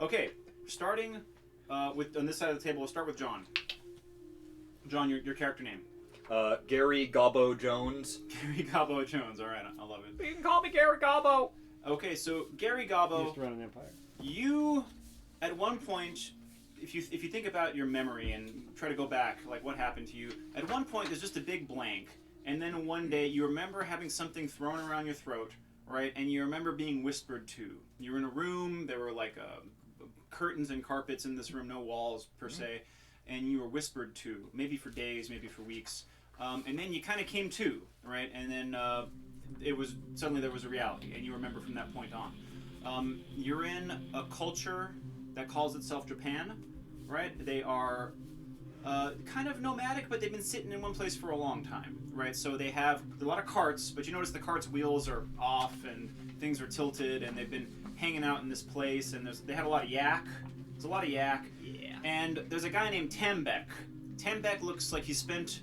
Okay, starting with on this side of the table, we'll start with John. John, your character name. Gary Gobbo Jones. Gary Gobbo Jones. All right, I love it. You can call me Gary Gobbo. Okay, so Gary He Gobbo, used to run an empire. you, at one point, if you think about your memory and try to go back, like what happened to you, at one point there's just a big blank, and then one day you remember having something thrown around your throat, right? And you remember being whispered to. You were in a room. There were like curtains and carpets in this room, no walls per se, and you were whispered to, maybe for days, maybe for weeks, and then you kind of came to, right? And then it was suddenly there was a reality, and you remember from that point on. You're in a culture that calls itself Drapan, right? They are kind of nomadic, but they've been sitting in one place for a long time, right? So they have a lot of carts, but you notice the carts' wheels are off and things are tilted, and they've been hanging out in this place, and they have a lot of yak. There's a lot of yak. Yeah. And there's a guy named Tambek. Tambek looks like he spent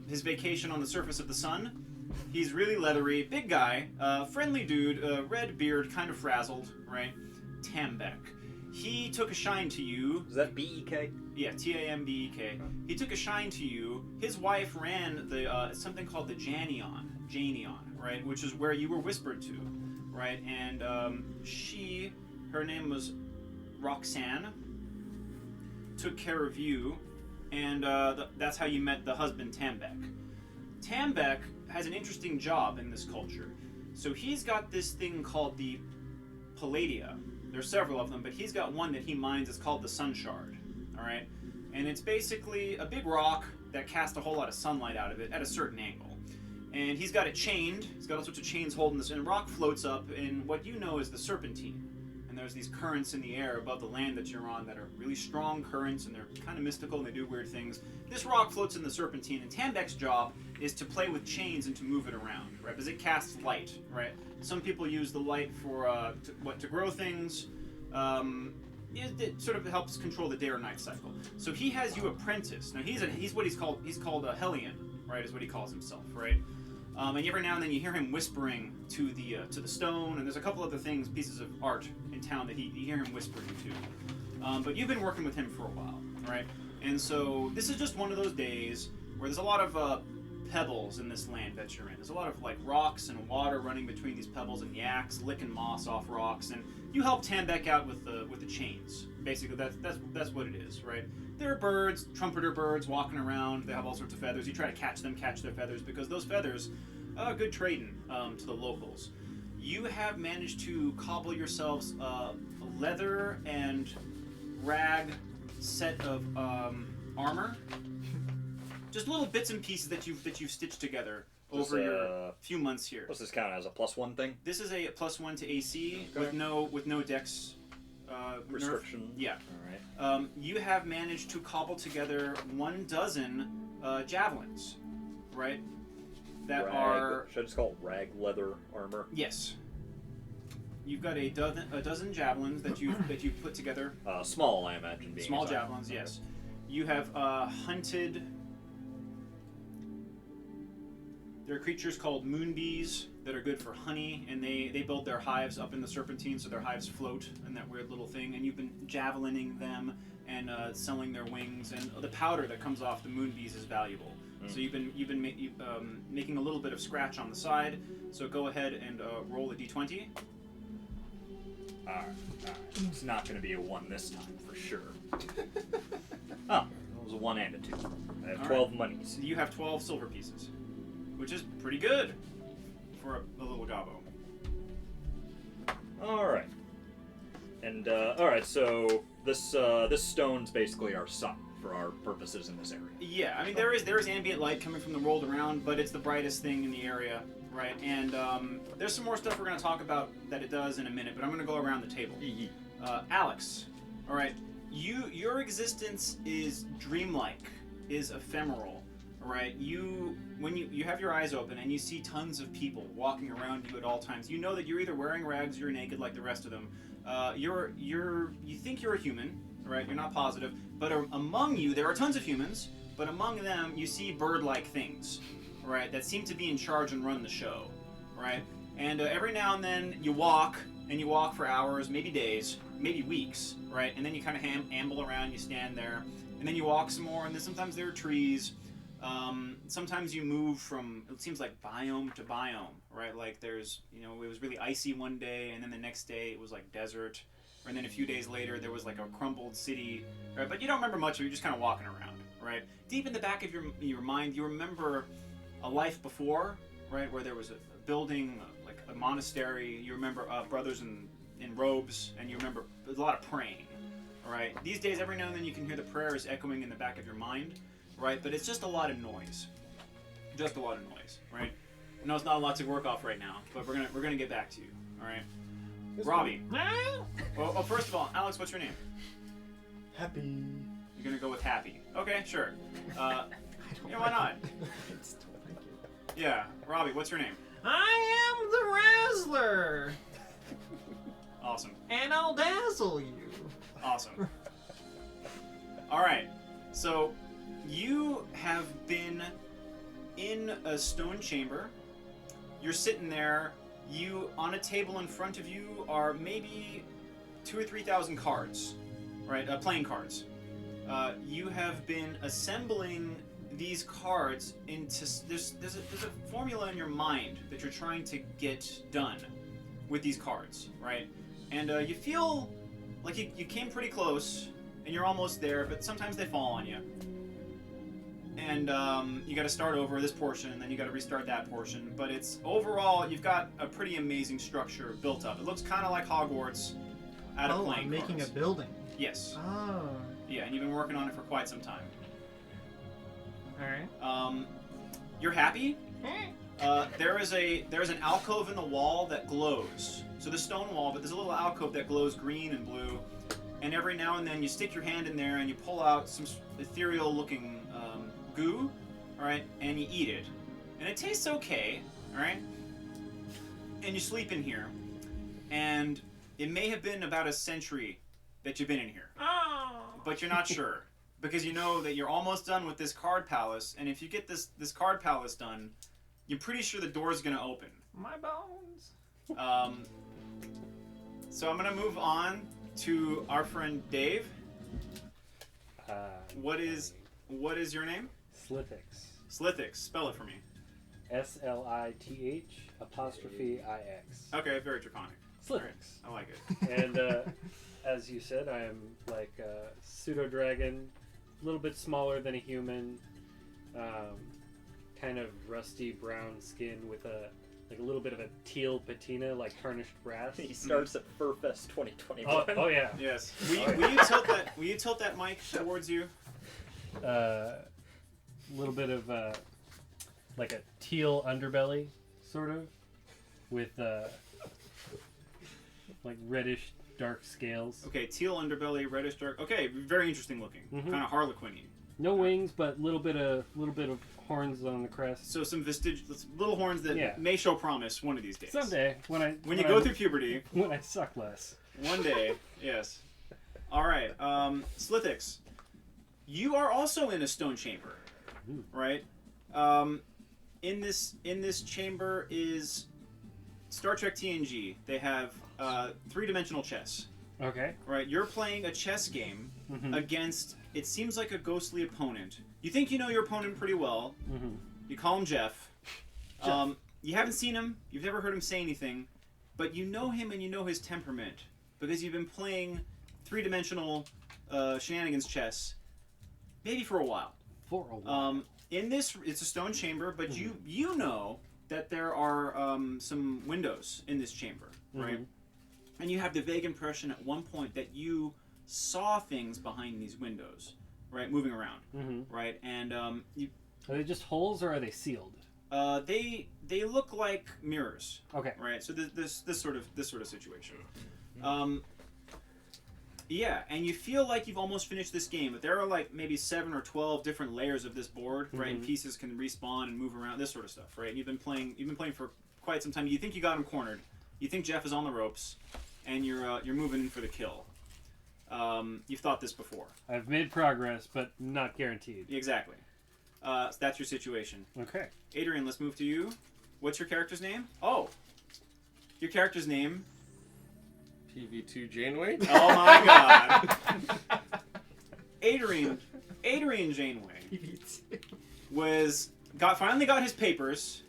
his vacation on the surface of the sun. He's really leathery, big guy, friendly dude, red beard, kind of frazzled, right? Tambek. He took a shine to you. Is that B-E-K? Yeah, T-A-M-B-E-K. He took a shine to you. His wife ran the something called the Janion, right? Which is where you were whispered to, right? And her name was Roxanne, took care of you, and that's how you met the husband, Tambek. Tambek has an interesting job in this culture. So he's got this thing called the Palladia. There's several of them, but he's got one that he mines. It's called the Sun Shard, all right? And it's basically a big rock that casts a whole lot of sunlight out of it at a certain angle. And he's got it chained. He's got all sorts of chains holding this, and rock floats up in what you know is the Serpentine. And there's these currents in the air above the land that you're on that are really strong currents, and they're kind of mystical, and they do weird things. This rock floats in the Serpentine, and Tambek's job is to play with chains and to move it around, right? Because it casts light, right? Some people use the light for to grow things. It sort of helps control the day or night cycle. So he has you apprenticed. Now he's called a Hellion, right? Is what he calls himself, right? And every now and then you hear him whispering to the stone, and there's a couple other things, pieces of art in town that you hear him whispering to. But you've been working with him for a while, right? And so this is just one of those days where there's a lot of pebbles in this land that you're in. There's a lot of like rocks and water running between these pebbles, and yaks licking moss off rocks, and you help Tambek out with the chains. Basically, that's what it is, right? There are birds, trumpeter birds, walking around. They have all sorts of feathers. You try to catch their feathers, because those feathers are good trading to the locals. You have managed to cobble yourselves a leather and rag set of armor. Just little bits and pieces that you've stitched together over your few months here. What's this count as, a +1 thing? This is a +1 to AC, Okay. with no dex restriction. Nerf. Yeah. All right. You have managed to cobble together 12 javelins, right? That are Should I just call it rag leather armor? yes. You've got a dozen javelins that you've put together. Small, I imagine. Being Small exact. javelins, yes. You have hunted. There are creatures called moonbees that are good for honey, and they build their hives up in the Serpentine, so their hives float in that weird little thing. And you've been javelining them and selling their wings, and the powder that comes off the moonbees is valuable. So you've been making a little bit of scratch on the side. So go ahead and roll a d20. All right. It's not going to be a 1 this time for sure. Oh, it was a 1 and a 2. I have 12 monies. You have 12 silver pieces, which is pretty good for a little gobbo. All right. And all right, so this stone's basically our sun for our purposes in this area. Yeah, I mean there is ambient light coming from the world around, but it's the brightest thing in the area, right? And there's some more stuff we're going to talk about that it does in a minute, but I'm going to go around the table. Alex, all right, your existence is dreamlike, is ephemeral, all right? When you have your eyes open and you see tons of people walking around you at all times, you know that you're either wearing rags or you're naked like the rest of them. You think you're a human, right? You're not positive, but among you there are tons of humans, but among them you see bird-like things, right? That seem to be in charge and run the show, right? And every now and then you walk and you walk for hours, maybe days, maybe weeks, right? And then you kind of amble around, you stand there, and then you walk some more, and then sometimes there are trees. Sometimes you move from, it seems like biome to biome, right? Like there's, it was really icy one day, and then the next day it was like desert, and then a few days later there was like a crumbled city, right? But you don't remember much of it, you're just kind of walking around, right? Deep in the back of your mind, you remember a life before, right? Where there was a building, like a monastery. You remember brothers in robes, and you remember a lot of praying, right? These days, every now and then you can hear the prayers echoing in the back of your mind, right? But it's just a lot of noise. Just a lot of noise, right? I know it's not a lot to work off right now, but we're gonna get back to you, all right? Robbie. Well, first of all, Alex, what's your name? Happy. You're gonna go with Happy. Okay, sure. Why not? Yeah, Robbie, what's your name? I am the Razzler, Awesome. and I'll dazzle you. Awesome. All right. So you have been in a stone chamber. You're sitting there. You, on a table in front of you, are maybe 2,000 or 3,000 cards, right? Playing cards. You have been assembling these cards into there's a formula in your mind that you're trying to get done with these cards, right? And you feel like you came pretty close and you're almost there, but sometimes they fall on you. And you got to start over this portion, and then you got to restart that portion. But it's overall, you've got a pretty amazing structure built up. It looks kind of like Hogwarts out of playing I'm making cards. a building. Yes. Oh. Yeah, and you've been working on it for quite some time. Alright. You're happy? There's an alcove in the wall that glows. So the stone wall, but there's a little alcove that glows green and blue. And every now and then you stick your hand in there and you pull out some ethereal-looking goo, all right, and you eat it. And it tastes okay, all right? And you sleep in here. And it may have been about a century that you've been in here. Oh. But you're not sure. Because you know that you're almost done with this card palace, and if you get this card palace done, you're pretty sure the door's gonna open. My bones. So I'm gonna move on to our friend Dave. What is your name? Slithix. Slithix. Spell it for me. SLITH''IX. Okay, very draconic. Slithix. I like it. And as you said, I am like a pseudo dragon, a little bit smaller than a human, kind of rusty brown skin with a little bit of a teal patina, like tarnished brass. He starts at Furfest 2021. Oh yeah. Yes. Will you tilt that mic towards you? Little bit of like a teal underbelly, sort of, with like reddish dark scales. Okay, teal underbelly, reddish dark. Okay, very interesting looking. Mhm. Kind of harlequin-y. No wings, but little bit of horns on the crest. So some little horns that may show promise one of these days. Someday, when you go through puberty. When I suck less. One day, yes. All right, Slithix, you are also in a stone chamber, right? In this chamber is Star Trek TNG. They have three-dimensional chess. Okay. Right, you're playing a chess game against, it seems like a ghostly opponent. You think you know your opponent pretty well. You call him Jeff. You haven't seen him, you've never heard him say anything, but you know him and you know his temperament because you've been playing three-dimensional shenanigans chess maybe for a while. In this, it's a stone chamber, but you know that there are some windows in this chamber, right? And you have the vague impression at one point that you saw things behind these windows, right, moving around, right? And are they just holes or are they sealed? They look like mirrors. Okay. Right. So this sort of situation. Yeah, and you feel like you've almost finished this game, but there are like maybe 7 or 12 different layers of this board, right? And pieces can respawn and move around, this sort of stuff, right? And you've been playing for quite some time. You think you got him cornered. You think Jeff is on the ropes, and you're moving in for the kill. You've thought this before. I've made progress, but not guaranteed. Exactly. So that's your situation. Okay. Adrian, let's move to you. What's your character's name? Oh, your character's name TV2 Janeway. Oh my God. Adrian Janeway finally got his papers.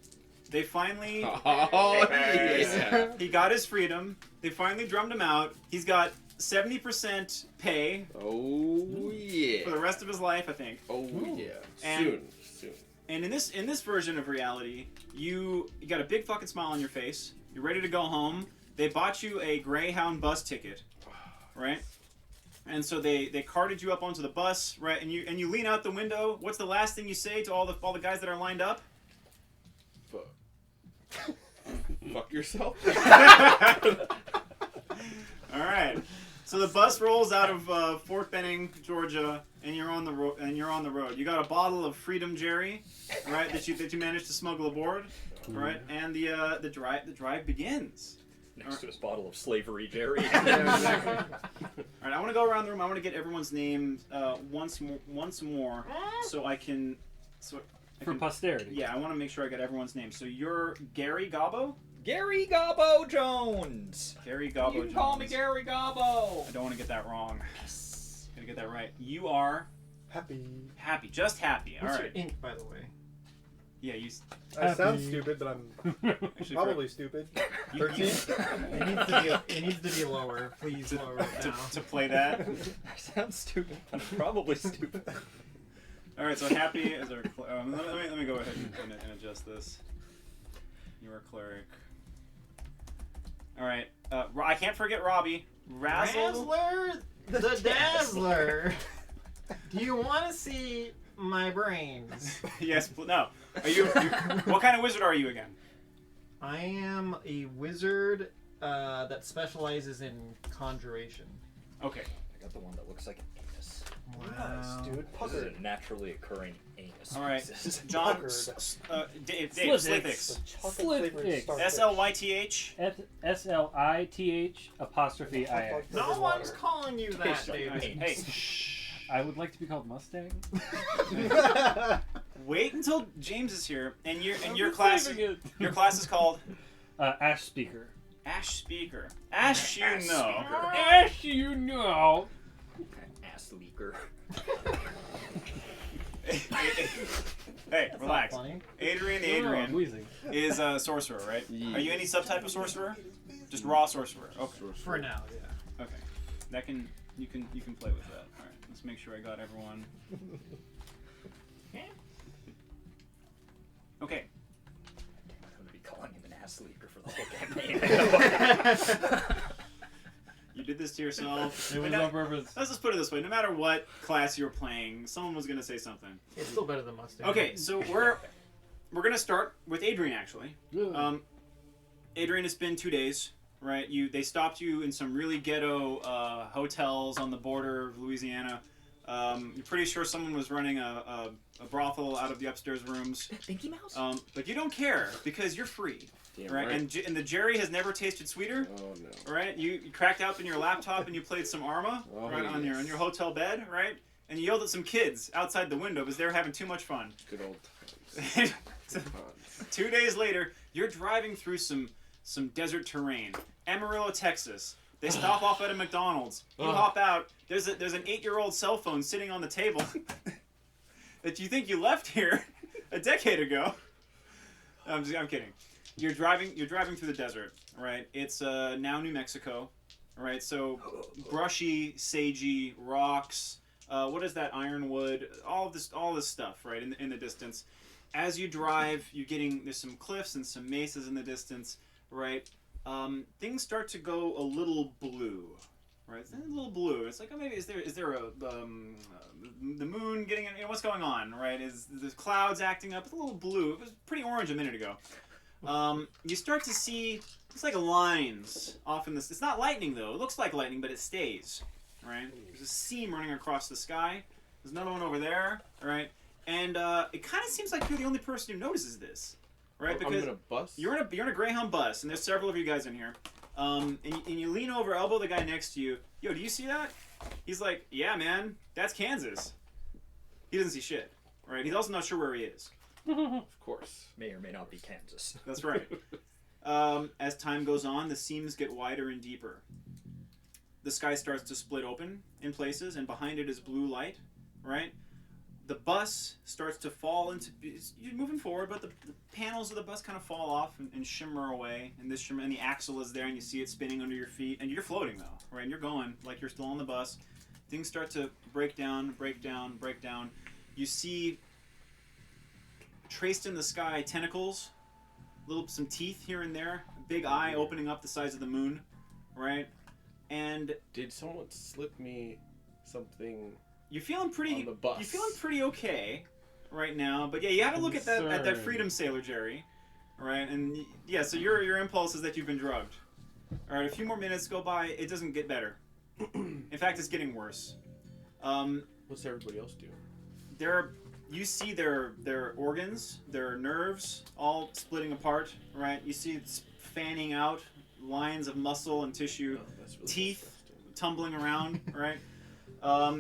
They finally Oh, yeah. he got his freedom. They finally drummed him out. He's got 70% pay Oh, yeah. for the rest of his life, I think. Oh, yeah. And- Soon. And in this version of reality, you got a big fucking smile on your face. You're ready to go home. They bought you a Greyhound bus ticket, right? And so they carted you up onto the bus, right? And you lean out the window. What's the last thing you say to all the guys that are lined up? Fuck yourself. All right. So the bus rolls out of Fort Benning, Georgia, and you're on the road. You got a bottle of Freedom Jerry, right? that you managed to smuggle aboard, right? And the drive begins. Next to his bottle of slavery, Jerry. Yeah, exactly. All right, I want to go around the room. I want to get everyone's name once more, so I can. For posterity. Yeah, I want to make sure I get everyone's name. So you're Gary Gobbo? Gary Gobbo Jones. Gary Gobbo You Jones. can call me Gary Gobbo. I don't want to get that wrong. Gotta get that right. You are Happy. happy, just happy. All What's right. your ink, by the way? Yeah, you. I sound Happy. stupid, but I'm Actually, probably stupid. you- 13? It needs to be lower. Please lower it down. to play that. I sound stupid, but I'm probably stupid. All right. So happy as our. Let me go ahead and adjust this. You're a cleric. All right. I can't forget Robbie. Razzle. Razzler the Dazzler. Do you want to see my brains? Yes. No. Are you? What kind of wizard are you again? I am a wizard that specializes in conjuration. Okay. I got the one that looks like an anus. Wow. Nice, dude. This is Puckered. a naturally occurring anus. All right. species. John. Puckered. Dave. Slithix. Slithix. Chocolate flavored Slithix. starfish. SLYTH. SLITH''IX. No one's calling you that, Hey, David. Hey. I would like to be called Mustang. Wait until James is here, and your I'm class. saving it. Your class is called Ash Speaker. Ash Speaker. Ash, you know. Ash, you know. Ass leaker. Hey, relax. Funny. Adrian the Oh, I'm Adrian wheezing. is a sorcerer, right? Yeah. Are you any subtype of sorcerer? Just raw sorcerer. Okay. For now, yeah. Okay. That can you can play with that. All right. Let's make sure I got everyone. Okay. I'm gonna be calling him an ass leaker for the whole campaign. You did this to yourself. It was But on purpose. let's just put it this way: no matter what class you're playing, someone was gonna say something. It's still better than Mustang. Okay, so we're gonna start with Adrian actually. Adrian, it's been 2 days, right? They stopped you in some really ghetto hotels on the border of Louisiana. You're pretty sure someone was running a brothel out of the upstairs rooms. Pinky Mouse? But you don't care because you're free, Damn right? And the Jerry has never tasted sweeter, Oh, no. right? You cracked open your laptop and you played some Arma, Oh, right, on yes. your hotel bed, right? And you yelled at some kids outside the window because they were having too much fun. Good old times. 2 days later, you're driving through some desert terrain, Amarillo, Texas. They stop off at a McDonald's. You hop out. There's an 8-year-old cell phone sitting on the table that you think you left here a decade ago. I'm kidding. You're driving through the desert, right? It's now New Mexico, right? So brushy, sagey rocks. What is that? Ironwood. All this stuff, right? In the distance. As you drive, there's some cliffs and some mesas in the distance, right? Things start to go a little blue, right? It's a little blue. It's like, oh, maybe is there a the moon getting in? What's going on, right? Is the clouds acting up? It's a little blue. It was pretty orange a minute ago. You start to see it's like lines off in this. It's not lightning though. It looks like lightning, but it stays, right? There's a seam running across the sky. There's another one over there, right? And it kind of seems like you're the only person who notices this, right? I'm Because in a bus? you're in a Greyhound bus, and there's several of you guys in here. And you lean over, elbow the guy next to you. Yo, do you see that? He's like, yeah, man, that's Kansas. He doesn't see shit, right? He's also not sure where he is. Of course. May or may not be Kansas. That's right. As time goes on, the seams get wider and deeper, the sky starts to split open in places, and behind it is blue light, right? The bus starts to fall into. You're moving forward, but the panels of the bus kind of fall off and shimmer away, and this shimmer, and the axle is there, and you see it spinning under your feet, and you're floating though, right? And you're going like you're still on the bus. Things start to break down, break down, break down. You see traced in the sky tentacles, some teeth here and there, a big eye opening up the size of the moon, right? And Did someone slip me something you're feeling pretty. on the bus? You're feeling pretty okay right now, but yeah, you have to look at that freedom sailor, Jerry, right? And yeah, so your impulse is that you've been drugged. All right, a few more minutes go by. It doesn't get better. In fact, it's getting worse. What's everybody else do? You see their organs, their nerves, all splitting apart, right? You see it's fanning out lines of muscle and tissue, Oh, that's really teeth disgusting. tumbling around, right?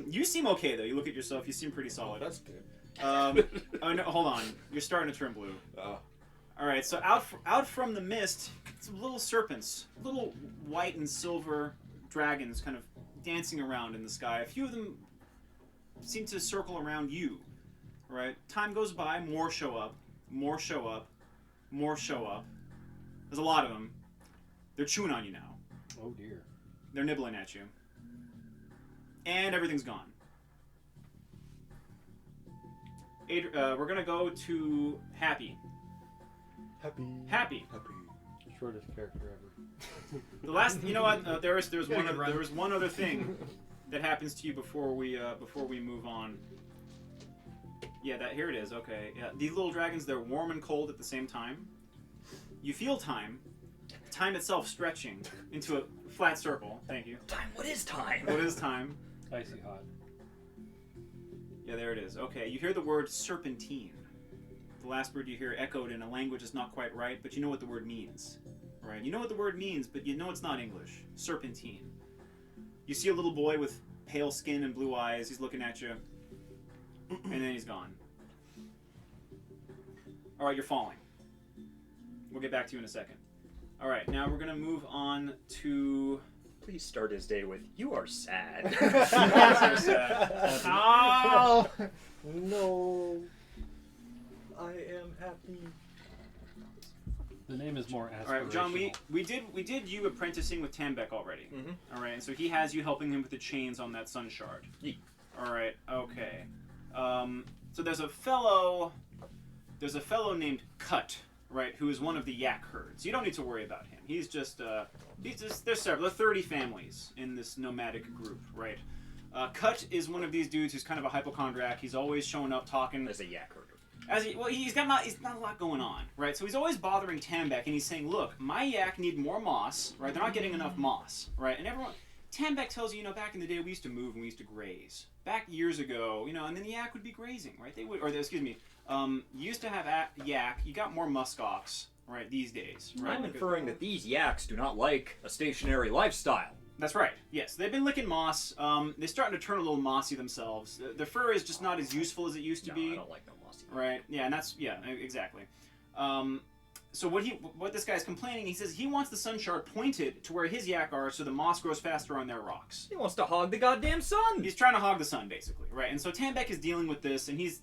You seem okay though. You look at yourself. You seem pretty Oh, solid. that's good. Oh no, hold on. You're starting to turn blue. Oh, All right, so out from the mist, some little serpents, little white and silver dragons, kind of dancing around in the sky. A few of them seem to circle around you. Right? Time goes by. More show up. More show up. More show up. There's a lot of them. They're chewing on you now. Oh dear. They're nibbling at you. And everything's gone. We're gonna go to Happy. Happy. Happy. Shortest character ever. The last, you know what? There's Gotta one. get right. There was one other thing that happens to you before we move on. Yeah, here it is. Okay. Yeah, these little dragons, they're warm and cold at the same time. You feel time itself stretching into a flat circle. Thank you. Time. What is time? What is time? Icy hot. Yeah, there it is. Okay, you hear the word serpentine. The last word you hear echoed in a language that's not quite right, but you know what the word means. Right? You know what the word means, but you know it's not English. Serpentine. You see a little boy with pale skin and blue eyes. He's looking at you. And then he's gone. Alright, you're falling. We'll get back to you in a second. Alright, now we're going to move on to... Please start his day with, "You are sad." Oh no! I am happy. The name is more aspirational. Alright, John, we did you apprenticing with Tambek already. Mhm. Alright, so he has you helping him with the chains on that sun shard. Yeet. Alright, okay. So there's a fellow named Cut, right, who is one of the yak herds. You don't need to worry about him. He's just there's several, there are 30 families in this nomadic group, right? Cut is one of these dudes who's kind of a hypochondriac. He's always showing up talking. As a yak herder. He's not a lot going on, right? So he's always bothering Tambek, and he's saying, "Look, my yak need more moss, right? They're not getting enough moss, right?" And Tambek tells you, back in the day we used to move and we used to graze. Back years ago, and then the yak would be grazing, right? You used to have yak. You got more muskox, right? These days, right? I'm inferring that these yaks do not like a stationary lifestyle. That's right. Yes, they've been licking moss. They're starting to turn a little mossy themselves. Their fur is just not as useful as it used to No, be. I don't like no mossy. Right. Yeah, and exactly. So what this guy's complaining, he says he wants the sun shard pointed to where his yak are, so the moss grows faster on their rocks. He wants to hog the goddamn sun. He's trying to hog the sun, basically, right? And so Tambek is dealing with this, and he's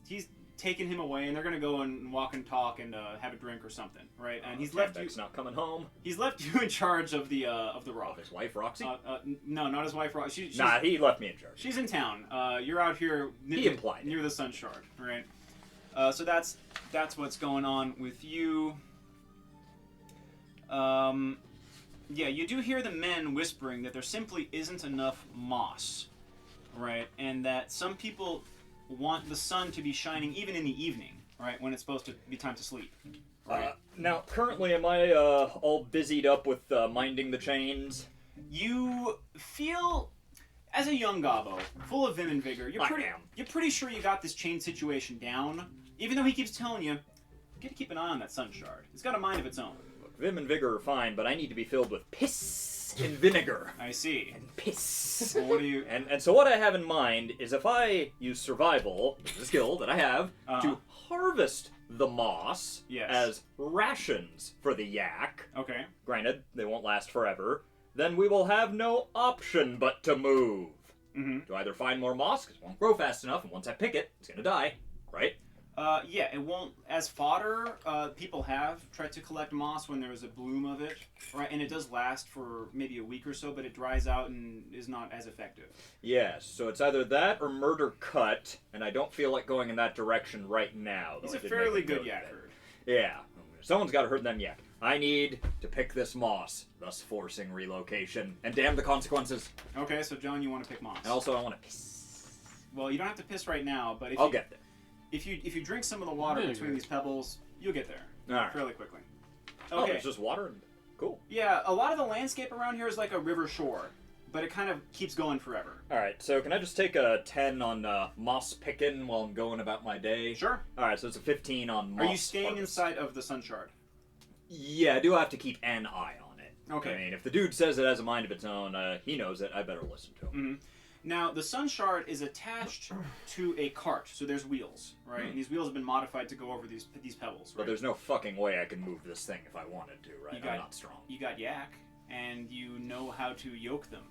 taking him away, and they're gonna go and walk and talk and have a drink or something, right? And he's left you. Tambek's not coming home. He's left you in charge of the rock. His wife, Roxy? No, not his wife. She's he left me in charge. She's in town. You're out here He implied. near the sun shard, right? So that's what's going on with you. Yeah, you do hear the men whispering that there simply isn't enough moss, right? And that some people want the sun to be shining even in the evening, right? When it's supposed to be time to sleep, right? Now, currently, am I all busied up with minding the chains? You feel, as a young gobbo, full of vim and vigor, you're pretty sure you got this chain situation down, even though he keeps telling you, you gotta keep an eye on that sun shard. It's got a mind of its own. Look, vim and vigor are fine, but I need to be filled with piss and vinegar. I see. And piss. Well, what do you... And so what I have in mind is if I use survival, which is a skill that I have, to harvest the moss Yes. as rations for the yak. Okay. Granted, they won't last forever. then we will have no option but to move. Mm-hmm. To either find more moss, because it won't grow fast enough, and once I pick it, it's gonna die, right? Yeah, it won't. As fodder, people have tried to collect moss when there is a bloom of it, right? And it does last for maybe a week or so, but it dries out and is not as effective. Yes, so it's either that or murder cut, and I don't feel like going in that direction right now. He's though a I did fairly make a good note yak of it. herd. Yeah, someone's got to herd them yak. I need to pick this moss, thus forcing relocation, and damn the consequences. Okay, so John, you want to pick moss. And also, I want to piss. Well, you don't have to piss right now, but if I'll you, get there. if you drink some of the water Vinegar. between these pebbles, you'll get there All right. fairly quickly. Oh, Okay. there's just water. Cool. Yeah, a lot of the landscape around here is like a river shore, but it kind of keeps going forever. All right, so can I just take a 10 on moss picking while I'm going about my day? Sure. All right, so it's a 15 on moss Are you staying harvest. inside of the sun shard? Yeah, I do have to keep an eye on it. Okay. I mean, if the dude says it has a mind of its own, he knows it. I better listen to him. Mm-hmm. Now, the sun shard is attached to a cart, so there's wheels, right? And these wheels have been modified to go over these pebbles, right? But there's no fucking way I can move this thing if I wanted to, right? You got- I'm not strong. You got yak, and you know how to yoke them.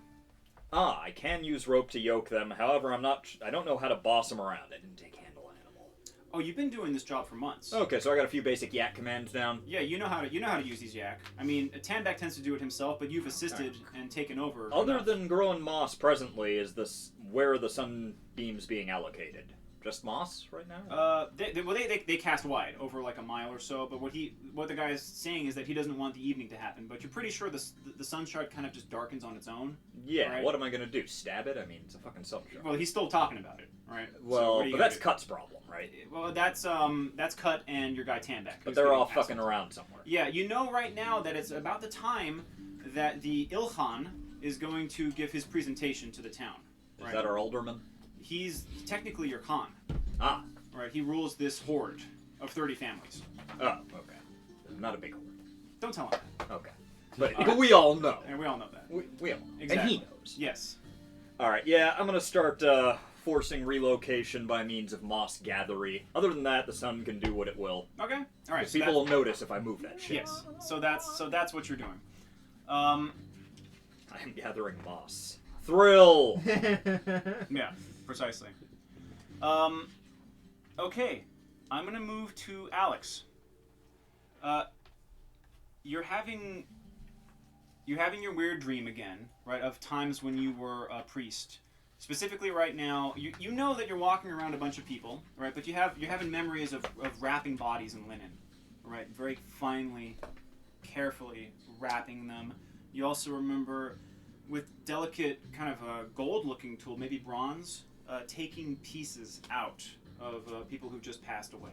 Ah, I can use rope to yoke them. However, I don't know how to boss them around. I didn't take handle animal. Oh, you've been doing this job for months. Okay, so I got a few basic yak commands down. Yeah, you know how to use these yak. I mean, Tanback tends to do it himself, but you've assisted and taken over. Other enough. than growing moss presently, is this where are the sunbeams being allocated? Just moss right now? They cast wide over like a mile or so. But what the guy is saying is that he doesn't want the evening to happen. But you're pretty sure the sun shard kind of just darkens on its own. Yeah, right. what am I gonna do? Stab it? I mean, it's a fucking sun shard. Well, he's still talking about it, right? So Well, what are you but gonna that's do? Cut's problem, right? Well, that's Cut and your guy Tanback. But who's they're getting all passed fucking on. around somewhere. Yeah, you know right now that it's about the time that the Ilkhan is going to give his presentation to the town. Is Right? that our alderman? He's technically your Khan, Ah, right? He rules this horde of 30 families. oh, okay. Not a big horde. Don't tell him that. Okay. But we all know. And we all know that. We all know. Exactly. And he knows. Yes. Alright, yeah, I'm gonna start forcing relocation by means of moss gathery. Other than that, the sun can do what it will. Okay. All right. So People will notice if I move that shit. yes. So that's what you're doing. I'm gathering moss. Thrill! Yeah. Precisely. Okay. I'm gonna move to Alex. You're having your weird dream again, right? Of times when you were a priest. Specifically, right now, you know that you're walking around a bunch of people, right? But you're having memories of wrapping bodies in linen, right? Very finely, carefully wrapping them. You also remember, with delicate kind of a gold-looking tool, maybe bronze, taking pieces out of people who've just passed away,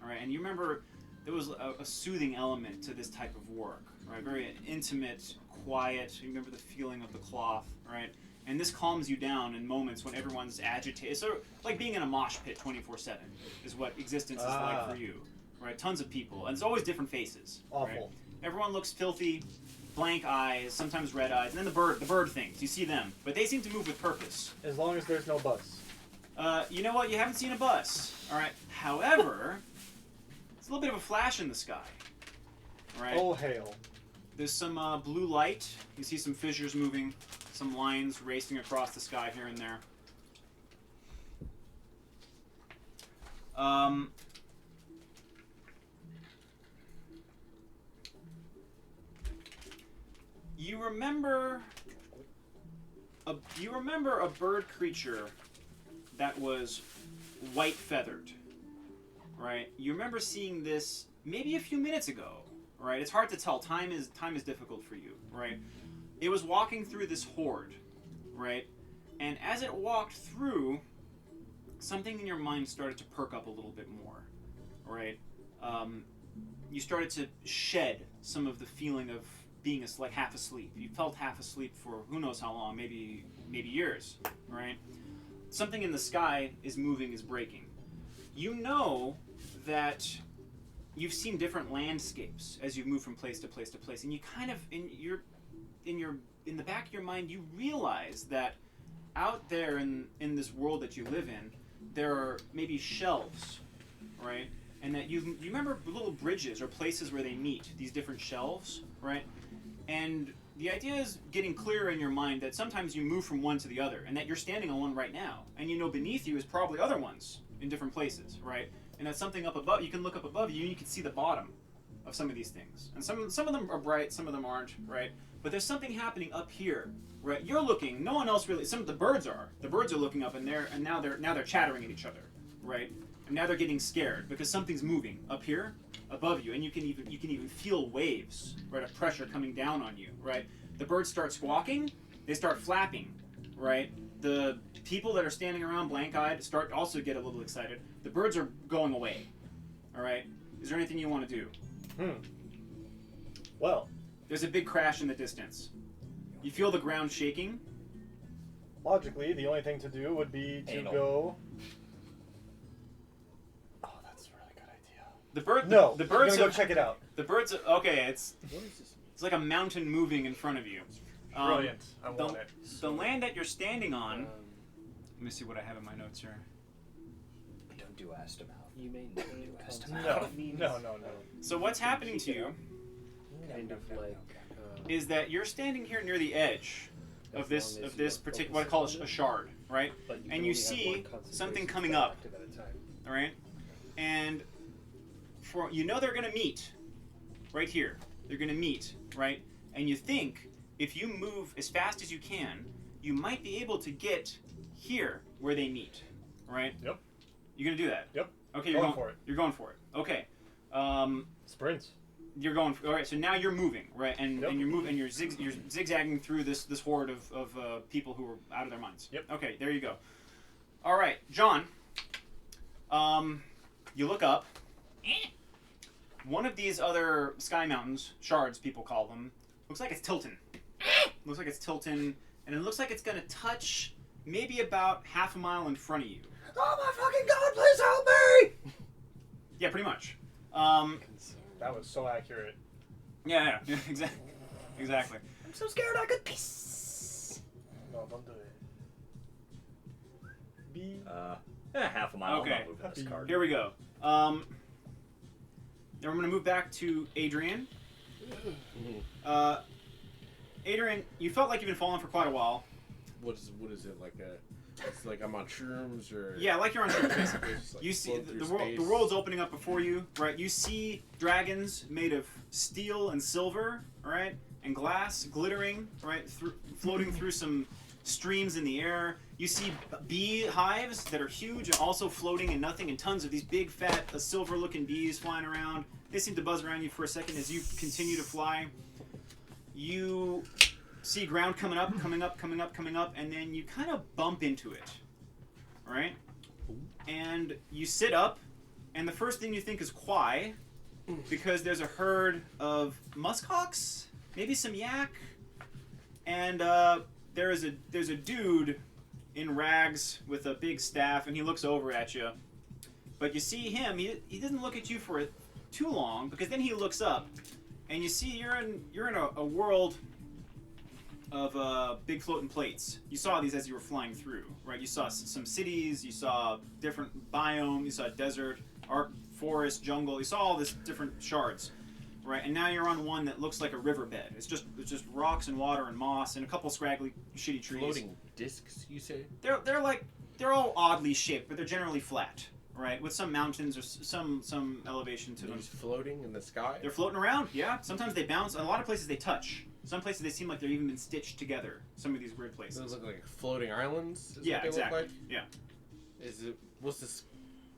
all right? And you remember there was a soothing element to this type of work, right? Very intimate, quiet. You remember the feeling of the cloth, right? And this calms you down in moments when everyone's agitated. So, like being in a mosh pit 24/7 is what existence is like for you, right? Tons of people, and it's always different faces. Awful. Right? Everyone looks filthy, blank eyes, sometimes red eyes, and then the bird things. You see them, but they seem to move with purpose. As long as there's no bus. You know what? You haven't seen a bus, all right. However, it's a little bit of a flash in the sky, all right? Oh, hail. There's Some blue light. You see some fissures moving, some lines racing across the sky here and there. You remember a bird creature that was white feathered, right? You remember seeing this maybe a few minutes ago, right? It's hard to tell. Time is difficult for you, right? It was walking through this horde, right? And as it walked through, something in your mind started to perk up a little bit more, right? You started to shed some of the feeling of being like half asleep. You felt half asleep for who knows how long, maybe years, right? Something in the sky is moving, is breaking. You know that you've seen different landscapes as you move from place to place to place, and you kind of in the back of your mind you realize that out there in this world that you live in, there are maybe shelves, right? And that you remember little bridges or places where they meet, these different shelves, right? And the idea is getting clearer in your mind that sometimes you move from one to the other, and that you're standing on one right now, and you know beneath you is probably other ones in different places, right? And that's something up above. You can look up above you, and you can see the bottom of some of these things. And some of them are bright, some of them aren't, right? But there's something happening up here, right? You're looking. No one else really. Some of the birds are. The birds are looking up, and now they're chattering at each other, right? And now they're getting scared because something's moving up here, above you, and you can even feel waves, right, of pressure coming down on you, right? The birds start squawking. They start flapping, right? The people that are standing around blank-eyed start also get a little excited. The birds are going away, all right? Is there anything you want to do? Well, There's a big crash in the distance. You feel the ground shaking. logically, the only thing to do would be to Anal. go. Oh, that's a really good idea. The bird. No, The I'm birds. gonna go check it out. The birds. Okay, it's What is this? it's like a mountain moving in front of you. Brilliant. I the- want it. The land that you're standing on. Let me see what I have in my notes here. Don't do asked about. You may No. So what's happening to you kind of like is that you're standing here near the edge of this particular what I call a shard, right? And you see something coming up, all right? And they're going to meet right here. They're going to meet, right? And you think if you move as fast as you can, you might be able to get here where they meet, right? Yep. You're going to do that? Yep. Okay, Going for it. You're going for it. Okay. Sprints. You're going. All right. So now you're moving, right? And Yep. and you're moving. You're zigzagging through this horde of people who are out of their minds. Yep. Okay. There you go. All right, John. You look up. One of these other sky mountains, shards, people call them, looks like it's tilting. Looks like it's tilting, and it looks like it's gonna touch maybe about half a mile in front of you. Oh my fucking god! Please help me! Yeah, pretty much. That was so accurate. Yeah, exactly. I'm so scared I could piss. No, don't do it. Be. Half a mile. Okay. I'm not moving this card. Here we go. Now I'm going to move back to Adrian. Adrian, you felt like you've been falling for quite a while. What is it like a? It's like I'm on shrooms or. Yeah, like you're on shrooms, basically. Just, like, You see float the through world. space. The world's opening up before you, right? You see dragons made of steel and silver, right, and glass glittering, right, floating through some streams in the air. You see bee hives that are huge and also floating in nothing, and tons of these big, fat, silver-looking bees flying around. They seem to buzz around you for a second as you continue to fly. You see ground coming up, and then you kind of bump into it, right? And you sit up, and the first thing you think is Kwai, because there's a herd of muskox, maybe some yak, and there's a dude in rags with a big staff, and he looks over at you. But you see him, he doesn't look at you for too long, because then he looks up, and you see you're in a world of big floating plates. You saw these as you were flying through, right? You saw some cities, you saw different biome, you saw desert, forest, jungle. You saw all this different shards, right? And now you're on one that looks like a riverbed. It's just rocks and water and moss and a couple scraggly, shitty trees. Floating discs, you say? They're all oddly shaped, but they're generally flat, right? With some mountains or some elevation to them. These floating in the sky. They're floating around, yeah. Sometimes they bounce. A lot of places they touch. Some places they seem like they've even been stitched together. Some of these weird places. Those look like floating islands. Is Yeah, what they exactly. Look like? Yeah. Is it?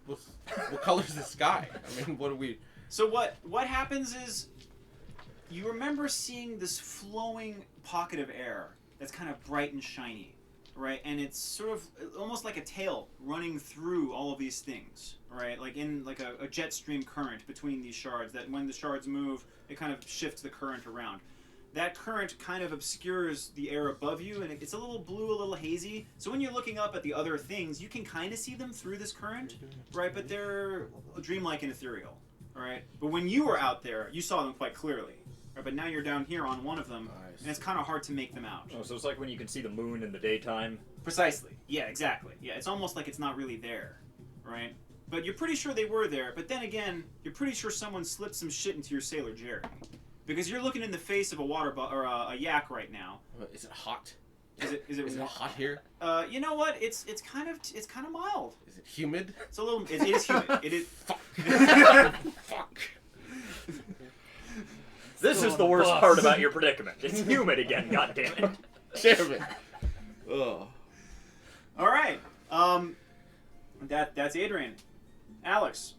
What color is the sky? I mean, what do we? So what happens is, you remember seeing this flowing pocket of air that's kind of bright and shiny, right? And it's sort of almost like a tail running through all of these things, right? Like in like a jet stream current between these shards. That when the shards move, it kind of shifts the current around. That current kind of obscures the air above you, and it's a little blue, a little hazy. So when you're looking up at the other things, you can kind of see them through this current, right? But they're dreamlike and ethereal, all right? But when you were out there, you saw them quite clearly, right? But now you're down here on one of them, and it's kind of hard to make them out. Oh, so it's like when you can see the moon in the daytime. Precisely. Yeah, exactly. Yeah, it's almost like it's not really there, right? But you're pretty sure they were there. But then again, you're pretty sure someone slipped some shit into your Sailor Jerry, because you're looking in the face of a or a yak right now. Is it hot? Is it hot here? You know what? It's kind of mild. Is it humid? It's a little. It is humid. It is. Fuck. Fuck. This is the worst part about your predicament. It's humid again, goddammit. Damn it. Ugh. All right. That's Adrian. Alex,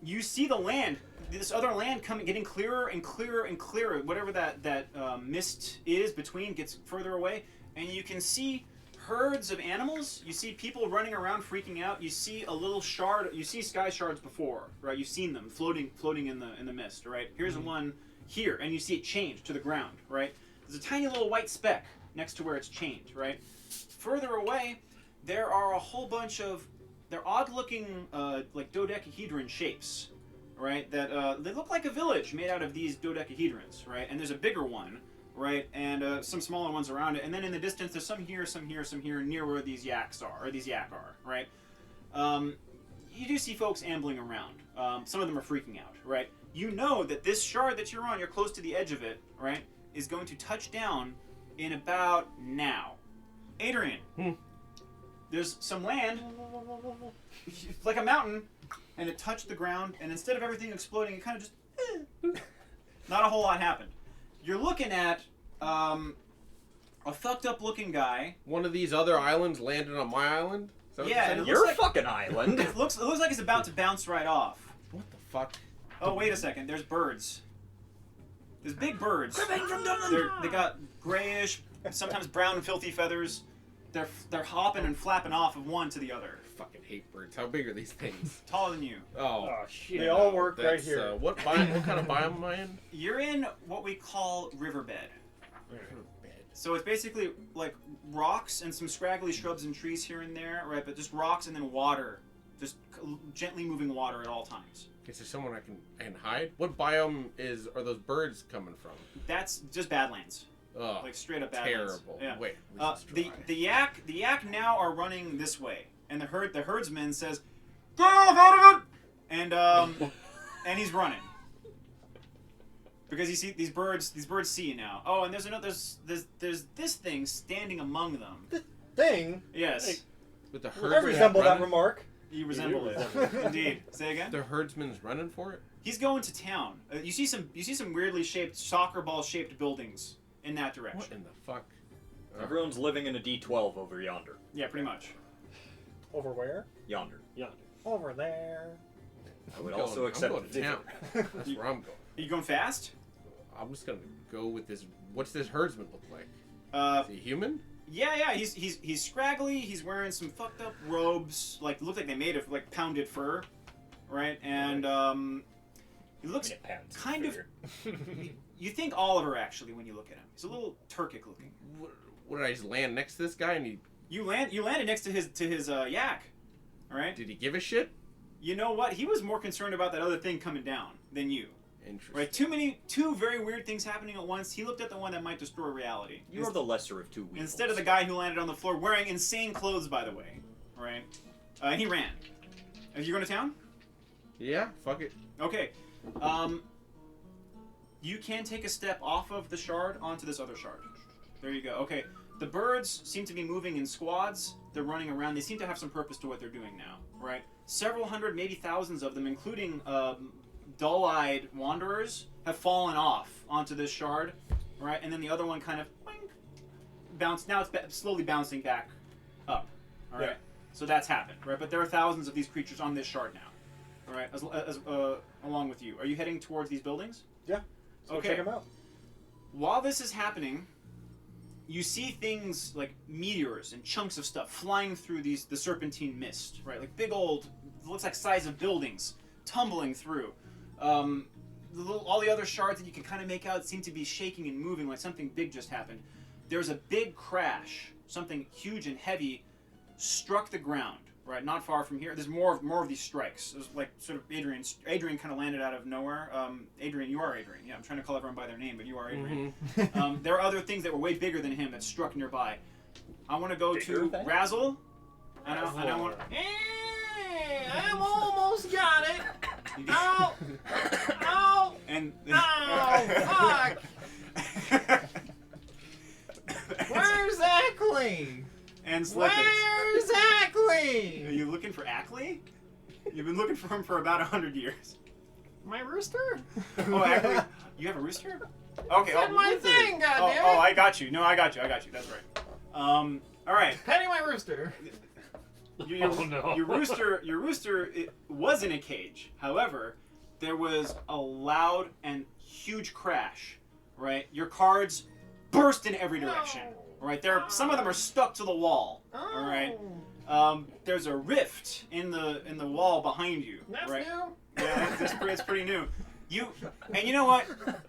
you see the land. This other land getting clearer and clearer and clearer. Whatever that mist is between gets further away, and you can see herds of animals. You see people running around freaking out. You see a little shard. You see sky shards before, right? You've seen them floating in the mist, right? Here's one here, and you see it change to the ground, right? There's a tiny little white speck next to where it's changed, right? Further away, there are a whole bunch of they're odd-looking like dodecahedron shapes. Right, that they look like a village made out of these dodecahedrons, right? And there's a bigger one, right? And some smaller ones around it. And then in the distance, there's some here, some here, some here, near where these yaks are, or these yak are, right? You do see folks ambling around. Some of them are freaking out, right? You know that this shard that you're on, you're close to the edge of it, right? Is going to touch down in about now. Adrian, there's some land, like a mountain. And it touched the ground, and instead of everything exploding, it kind of just... not a whole lot happened. You're looking at a fucked up looking guy. One of these other islands landed on my island? Is that what Yeah, you're and saying? Your fucking island. It looks like it's about to bounce right off. What the fuck? Oh, wait a second. There's birds. There's big birds. They got grayish, sometimes brown and filthy feathers. They're hopping and flapping off of one to the other. Fucking hate birds. How big are these things? Taller than you. Oh. Oh shit! They all work right That's, here. what kind of biome am I in? You're in what we call riverbed. So it's basically like rocks and some scraggly shrubs and trees here and there, right? But just rocks and then water, just gently moving water at all times. Is there someone I can hide? What biome are those birds coming from? That's just Badlands, Oh, like straight up Badlands. terrible. Yeah. Wait, the yak now are running this way, and the herdsman says, "Get off out of it!" And he's running because you see these birds see you now. Oh, and there's this thing standing among them. Thing. Yes, with the I herdsman resemble that running? remark. you resemble it. Indeed. Say again. The herdsman's running for it? He's going to town. You see some weirdly shaped soccer ball shaped buildings in that direction. What in the fuck? Everyone's living in a D12 over yonder. Yeah, pretty much. Over where? Yonder. Over there. I would also accept I'm going to town. That's where I'm going. Are you going fast? I'm just gonna go with this. What's this herdsman look like? Is he human? Yeah. He's scraggly. He's wearing some fucked up robes, like look like they made of like pounded fur, right? And he looks kind of. You think Oliver actually when you look at him. He's a little Turkic looking. What did I just land next to this guy and he? You landed next to his yak, all right? Did he give a shit? You know what? He was more concerned about that other thing coming down than you. Interesting. Right? Two very weird things happening at once. He looked at the one that might destroy reality. You are the lesser of two weevils. Instead of the guy who landed on the floor wearing insane clothes, by the way. Right? And he ran. Are you going to town? Yeah. Fuck it. Okay. You can take a step off of the shard onto this other shard. There you go. Okay. The birds seem to be moving in squads. They're running around. They seem to have some purpose to what they're doing now. Right? Several hundred, maybe thousands of them, including dull-eyed wanderers, have fallen off onto this shard, right? And then the other one kind of bounced. Now it's slowly bouncing back up. All right. Yeah. So that's happened, right? But there are thousands of these creatures on this shard now. All right. As along with you, are you heading towards these buildings? Yeah. So Okay. check them out. While this is happening, you see things like meteors and chunks of stuff flying through the serpentine mist, right? Like big old, it looks like size of buildings tumbling through. All the other shards that you can kind of make out seem to be shaking and moving like something big just happened. There's a big crash. Something huge and heavy struck the ground, right? Not far from here. There's more of these strikes. It was like sort of Adrian kind of landed out of nowhere. Adrian, you are Adrian. Yeah, I'm trying to call everyone by their name, but you are Adrian. Mm-hmm. There are other things that were way bigger than him that struck nearby. I want to go Bigger to thing? Razzle. And I want. Hey, I almost got it. You Ow! Ow! And Ow! Fuck! Where's Ackley? And Slippix. Where's Ackley? Are you looking for Ackley? You've been looking for him for about 100 years. My rooster? Oh, Ackley, you have a rooster? Okay. Said my rooster. thing, goddammit. Oh, I got you. No, I got you. That's right. All right. Petting my rooster. Your, Oh, no. your rooster it was in a cage. However, there was a loud and huge crash. Right, your cards burst in every direction. Right, some of them are stuck to the wall. All right, there's a rift in the wall behind you. That's right? new. Yeah, it's pretty new. You know what,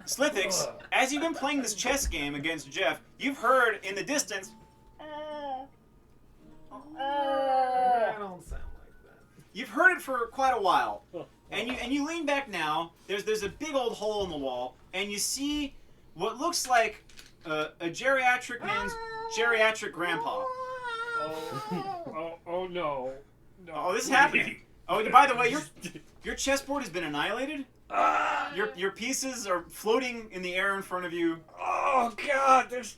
Slithix, as you've been playing this chess game against Jeff, you've heard in the distance. I don't sound like that. You've heard it for quite a while, and you lean back now. There's a big old hole in the wall, and you see what looks like a geriatric man's geriatric grandpa. Oh no. Oh, this is happening. Oh, by the way, your chessboard has been annihilated. Your pieces are floating in the air in front of you. Oh god, there's...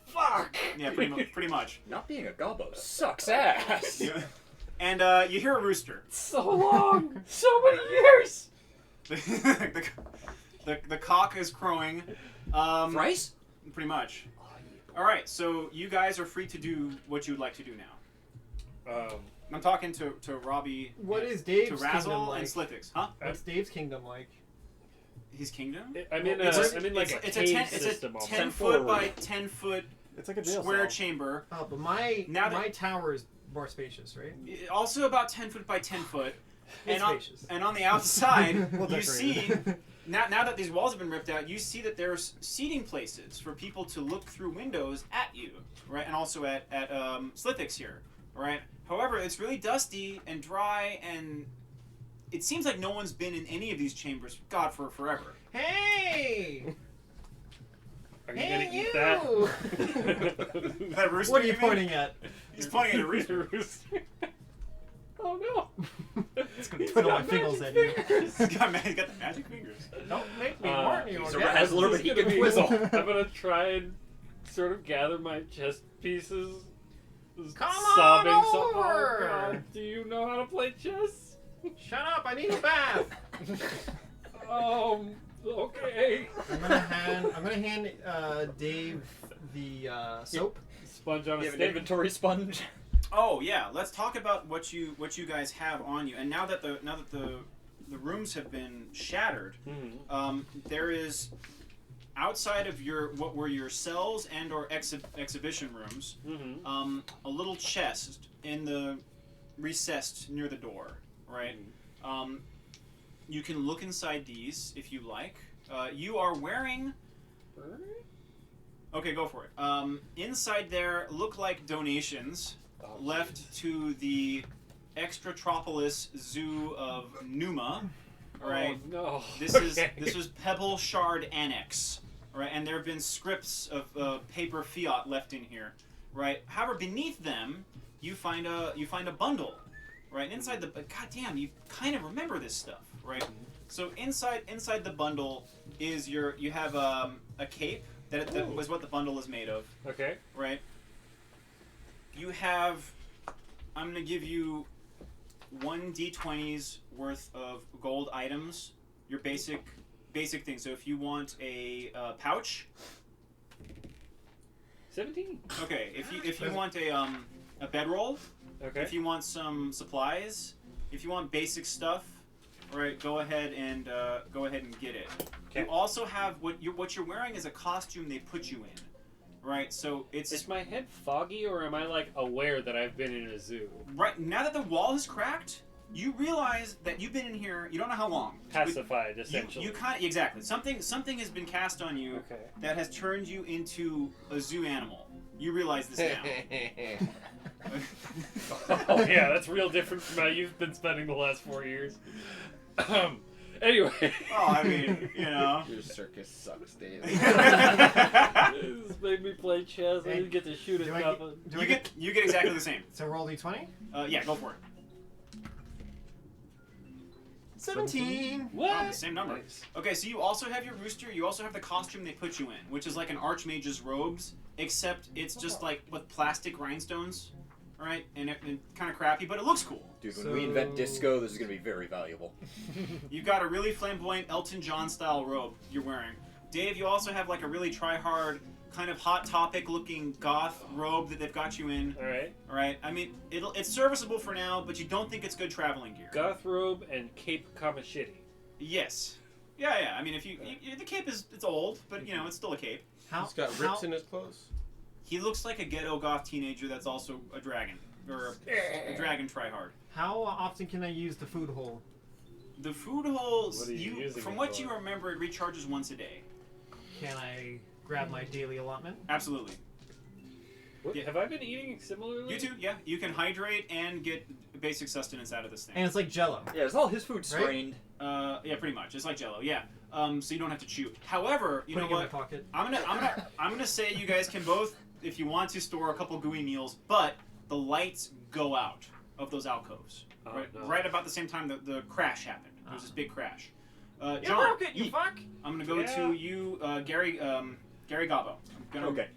Fuck! Yeah, pretty much. Not being a gobbo sucks ass. Yeah. And you hear a rooster. So long! So many years! The cock is crowing. Thrice? Pretty much. All right, so you guys are free to do what you would like to do now. I'm talking to Robbie. What is to Dave's kingdom Razzle like? and Slithix, huh? What's Dave's kingdom like? His kingdom? I'm in like a cave system. It's a 10 foot by 10 foot It's like a jail square cell. chamber. Oh, but my Now that- my tower is more spacious, right? Also about 10 foot by 10 foot. It's And spacious. on the outside, Well you decorated. see, now that these walls have been ripped out, you see that there's seating places for people to look through windows at you, right? And also at Slithix here, right? However, it's really dusty and dry, and it seems like no one's been in any of these chambers, God, for forever. Hey! Are you Hey, gonna eat you! that? That rooster What are you mean? pointing at? He's pointing at a rooster. Oh no! It's gonna put all my fingers at you. He's got the magic fingers. Don't make me warn you. he's or a death. razzler, but he This is can gonna be- twizzle. I'm gonna try and sort of gather my chess pieces. Come sobbing on so- over! Oh, God, do you know how to play chess? Shut up! I need a bath. Okay. I'm gonna hand Dave the soap. Sponge on You a have an stick. inventory sponge. Oh yeah, let's talk about what you guys have on you. And now that the rooms have been shattered, there is outside of what were your cells and or exhibition rooms, a little chest in the recessed near the door, right? You can look inside these if you like. You are wearing. Okay, go for it. Inside there look like donations left to the Extratropolis Zoo of Numa. Right. Oh, no. This is Pebble Shard Annex. Right, and there have been scripts of paper fiat left in here. Right. However, beneath them, you find a bundle. Right. Inside the goddamn, you kind of remember this stuff. Right. So inside the bundle is you have a cape that was what the bundle is made of. Okay. Right. You have. I'm gonna give you 1 d20's worth of gold items. Your basic things. So if you want a pouch. 17. Okay. If you want a bedroll. Okay. If you want some supplies. If you want basic stuff. Right. Go ahead and get it. Okay. You also have what you're wearing is a costume they put you in. Right, so Is my head foggy, or am I like aware that I've been in a zoo? right now that the wall has cracked, you realize that you've been in here. You don't know how long. Pacified, essentially. You kind of exactly something has been cast on you Okay. that has turned you into a zoo animal. You realize this now. Oh yeah, that's real different from how you've been spending the last 4 years. Anyway. Oh, I mean, you know. Your circus sucks, Dave. This made me play chess. I Hey, didn't get to shoot at do I nothing. You get exactly the same. So roll d20. Yeah, go for it. 17. Oh, What? the same number. Nice. Okay, so you also have your rooster. You also have the costume they put you in, which is like an archmage's robes, except it's just like with plastic rhinestones, right? And it kind of crappy, but it looks cool. Dude, when we invent disco, this is gonna be very valuable. You've got a really flamboyant Elton John style robe you're wearing. Dave, you also have like a really try-hard, kind of Hot Topic looking goth robe that they've got you in. All right. All right. I mean, it's serviceable for now, but you don't think it's good traveling gear. Goth robe and cape kamashitty. Yes. Yeah. I mean, if you the cape it's old, but you know it's still a cape. He's got rips in his clothes. He looks like a ghetto goth teenager that's also a dragon or a dragon tryhard. How often can I use the food hole? The food holes, What are you using from it what for? you remember, it recharges once a day. Can I grab my daily allotment? Absolutely. What, Yeah. Have I been eating similarly? You too, yeah. You can hydrate and get basic sustenance out of this thing. And it's like Jello. Yeah, is all his food Right? strained? Yeah, pretty much. It's like Jello, yeah. So you don't have to chew. However, you Put know it in my what? pocket. I'm gonna say you guys can both, if you want to, store a couple gooey meals, but the lights go out of those alcoves. Oh, right, no. right about the same time the crash happened. There was this big crash. You John, broke it, you fuck! I'm gonna go Yeah. to you, Gary Gobbo. I'm gonna, Okay.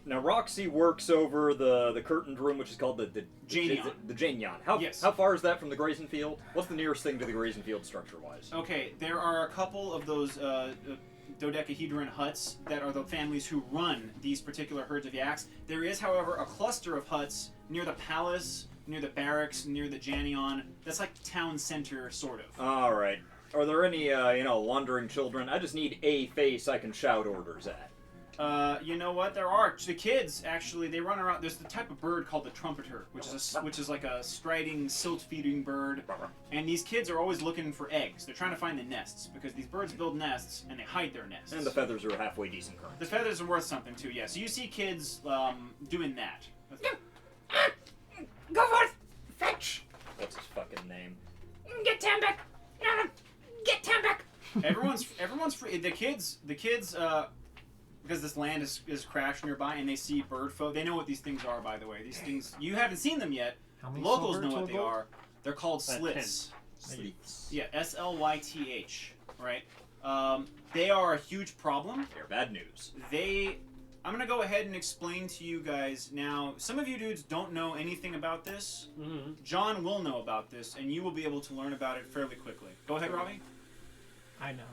Now Roxy works over the curtained room, which is called the Janyon. The Janyon. How Yes. how far is that from the grazing field? What's the nearest thing to the grazing field structure-wise? Okay, there are a couple of those dodecahedron huts that are the families who run these particular herds of yaks. There is, however, a cluster of huts near the palace, near the barracks, near the Janyon. That's like town center, sort of. All right. Are there any wandering children? I just need a face I can shout orders at. You know what? There are the kids. Actually, they run around. There's the type of bird called the trumpeter, which is like a striding, silt-feeding bird. And these kids are always looking for eggs. They're trying to find the nests because these birds build nests and they hide their nests. And the feathers are halfway decent current. The feathers are worth something too. Yeah. So you see kids doing that. Go forth! Fetch! What's his fucking name? Get Tambek! Get Tambek! Everyone's free. The kids. Because this land is crashed nearby, and they see bird folk. They know what these things are, by the way. These things you haven't seen them yet. How many Locals silver know what to a they gold? are. They're called 10. slits. Sleeps. Yeah, SLYTH. Right. They are a huge problem. They're bad news. I'm gonna go ahead and explain to you guys now. Some of you dudes don't know anything about this. Mm-hmm. John will know about this, and you will be able to learn about it fairly quickly. Go ahead, Robbie. I know.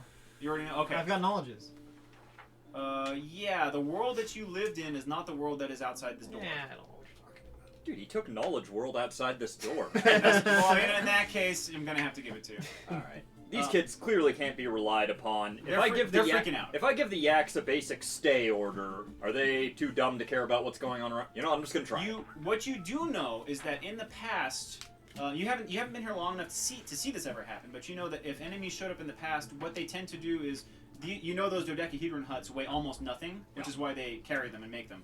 You already know. Okay. I've got knowledges. Yeah, the world that you lived in is not the world that is outside this door. Yeah, I don't know what you're talking about. Dude, he took Knowledge World outside this door. Well, in that case, I'm gonna have to give it to you. All right. These kids clearly can't be relied upon. They're freaking out. If I give the yaks a basic stay order, are they too dumb to care about what's going on around? You know, I'm just gonna try. What you do know is that in the past, you haven't been here long enough to see this ever happen. But you know that if enemies showed up in the past, what they tend to do is, those dodecahedron huts weigh almost nothing, which is why they carry them and make them.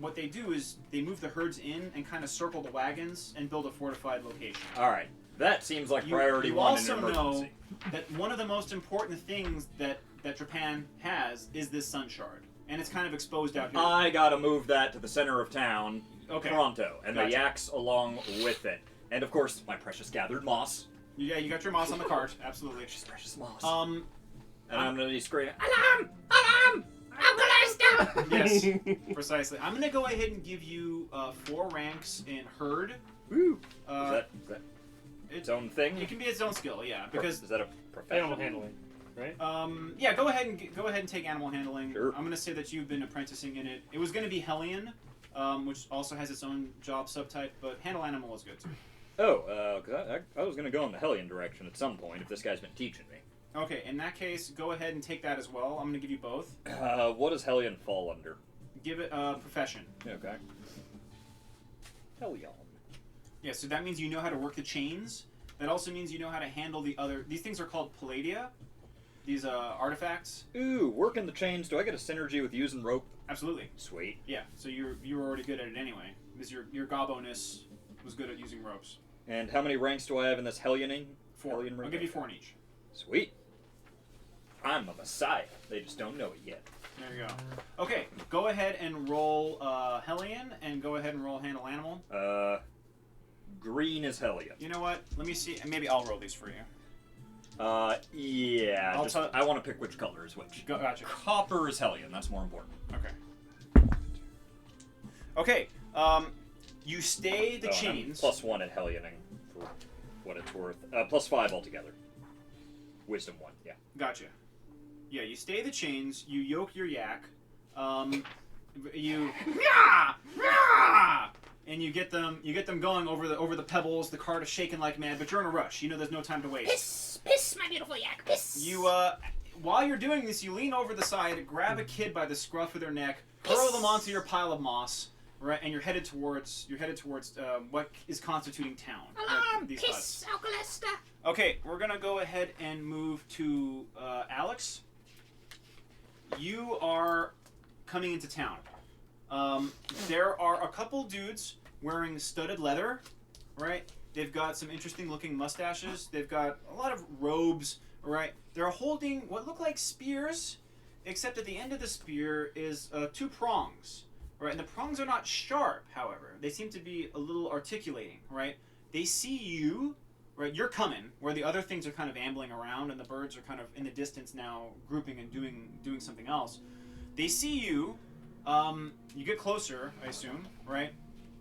What they do is they move the herds in and kind of circle the wagons and build a fortified location. All right. That seems like priority you one also in an emergency. know that one of the most important things that Drapan has is this sun shard, and it's kind of exposed out here. I gotta move that to the center of town, Okay. pronto, and the Gotcha. yaks along with it, and of course my precious gathered moss. Yeah, you got your moss on the cart, absolutely. Precious moss. Um, and I'm gonna be screaming. Alarm! Alarm! Alcohol! yes, precisely. I'm gonna go ahead and give you 4 ranks in herd. Woo! Uh, Is that its own thing? It can be its own skill, yeah. Because is that a profession? Animal handling, right? yeah, go ahead and take animal handling. Sure. I'm gonna say that you've been apprenticing in it. It was gonna be Hellion, which also has its own job subtype, but handle animal is good too. Oh, 'cause I was gonna go in the Hellion direction at some point if this guy's been teaching me. Okay, in that case, go ahead and take that as well. I'm gonna give you both. What does Hellion fall under? Give it profession. Okay. Hellion. Yeah, so that means you know how to work the chains. That also means you know how to handle the other. These things are called palladia. These artifacts. Ooh, working the chains. Do I get a synergy with using rope? Absolutely. Sweet. Yeah. So you were already good at it anyway, because your gobbo-ness was good at using ropes. And how many ranks do I have in this Hellioning? 4. Hellion I'll ring? give you 4 in each. Sweet. I'm a messiah. They just don't know it yet. There you go. Okay, go ahead and roll Hellion, and go ahead and roll handle animal. Green is Hellion. You know what? Let me see. Maybe I'll roll these for you. Yeah. I'll Just, tell- I want to pick which color is which. Gotcha. Copper is Hellion. That's more important. Okay. You stay the Oh, and I'm chains. +1 at Hellioning for what it's worth. +5 altogether. Wisdom 1. Yeah. Gotcha. Yeah, you stay the chains. You yoke your yak. You and you get them going over the pebbles. The cart is shaking like mad, but you're in a rush. You know there's no time to waste. Piss, my beautiful yak, piss. You while you're doing this, you lean over the side, grab a kid by the scruff of their neck, hurl them onto your pile of moss, right? And you're headed towards what is constituting town. Alarm, these piss, Alkalesta. Okay, we're gonna go ahead and move to Alex. You are coming into town. There are a couple dudes wearing studded leather, right? They've got some interesting looking mustaches. They've got a lot of robes, right? They're holding what look like spears, except at the end of the spear is 2 prongs, right? And the prongs are not sharp, however. They seem to be a little articulating, right? They see you, right? You're coming, where the other things are kind of ambling around, and the birds are kind of in the distance now, grouping and doing something else. They see you. You get closer, I assume, right?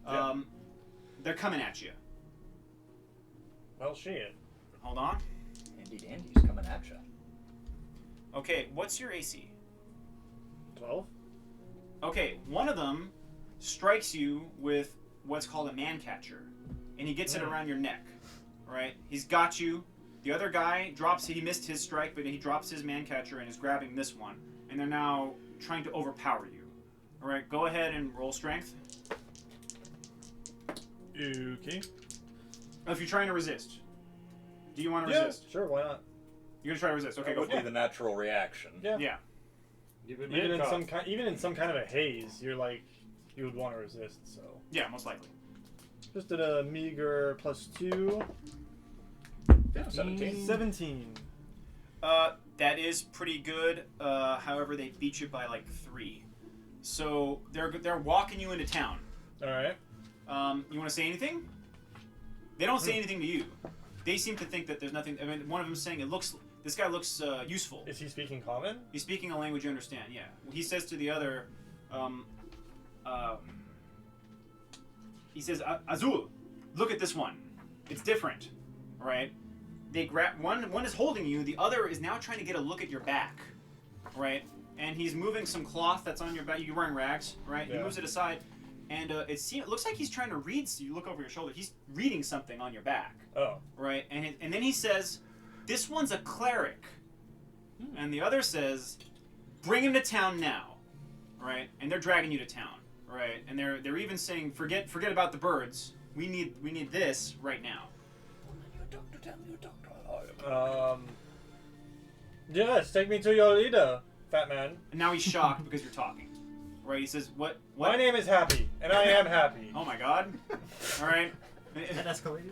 Yeah. They're coming at you. Well, shit. Hold on. Handy dandy's coming at you. Okay, what's your AC? 12? Okay, one of them strikes you with what's called a man catcher, and he gets it around your neck, right? He's got you. The other guy he missed his strike, but he drops his man catcher and is grabbing this one, and they're now trying to overpower you. All right, go ahead and roll strength. Okay. If you're trying to resist. Do you want to Yeah, resist? sure, why not? You're gonna try to resist. Okay, That go would for be it. the natural reaction. Yeah. Yeah. Even in some kind of a haze, you would want to resist. So Yeah, most likely. just at a meager +2. 17. 17. That is pretty good. However, they beat you by like 3. So they're walking you into town. All right. You want to say anything? They don't say anything to you. They seem to think that there's nothing. I mean, one of them's saying this guy looks useful. Is he speaking common? He's speaking a language you understand. Yeah. He says to the other, he says, Azul, look at this one. It's different, right? They grab one is holding you. The other is now trying to get a look at your back, right? And he's moving some cloth that's on your back. You're wearing rags, right? He Yeah. moves it aside, and it looks like he's trying to read. So you look over your shoulder. He's reading something on your back, Oh. right? And then he says, "This one's a cleric," and the other says, "Bring him to town now," right? And they're dragging you to town, right? And they're even saying, "Forget about the birds. We need this right now." Yes, take me to your leader, fat man. And now he's shocked because you're talking, right? He says, "What? My name is Happy, and I am happy. Oh my God! All right, That escalated.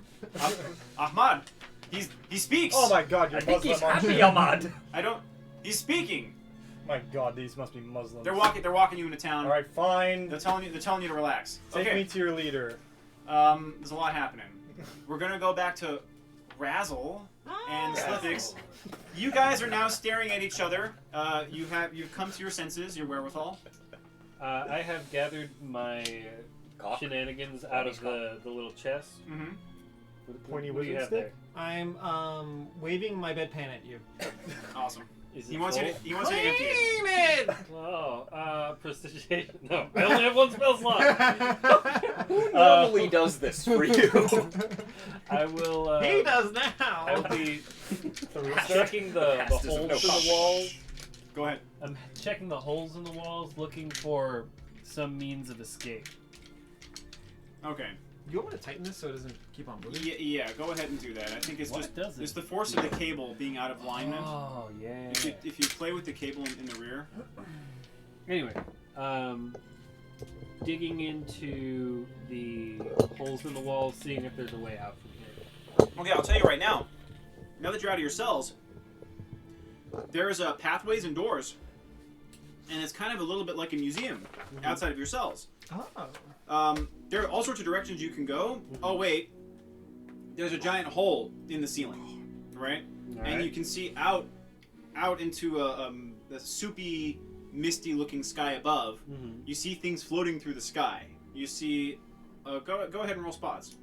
Ahmad, he speaks. Oh my God, you're I think he's Muslim. aren't happy, you? Ahmad. I don't. He's speaking. My God, these must be Muslims. They're walking you into town. All right, fine. They're telling you to relax. Take Okay. me to your leader. There's a lot happening. We're gonna go back to Razzle and Slithix. You guys are now staring at each other. You've come to your senses, your wherewithal. I have gathered my Cock. shenanigans out of the little chest. Mm-hmm. Pointy What do you wizard have stick? I'm waving my bedpan at you. Awesome. Is He it wants you full? to empty it. Oh, prestidigitation. No, I only have one spell slot. Who normally does this for you? I will. He does I will now. be checking the Past is holes in no the cock. walls. Go ahead. I'm checking the holes in the walls, looking for some means of escape. Okay. You want me to tighten this so it doesn't keep on moving? Yeah. Go ahead and do that. I think it's What just does it it's the force of the cable being out of alignment. Oh yeah. If you play with the cable in the rear. Anyway, digging into the holes in the walls, seeing if there's a way out from here. Okay, I'll tell you right now. Now that you're out of your cells, there's pathways and doors, and it's kind of a little bit like a museum outside of your cells. Oh. There are all sorts of directions you can go. Oh wait, there's a giant hole in the ceiling, right? and you can see out into a soupy, misty-looking sky above. Mm-hmm. You see things floating through the sky. You see. Go ahead and roll spots.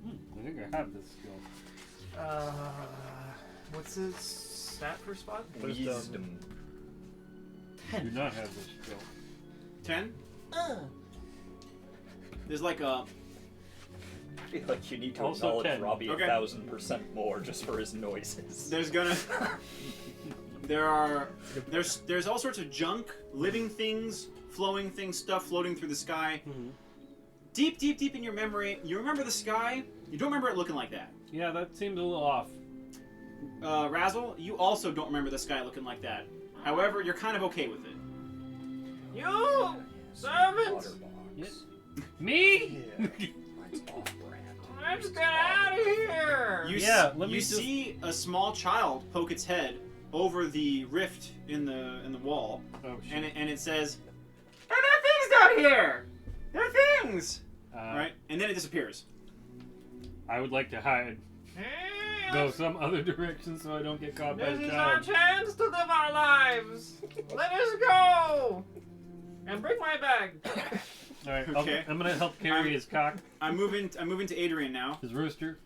I think I have this skill. What's the stat for spot? Wisdom. I do not have this skill. 10. There's like a. I feel like you need to Also acknowledge 10. Robbie Okay. 1000% more just for his noises. There's all sorts of junk, living things, flowing things, stuff floating through the sky. Mm-hmm. Deep in your memory, you remember the sky. You don't remember it looking like that. Yeah, that seems a little off. Razzle, you also don't remember the sky looking like that. However, you're kind of okay with it. You servant! Water box. Yes. Me? That's off-brand. Let's get out of here! You see a small child poke its head over the rift in the wall, Oh shit. and it says, "There are things down here. There are things." Right, and then it disappears. I would like to hide. Go some other direction so I don't get caught by This the is our child. chance to live our lives! Let us go! And bring my bag! Alright, Okay. I'm gonna help carry his cock, I'm moving to Adrian now. his rooster.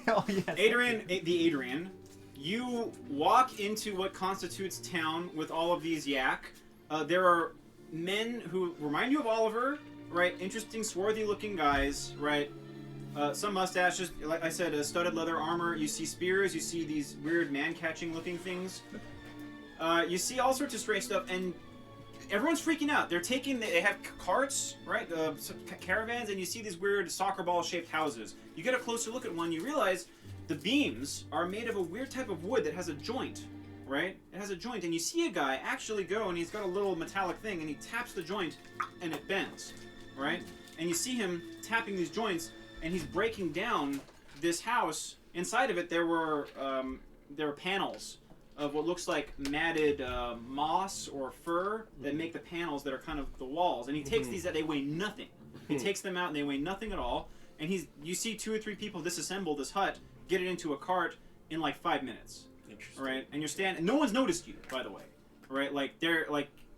Oh, yes. Adrian, you walk into what constitutes town with all of these yak. There are men who remind you of Oliver, right? Interesting, swarthy-looking guys, right? Some mustaches, like I said, studded leather armor. You see spears. You see these weird man-catching looking things. You see all sorts of strange stuff, and everyone's freaking out. They have carts, right? Caravans, and you see these weird soccer ball-shaped houses. You get a closer look at one, you realize the beams are made of a weird type of wood that has a joint, right? It has a joint, and you see a guy actually go, and he's got a little metallic thing, and he taps the joint, and it bends, right? And you see him tapping these joints, and he's breaking down this house. Inside of it, there were panels of what looks like matted moss or fur that make the panels that are kind of the walls. And he takes these that they weigh nothing. He takes them out and they weigh nothing at all. And you see 2 or 3 people disassemble this hut, get it into a cart in like 5 minutes. Interesting. Right? And you're standing. No one's noticed you, by the way. Right?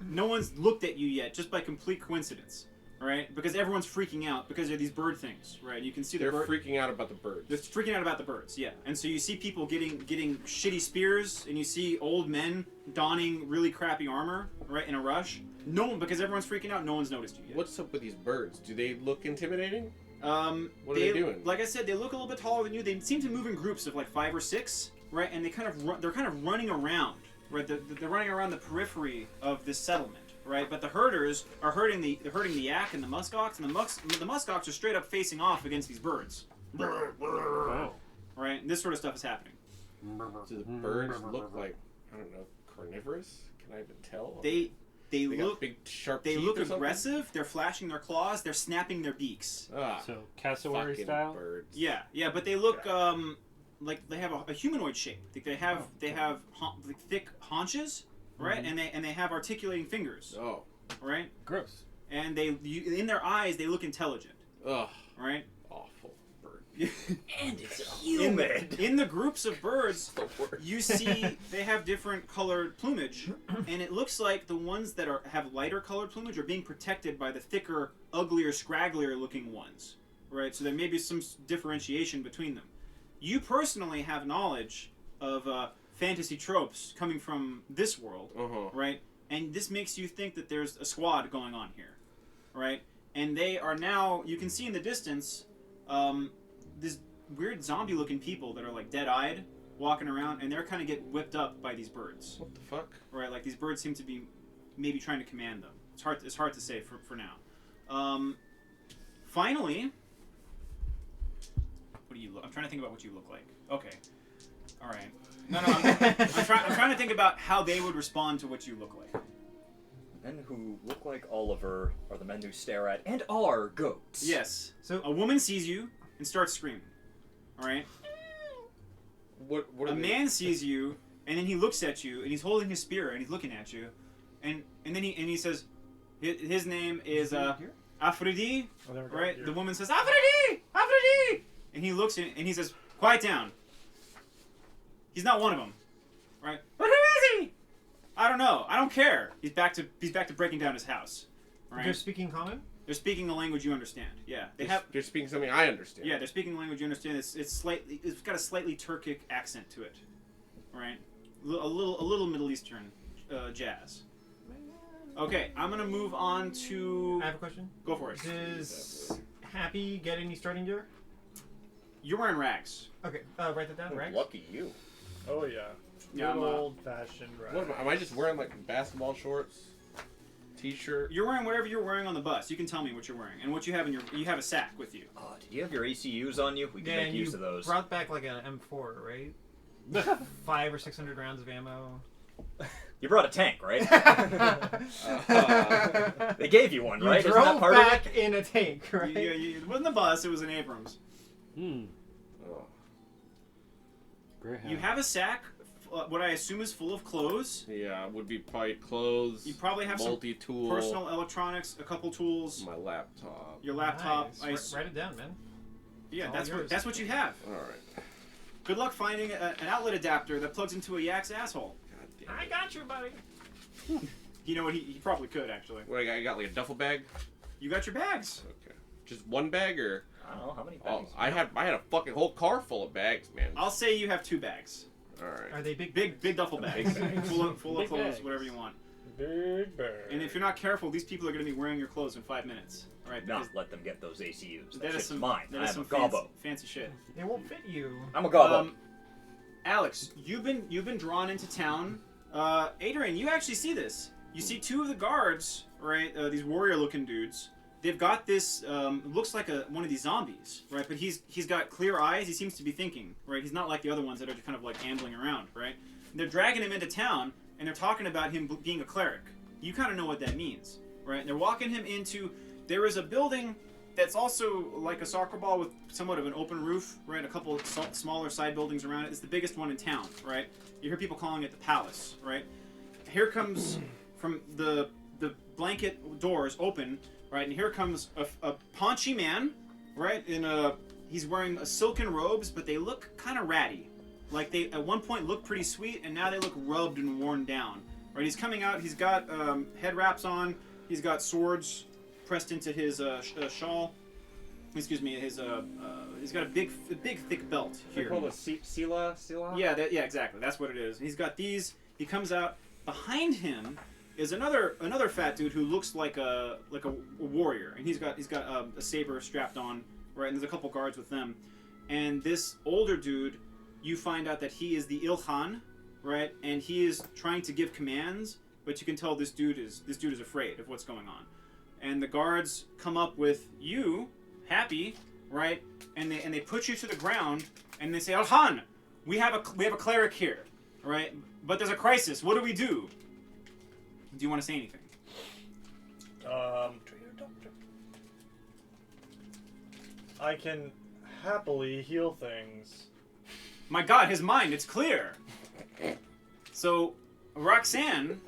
No one's looked at you yet, just by complete coincidence. Right? Because everyone's freaking out because of these bird things. Right? You can see They're the bird. freaking out about the birds. They're freaking out about the birds, yeah. And so you see people getting shitty spears, and you see old men donning really crappy armor, right, in a rush. No one, because everyone's freaking out, no one's noticed you yet. What's up with these birds? Do they look intimidating? What are they doing? Like I said, they look a little bit taller than you. They seem to move in groups of like 5 or 6, right? And they're kind of running around, right? They're running around the periphery of this settlement. Right, but the herders are herding the yak and the muskox, and the muskox are straight up facing off against these birds. Oh. Right, and this sort of stuff is happening. Do the birds look like, I don't know, carnivorous? Can I even tell? They They look got big sharp they teeth look or something? aggressive. They're flashing their claws. They're snapping their beaks. Ah, So cassowary fucking style. birds. Yeah, but they look like they have a humanoid shape. They have like thick haunches, right? Mhm. And they have articulating fingers, Oh. right? Gross. And in their eyes they look intelligent, Ugh. right? Awful bird. And it's humid. In the groups of birds, The worst. you see they have different colored plumage, and it looks like the ones that have lighter colored plumage are being protected by the thicker, uglier, scragglier looking ones, right? So there may be some differentiation between them. You personally have knowledge of fantasy tropes coming from this world, Uh-huh. right? And this makes you think that there's a squad going on here, right? And they are now, you can see in the distance, this weird zombie-looking people that are like dead-eyed, walking around, and they're kind of get whipped up by these birds, What the fuck? right? Like these birds seem to be maybe trying to command them. It's hard to say for now. Finally, what do you look? I'm trying to think about what you look like. Okay, all right. No, I'm trying to think about how they would respond to what you look like. Men who look like Oliver are the men who stare at and are goats. Yes. So- A woman sees you and starts screaming. All right. What A are they? man sees you and then he looks at you and he's holding his spear and he's looking at you, and then he says, his name is Afridi. Oh, there we go. Right. Here. The woman says Afridi, Afridi, and he looks and he says, quiet down. He's not one of them, right? But who is he? I don't know. I don't care. He's back to breaking down his house. Right? They're speaking common? They're speaking a language you understand. Yeah, They're speaking something I understand. Yeah, they're speaking a language you understand. It's got a slightly Turkic accent to it, right? A little Middle Eastern jazz. Okay, I'm gonna move on to. I have a question. Go for it. Does Happy get any starting gear? You're wearing rags. Okay, write that down. Right. Lucky you. Oh yeah. Yeah, Good I'm, old-fashioned What am I just wearing like basketball shorts, t-shirt? You're wearing whatever you're wearing on the bus. You can tell me what you're wearing and what you have in your. You have a sack with you. Did you have your ACUs on you? We can make and use you of those. brought back like an M4, right? 500 or 600 rounds of ammo. You brought a tank, right? They gave you one, right? You Isn't that drove part of back it? in a tank, right? It wasn't a bus. It was an Abrams. Hmm. Oh. You have a sack. What I assume is full of clothes. Yeah, would be probably clothes. You probably have some multi-tool, personal electronics, a couple tools, my laptop. your laptop. Nice. Write it down, man. Yeah, It's all yours. that's what you have. All right. Good luck finding an outlet adapter that plugs into a yak's asshole. God damn I it. got you, buddy. You know what? He probably could actually. What I got like a duffel bag? You got your bags. Okay. Just one bag or? I don't know how many Oh, bags. I had a fucking whole car full of bags, man. I'll say you have 2 bags. All right. Are they big? Big duffel bags. Big bags. full of Big clothes, bags. whatever you want. Big bird. And if you're not careful, these people are going to be wearing your clothes in 5 minutes. All right. Not because let them get those ACUs. That That is shit's some mine. That I is am some a gobbo. fancy shit. They won't fit you. I'm a gobbo. Alex, you've been drawn into town. Adrian, you actually see this. You see 2 of the guards, right? These warrior-looking dudes. They've got this. Looks like one of these zombies, right? But he's got clear eyes. He seems to be thinking, right? He's not like the other ones that are just kind of like ambling around, right? And they're dragging him into town, and they're talking about him being a cleric. You kind of know what that means, right? And they're walking him into. There is a building that's also like a soccer ball with somewhat of an open roof, right? A couple of smaller side buildings around it. It's the biggest one in town, right? You hear people calling it the Palace, right? Here comes from the blanket doors open, right? And here comes a paunchy man, right? He's wearing silken robes, but they look kind of ratty. Like they at one point looked pretty sweet, and now they look rubbed and worn down, right? He's coming out. He's got head wraps on. He's got swords pressed into his shawl. Excuse me. He's got a big thick belt here. They're called a Sila? Yeah, exactly. That's what it is. And he's got these. He comes out. Behind him is another fat dude who looks like a warrior, and he's got a saber strapped on, right? And there's a couple guards with them. And this older dude, you find out that he is the Ilkhan, right? And he is trying to give commands, but you can tell this dude is afraid of what's going on. And the guards come up with you, Happy, right? And they put you to the ground, and they say, Ilkhan, we have a cleric here, right? But there's a crisis. What do we do? Do you want to say anything? I can happily heal things. My God, his mind, it's clear. So, Roxanne,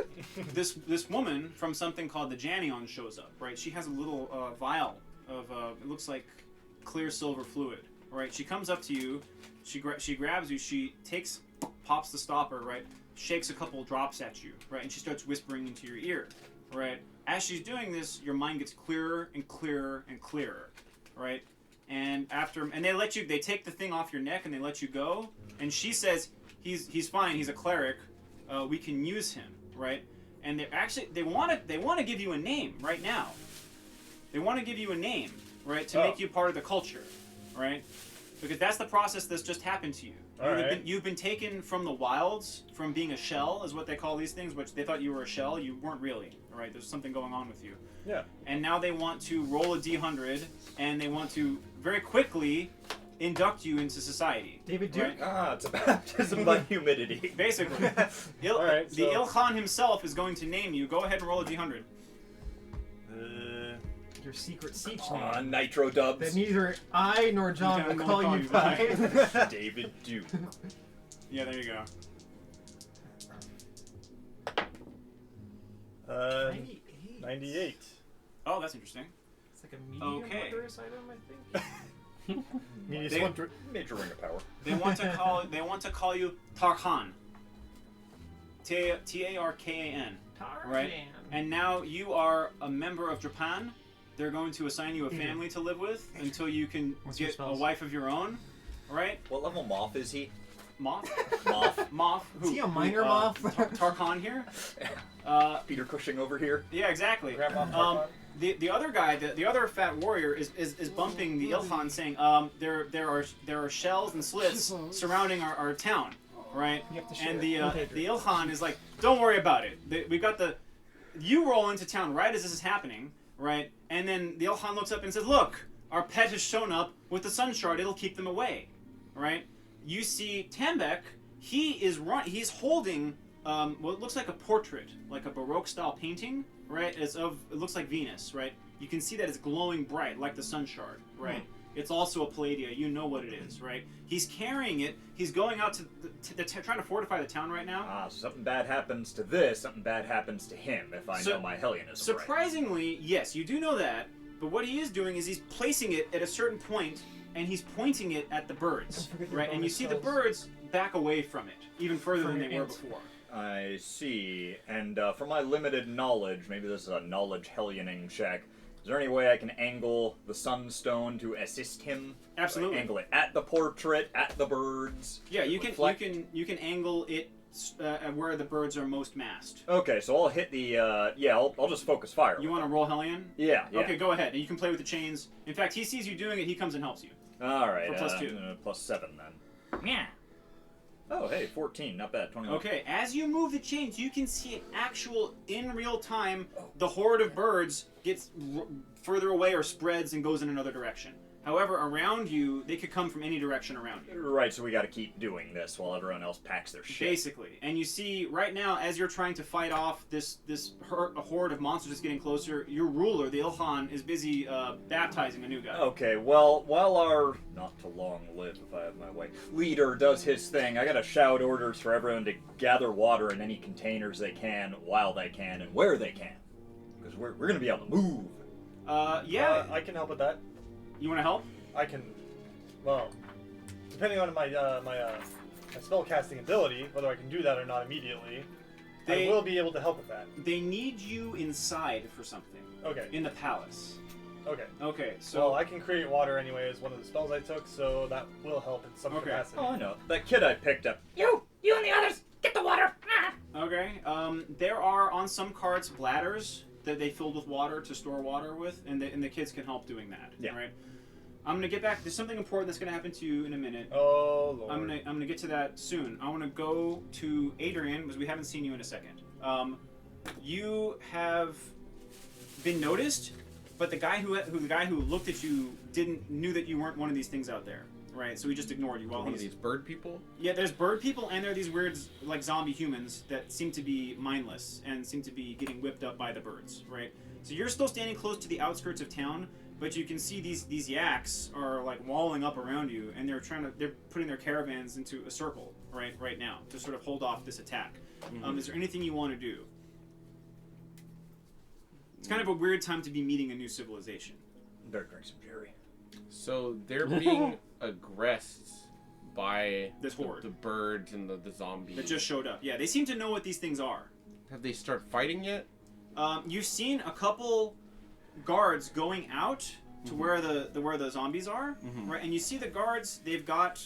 this woman from something called the Janion shows up, right? She has a little vial of, it looks like clear silver fluid, right? She comes up to you, she grabs you, she pops the stopper, right? Shakes a couple drops at you, right? And she starts whispering into your ear, right? As she's doing this, your mind gets clearer and clearer and clearer, right? And they take the thing off your neck and they let you go. And she says, he's fine, he's a cleric, we can use him, right? And they want to give you a name right now. They want to give you a name, right, to make you part of the culture, right? Because that's the process that's just happened to you. You've been taken from the wilds, from being a shell, is what they call these things, which they thought you were a shell. You weren't really, right? There's something going on with you. Yeah. And now they want to roll a D100, and they want to very quickly induct you into society. David Duke? Right? It's a baptism by humidity. Basically. Alright, the Ilkhan himself is going to name you. Go ahead and roll a D100. Your secret siege On name. Nitro Dubs. That neither I nor John Yeah, will I'm call gonna you call you by. David Duke. Yeah, there you go. 98. 98. Oh, that's interesting. It's like a medium Okay. murderous item, I think. Major ring of power. They want to call you Tarkan. Tarkan. Right? And now you are a member of Drapan. They're going to assign you a family to live with until you can get a wife of your own. Right? What level moth is he? Moth? Moth? Moth? Who? Is he a minor moth? Tarkan here? Peter Cushing over here. Yeah, exactly. The other guy, the other fat warrior, is bumping the Ilhan, saying, there are shells and slits surrounding our town, right? And the Ilhan is like, don't worry about it. We got the. You roll into town right as this is happening, right? And then the Ilhan looks up and says, look, our pet has shown up with the sun shard. It'll keep them away, right? You see Tambek. He's holding what looks like a portrait, like a Baroque style painting, right? It looks like Venus, right? You can see that it's glowing bright, like the sun shard, right? It's also a Palladia. You know what it is, right? He's carrying it. He's going out trying to fortify the town right now. Something bad happens to this. Something bad happens to him. If I know my Helionism surprisingly, right. Yes, you do know that. But what he is doing is he's placing it at a certain point, and he's pointing it at the birds, right? And you see the birds back away from it, even further than they were before. I see. And from my limited knowledge, maybe this is a knowledge Helioning check. Is there any way I can angle the sunstone to assist him? Absolutely. Like angle it at the portrait, at the birds. Yeah, you can angle it where the birds are most massed. Okay, so I'll hit the I'll just focus fire. You want to roll Hellion? Yeah. Okay, go ahead. You can play with the chains. In fact, he sees you doing it. He comes and helps you. All right. For +2. +7 then. Yeah. Oh, hey, 14. Not bad. 21. Okay, as you move the chains, you can see in real time, the horde of birds gets further away or spreads and goes in another direction. However, around you, they could come from any direction around you. Right, so we got to keep doing this while everyone else packs their shit. Basically. And you see, right now, as you're trying to fight off this horde of monsters that's getting closer, your ruler, the Ilhan, is busy baptizing a new guy. Okay, well, while our, not to long live if I have my way, leader does his thing, I gotta shout orders for everyone to gather water in any containers they can, while they can, and where they can. Because we're gonna be able to move. Yeah. I can help with that. You want to help? I can, well, depending on my my spell casting ability, whether I can do that or not immediately, I will be able to help with that. They need you inside for something. Okay. In the palace. Okay. Okay, so... Well, I can create water anyway as one of the spells I took, so that will help in some capacity. Oh, I know. That kid I picked up. You and the others, get the water. Okay, there are on some carts bladders that they filled with water to store water with, and the kids can help doing that. Yeah. Right? I'm gonna get back. There's something important that's gonna happen to you in a minute. Oh Lord. I'm gonna get to that soon. I want to go to Adrian because we haven't seen you in a second. You have been noticed, but the guy who looked at you knew that you weren't one of these things out there, right? So he just ignored you. One of these bird people? Yeah, there's bird people, and there are these weird, like, zombie humans that seem to be mindless and seem to be getting whipped up by the birds, right? So you're still standing close to the outskirts of town, but you can see these yaks are, like, walling up around you, and they're putting their caravans into a circle right now to sort of hold off this attack. Is there anything you want to do? It's kind of a weird time to be meeting a new civilization. Better drink some Jerry. So they're being aggressed by this horde, the birds and the zombies that just showed up. Yeah, they seem to know what these things are. Have they started fighting yet? You've seen a couple guards going out to where the zombies are, right? And you see the guards; they've got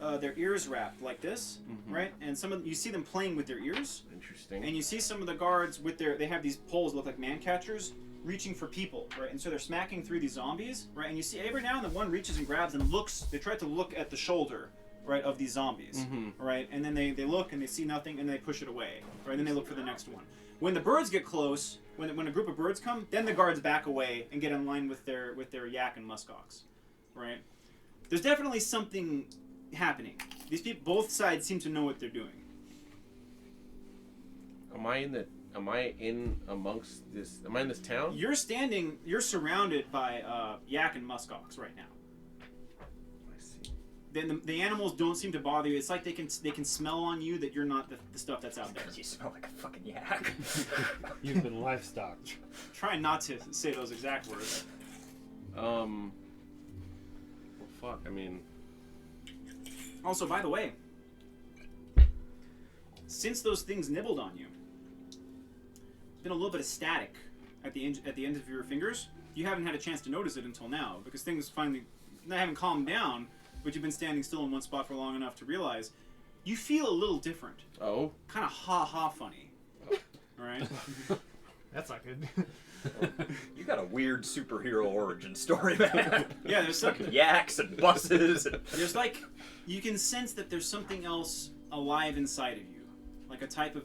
their ears wrapped like this, right? And you see them playing with their ears. Interesting. And you see some of the guards they have these poles that look like man catchers, reaching for people, right? And so they're smacking through these zombies, right? And you see every now and then one reaches and grabs and looks. They try to look at the shoulder, right, of these zombies, right? And then they look and they see nothing and they push it away, right? And then they look for the next one. When the birds get close, when a group of birds come, then the guards back away and get in line with their yak and muskox, right? There's definitely something happening. These people, both sides, seem to know what they're doing. Am I in this town? You're surrounded by yak and muskox right now. I see. Then the animals don't seem to bother you. It's like they can smell on you that you're not the stuff that's out there. You smell like a fucking yak. You've been livestock. Try not to say those exact words. fuck? I mean, Also, by the way, since those things nibbled on you, there's been a little bit of static at the end of your fingers. You haven't had a chance to notice it until now because things finally they haven't calmed down, but you've been standing still in one spot for long enough to realize you feel a little different. oh, Kind of ha funny. All right. That's not good. You got a weird superhero origin story, man. Yeah, there's some, Yaks and buses. And... there's like you can sense that there's something else alive inside of you, like a type of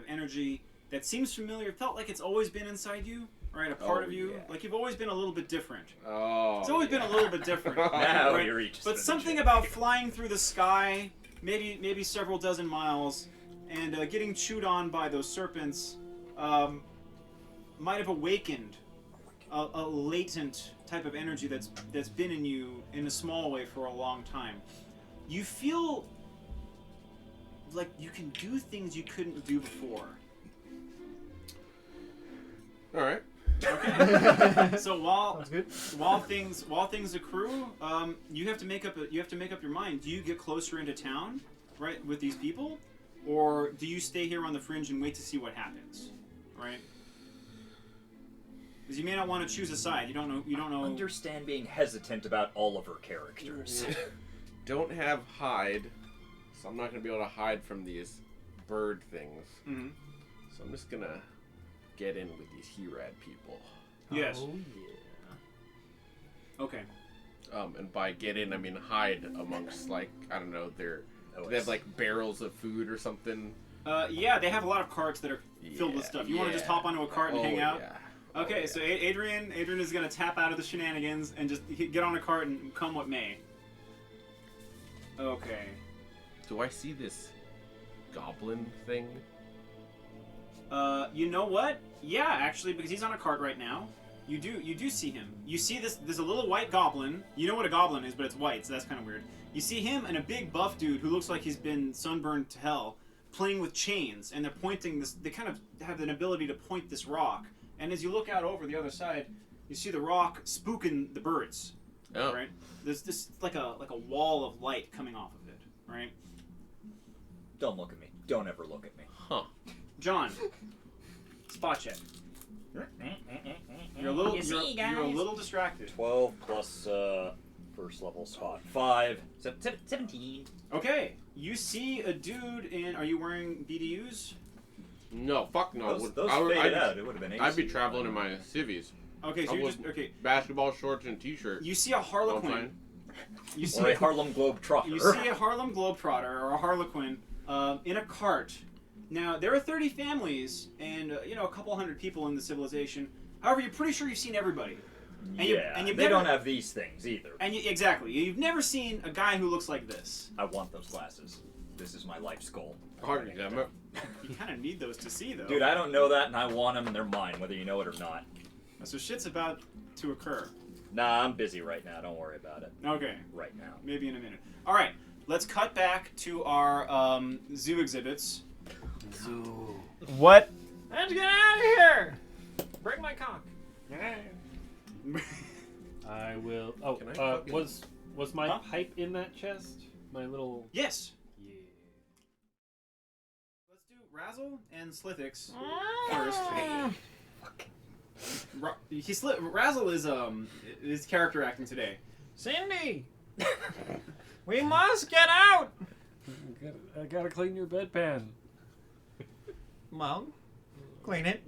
energy that seems familiar. Felt like it's always been inside you, right? A part of you, yeah. like you've always been a little bit different. oh. It's always been a little bit different. Now right? you reach. But something about flying through the sky, maybe several dozen miles, and getting chewed on by those serpents, might have awakened a latent type of energy that's been in you in a small way for a long time. You feel like you can do things you couldn't do before. All right. Okay. So Sounds good. while things accrue, you have to make up your mind. Do you get closer into town, right, with these people, or do you stay here on the fringe and wait to see what happens, right? Because you may not want to choose a side. You don't know. Understand being hesitant about all of her characters. Don't have hide, so I'm not gonna be able to hide from these bird things. Mhm. So I'm just gonna get in with these Herad people. Yes. Oh, yeah. Okay. And by get in, I mean hide amongst, like, I don't know, do they have like barrels of food or something? Yeah, they have a lot of carts that are filled with Yeah, stuff. You want to just yeah. hop onto a cart and hang out? Yeah. Okay, Oh, so yeah. Adrian is gonna tap out of the shenanigans and just get on a cart and come what may. Okay. Do I see this goblin thing? You know what? Yeah, actually, because he's on a cart right now. You do see him. You see this. There's a little white goblin. You know what a goblin is, but it's white, so that's kind of weird. You see him and a big buff dude who looks like he's been sunburned to hell, playing with chains, and they're pointing this. They kind of have an ability to point this rock. And as you look out over the other side, you see the rock spooking the birds. Oh. Right? There's this like a wall of light coming off of it. Right? Don't look at me. Don't ever look at me. Huh. John, spot check. You're a little. You see, You're a guys? little distracted. 12 plus first level spot. 5. 17. Okay, you see a dude in. Are you wearing BDUs? No, fuck no. Those I would- faded I'd, out. It would have been AC. I'd be traveling in my civvies. Okay, so I you're would- just okay. Basketball shorts and t-shirt. You see a Harlequin. You see Or a Harlem Globetrotter. You see a Harlem Globetrotter or a Harlequin in a cart. Now there are 30 families and a couple hundred people in the civilization. However, you're pretty sure you've seen everybody. And yeah, you've they never- don't have these things either. And exactly, you've never seen a guy who looks like this. I want those glasses. This is my life's goal. Hard damn it. You kind of need those to see, though. Dude, I don't know that, and I want them, and they're mine, whether you know it or not. So shit's about to occur. Nah, I'm busy right now. Don't worry about it. Okay, Right now. maybe in a minute. All right, let's cut back to our zoo exhibits. Zoo. What? Let's get out of here! Break my cock. I will. Oh, Can I fucking- was my Huh? pipe in that chest? My little. Yes. Yeah. Let's do Razzle and Slithix Ah. first. Razzle is character acting today. Cindy! We must get out! I gotta clean your bedpan. Well, clean it.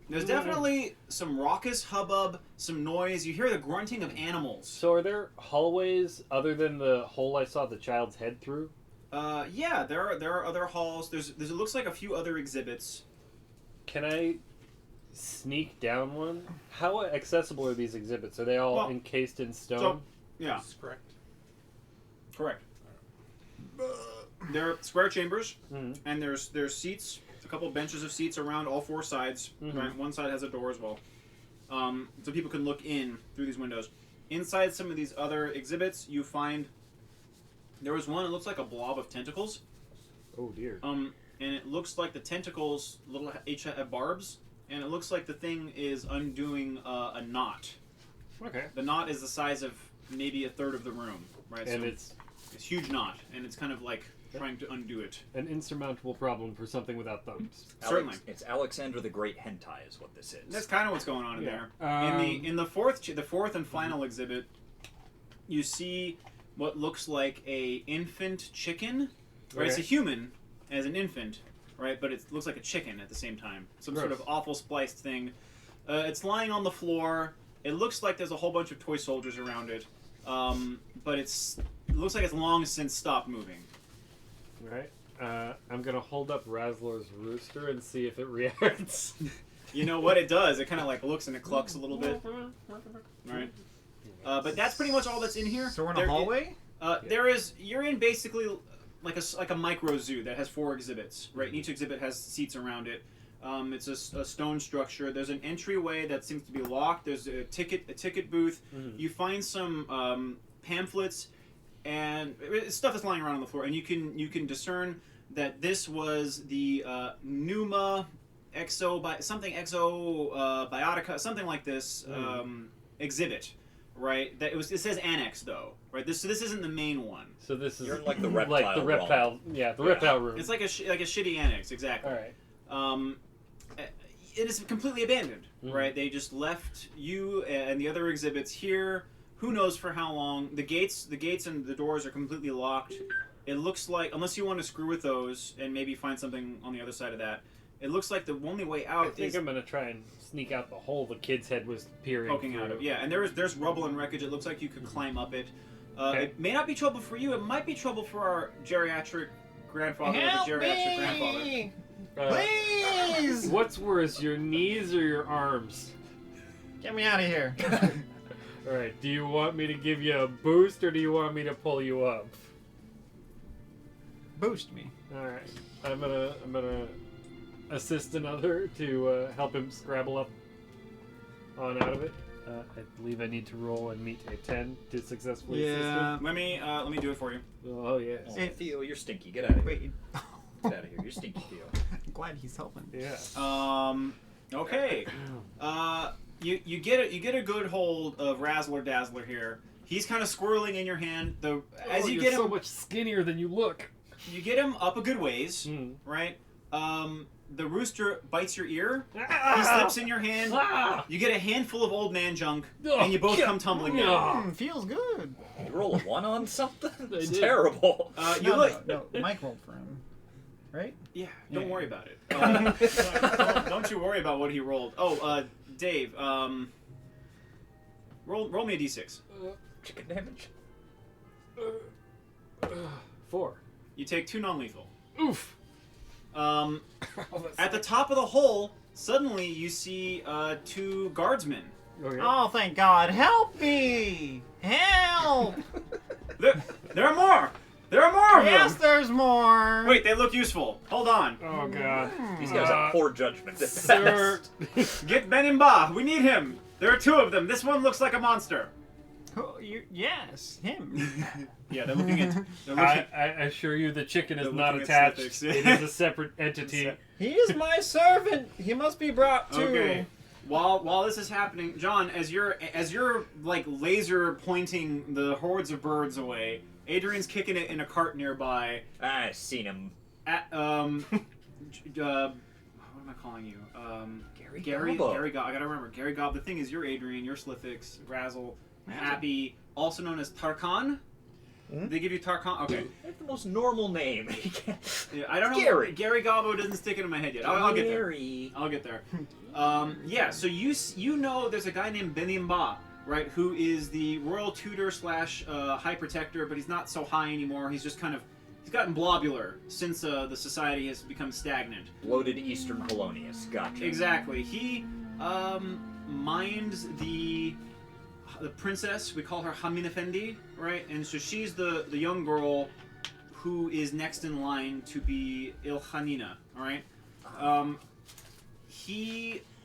There's definitely some raucous hubbub, some noise. You hear the grunting of animals. So, are there hallways other than the hole I saw the child's head through? Yeah, there are other halls. There's it looks like a few other exhibits. Can I sneak down one? How accessible are these exhibits? Are they all Well, encased in stone? So, yeah, That's correct. correct. They're square chambers, Mhm. and there's seats, a couple benches of seats around all four sides. Mhm. Right, one side has a door as well, so people can look in through these windows. Inside some of these other exhibits, you find there was one that looks like a blob of tentacles. Oh dear. And it looks like the tentacles each have barbs, and it looks like the thing is undoing a knot. Okay. The knot is the size of maybe a third of the room, right? And so it's it's a huge knot, and it's kind of like trying to undo it. an insurmountable problem for something without thumbs. Certainly. It's Alexander the Great Hentai is what this is. That's kind of what's going on in Yeah. there. In the fourth and final exhibit, you see what looks like a infant chicken. Right, it's a Okay. human as an infant, right? But it looks like a chicken at the same time. Some sort Gross. of awful spliced thing. It's lying on the floor. It looks like there's a whole bunch of toy soldiers around it, but it looks like it's long since stopped moving. Right. I'm gonna hold up Razzler's rooster and see if it reacts. You know what it does? It kind of like looks and it clucks a little bit, right? But that's pretty much all that's in here. So we're in There- a hallway? You're in basically like a micro zoo that has 4 exhibits, right? And each exhibit has seats around it. It's a stone structure. There's an entryway that seems to be locked. There's a ticket booth. Mhm. You find some pamphlets and stuff is lying around on the floor, and you can discern that this was the Pneuma Exobiotica, something like this exhibit. Right, it says annex though, right? This isn't the main one. So this is You're in, like, the like reptile the reptile, realm. the reptile room. It's like a shitty annex, exactly. All right. It is completely abandoned, Mhm. right? They just left you and the other exhibits here. Who knows for how long? The gates and the doors are completely locked. It looks like, unless you want to screw with those and maybe find something on the other side of that, it looks like the only way I out think is I'm gonna try and sneak out the hole the kid's head was peering poking out through. of. Yeah, and there's rubble and wreckage. It looks like you could climb up it. Okay. It may not be trouble for you. It might be trouble for our geriatric grandfather Help or the geriatric grandfather. me! Uh, Please! What's worse, your knees or your arms? Get me out of here. All right. Do you want me to give you a boost or do you want me to pull you up? Boost me. All right. I'm gonna assist another to help him scrabble up on out of it. I believe I need to roll and meet a 10 to successfully Yeah. Let me do it for you. assist him. Oh yes. Oh, Theo, you're stinky. Get out of here. Wait. Get out of here. You're stinky, Theo. I'm glad he's helping. Yeah. Okay. You get a good hold of Razzler Dazzler here. He's kind of swirling in your hand. As you you're get so him, much skinnier than you look. you get him up a good ways, Mm. right? The rooster bites your ear. He Ah! slips in your hand. Ah! You get a handful of old man junk, Oh, and you both yeah. come tumbling Yeah. down. Feels good. You roll a 1 on something? It's did. terrible. You look. No, Mike rolled for him. Right? Yeah, don't Yeah. worry about it. Don't you worry about what he rolled. Oh, Dave. Roll me a d6. Chicken damage. 4. You take 2 non-lethal. Oof. At the top of the hole, suddenly you see 2 guardsmen. Okay. Oh, thank God. Help me! Help! There are more! There are more of Yes, them! there's more! Wait, they look useful. Hold on. Oh God. These guys have poor judgment. at Sir. best. Get Benimba. We need him. There are 2 of them. This one looks like a monster. Yes, him. Yeah, they're looking at. They're looking. I assure you the chicken is They're not looking at attached. Slippix. It is a separate entity. He is my servant. He must be brought to. Okay. While this is happening, John, as you're like laser pointing the hordes of birds away, Adrian's kicking it in a cart nearby. I've seen him. What am I calling you? Gary Gobbo. Gob. I gotta remember Gary Gob. The thing is, you're Adrian. You're Slithix, Razzle, Razzle. Happy, also known as Tarkan. Hmm? They give you Tarkan. Okay. That's the most normal name. Yeah, I don't know. Gary. Gary Gobbo doesn't stick into my head yet. I'll get there. Gary. I'll get there. Yeah, so you know there's a guy named Benimba, right, who is the royal tutor / high protector, but he's not so high anymore. He's just kind of, he's gotten blobular since the society has become stagnant. Bloated Eastern Polonius. Gotcha. Exactly. He minds the princess. We call her Hamin Effendi, right? And so she's the young girl who is next in line to be Ilhanina, all right?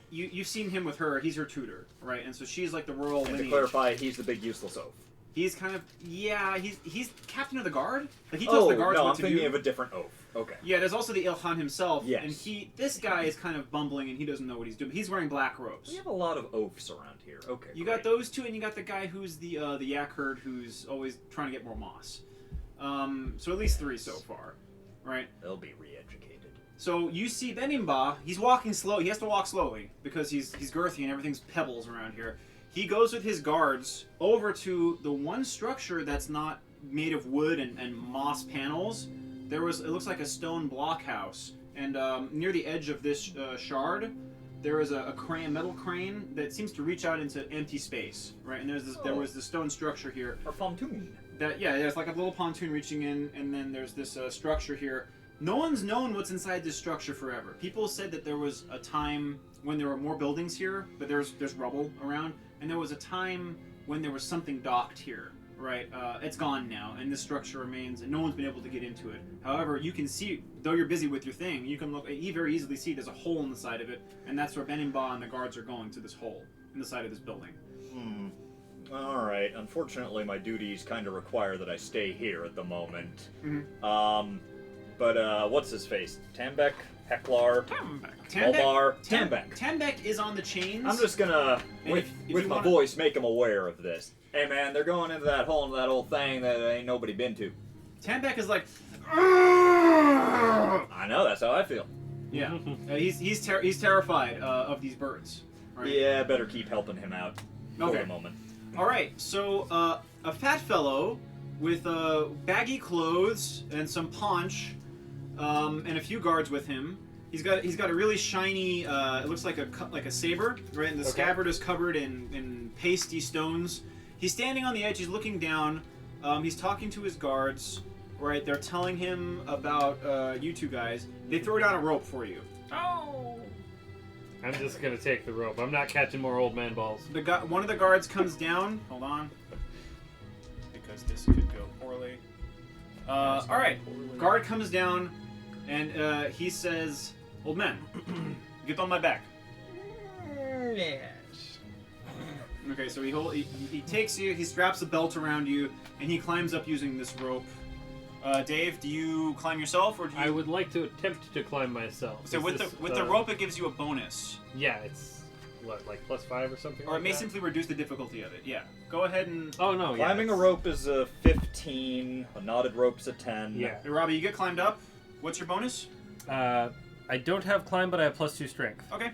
You've seen him with her. He's her tutor, right? And so she's like the royal And to lineage. clarify, he's the big useless oaf. He's kind of he's captain of the guard. Like he tells the guards no, what I'm to thinking do. of a different oath. Okay. Yeah, there's also the Ilhan himself, Yes. and this guy is kind of bumbling and he doesn't know what he's doing. He's wearing black robes. We have a lot of oaths around here. Okay. You great. got those two, and you got the guy who's the yak herd who's always trying to get more moss. So at least 3 so far, right? They'll be re-educated. So you see Benimba, he's walking slow. He has to walk slowly because he's girthy and everything's pebbles around here. He goes with his guards over to the one structure that's not made of wood and moss panels. It looks like a stone blockhouse, and near the edge of this shard, there is a metal crane that seems to reach out into empty space, right? And there was this stone structure here. Our pontoon. There's like a little pontoon reaching in, and then there's this structure here. No one's known what's inside this structure forever. People said that there was a time when there were more buildings here, but there's rubble around, and there was a time when there was something docked here, right? It's gone now, and this structure remains, and no one's been able to get into it. However, you can see, though you're busy with your thing, you can very easily see there's a hole in the side of it, and that's where Benimba and the guards are going, to this hole in the side of this building. Alright, unfortunately my duties kind of require that I stay here at the moment. But what's his face? Tambek? Heklar? Malbar? Tambek. Tambek is on the chains. I'm just gonna, And with if you my wanna- voice, make him aware of this. Hey man, they're going into that hole, into that old thing that ain't nobody been to. Tambek is like, I know, that's how I feel. yeah, he's terrified of these birds. Right? Yeah, better keep helping him out for Okay. the moment. All right, so a fat fellow with baggy clothes and some paunch, and a few guards with him. He's got a really shiny. It looks like a saber, right? And the scabbard is covered in pasty stones. He's standing on the edge. He's looking down. He's talking to his guards. Right? They're telling him about you two guys. They throw down a rope for you. Oh. I'm just gonna take the rope. I'm not catching more old man balls. One of the guards comes down. Hold on, because this could go poorly. All right, guard comes down, and he says, "Old man, get on my back." Yes. Okay, so he takes you. He straps a belt around you, and he climbs up using this rope. Dave, do you climb yourself, or do you? I would like to attempt to climb myself. So Is with this, the rope, it gives you a bonus, Yeah, it's what, like +5 or something. or like it may that? simply reduce the difficulty of it. Yeah, go ahead and. Oh no, yeah. Climbing a it's- rope is a 15, a knotted rope's a 10. Yeah. Hey, Robbie, you get climbed up. What's your bonus? I don't have climb, but I have +2 strength. Okay.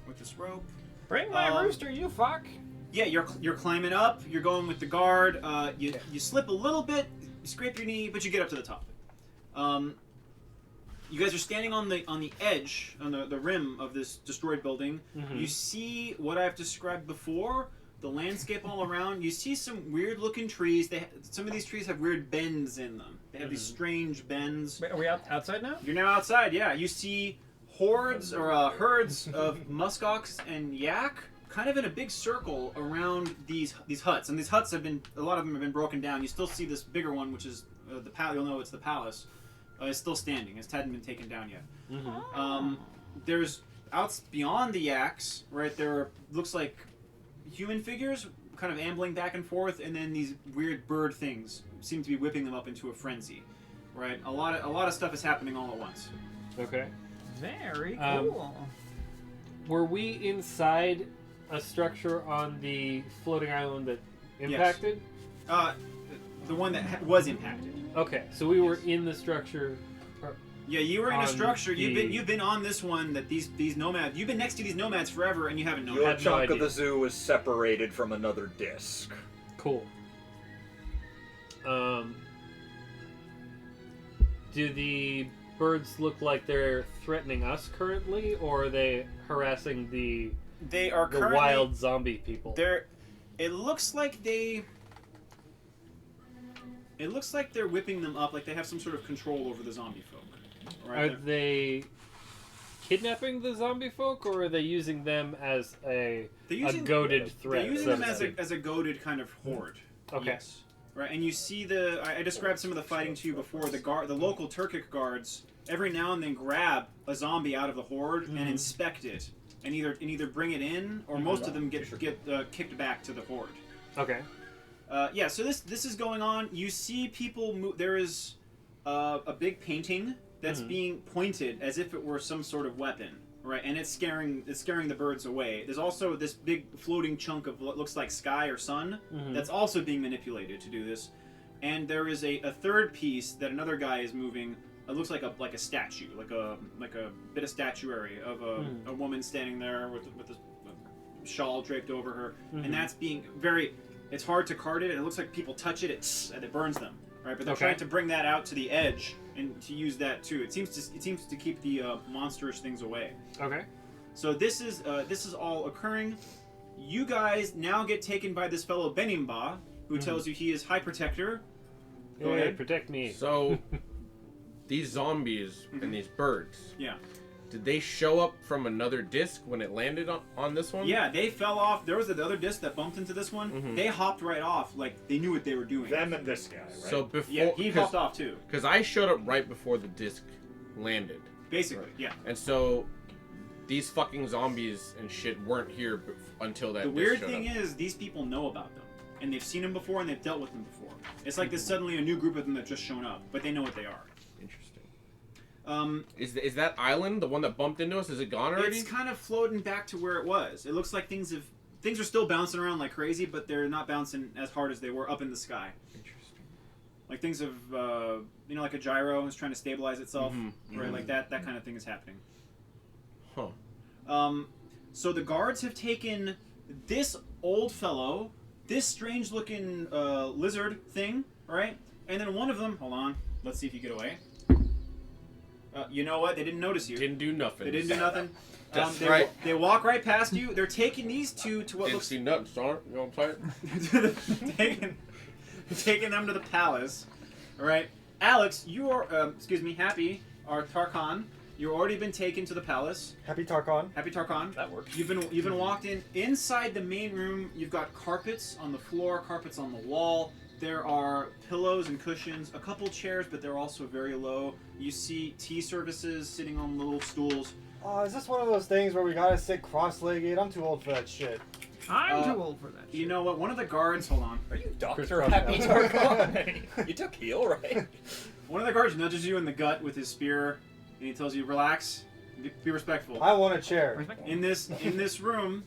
With this rope. Bring my rooster, you fuck. Yeah, you're climbing up. You're going with the guard. You slip a little bit, you scrape your knee, but you get up to the top. You guys are standing on the edge, on the rim of this destroyed building. Mhm. You see what I've described before. The landscape all around. You see some weird-looking trees. Some of these trees have weird bends in them. They have these strange bends. Wait, are we outside now? You're now outside. Yeah, you see herds of muskox and yak, kind of in a big circle around these huts. And these huts a lot of them have been broken down. You still see this bigger one, which is the palace. You'll know it's the palace. It's still standing. It hadn't been taken down yet. Mm-hmm. There's out beyond the yaks, right? There looks like human figures kind of ambling back and forth, and then these weird bird things seem to be whipping them up into a frenzy, right? A lot of stuff is happening all at once. Okay. Very Um, cool. Were we inside a structure on the floating island that impacted? The one that was impacted. Okay, so we were in the structure. Yeah, you were in a On structure. the- You've been on this one that these nomads. You've been next to these nomads forever, and you haven't known. Your had no chunk of idea. the zoo is separated from another disc. Cool. Do the birds look like they're threatening us currently, or are they harassing the They are the currently wild zombie people? It looks like they. It looks like they're whipping them up, like they have some sort of control over the zombie folk. Right? Are they kidnapping the zombie folk, or are they using them as a goaded threat? They're using so them to as speak? a goaded kind of horde. Okay. Yes. Right, and you see I described some of the fighting to you before. The local Turkic guards every now and then grab a zombie out of the horde and inspect it, and either bring it in, or most of them get kicked back to the horde. Okay. Yeah, so this is going on. You see people move. There is a big painting that's being pointed as if it were some sort of weapon, right? And it's scaring the birds away. There's also this big floating chunk of what looks like sky or sun that's also being manipulated to do this. And there is a third piece that another guy is moving. It looks like a statue, like a bit of statuary of a woman standing there with a shawl draped over her, and that's being very. It's hard to card it. It looks like people touch it, and it burns them, right? But they're trying to bring that out to the edge and to use that too. It seems to keep the monstrous things away. Okay. So this is all occurring. You guys now get taken by this fellow Benimba, who tells you he is High Protector. Go ahead. Protect me. So, these zombies and these birds. Yeah. Did they show up from another disc when it landed on this one? Yeah, they fell off. There was another disc that bumped into this one. They hopped right off, like they knew what they were doing. Them and this guy, right? So before, Yeah, he hopped off too. Because I showed up right before the disc landed. Basically, yeah. And so these fucking zombies and shit weren't here until that. The disc weird showed thing up. is, these people know about them, and they've seen them before, and they've dealt with them before. It's like there's suddenly a new group of them that just shown up, but they know what they are. Interesting. Is that island the one that bumped into us? Is it gone already? It's kind of floating back to where it was. It looks like things are still bouncing around like crazy, but they're not bouncing as hard as they were up in the sky. Interesting. Like things have, like a gyro is trying to stabilize itself, right? Like that kind of thing is happening. Huh. So the guards have taken this old fellow, this strange-looking lizard thing, right? And then one of them, hold on, let's see if you get away. You know what? They didn't notice you. Didn't do nothing. They didn't do nothing. That's right. They walk right past you. They're taking these two to what Didn't looks see nuts, aren't you know what I'm saying? taking them to the palace. All right, Alex, you are Happy or Tarkan. You've already been taken to the palace. Happy Tarkan. Happy Tarkan. That works. You've been walked in. Inside the main room, you've got carpets on the floor, carpets on the wall. There are pillows and cushions, a couple chairs, but they're also very low. You see tea services sitting on little stools. Oh, is this one of those things where we gotta sit cross-legged? I'm too old for that shit. I'm too old for that shit. You know what? One of the guards, hold on. Are you Dr. Cross Happy now. Tarkan? You took heal, right? One of the guards nudges you in the gut with his spear, and he tells you, "Relax, be respectful." I want a chair. In this room,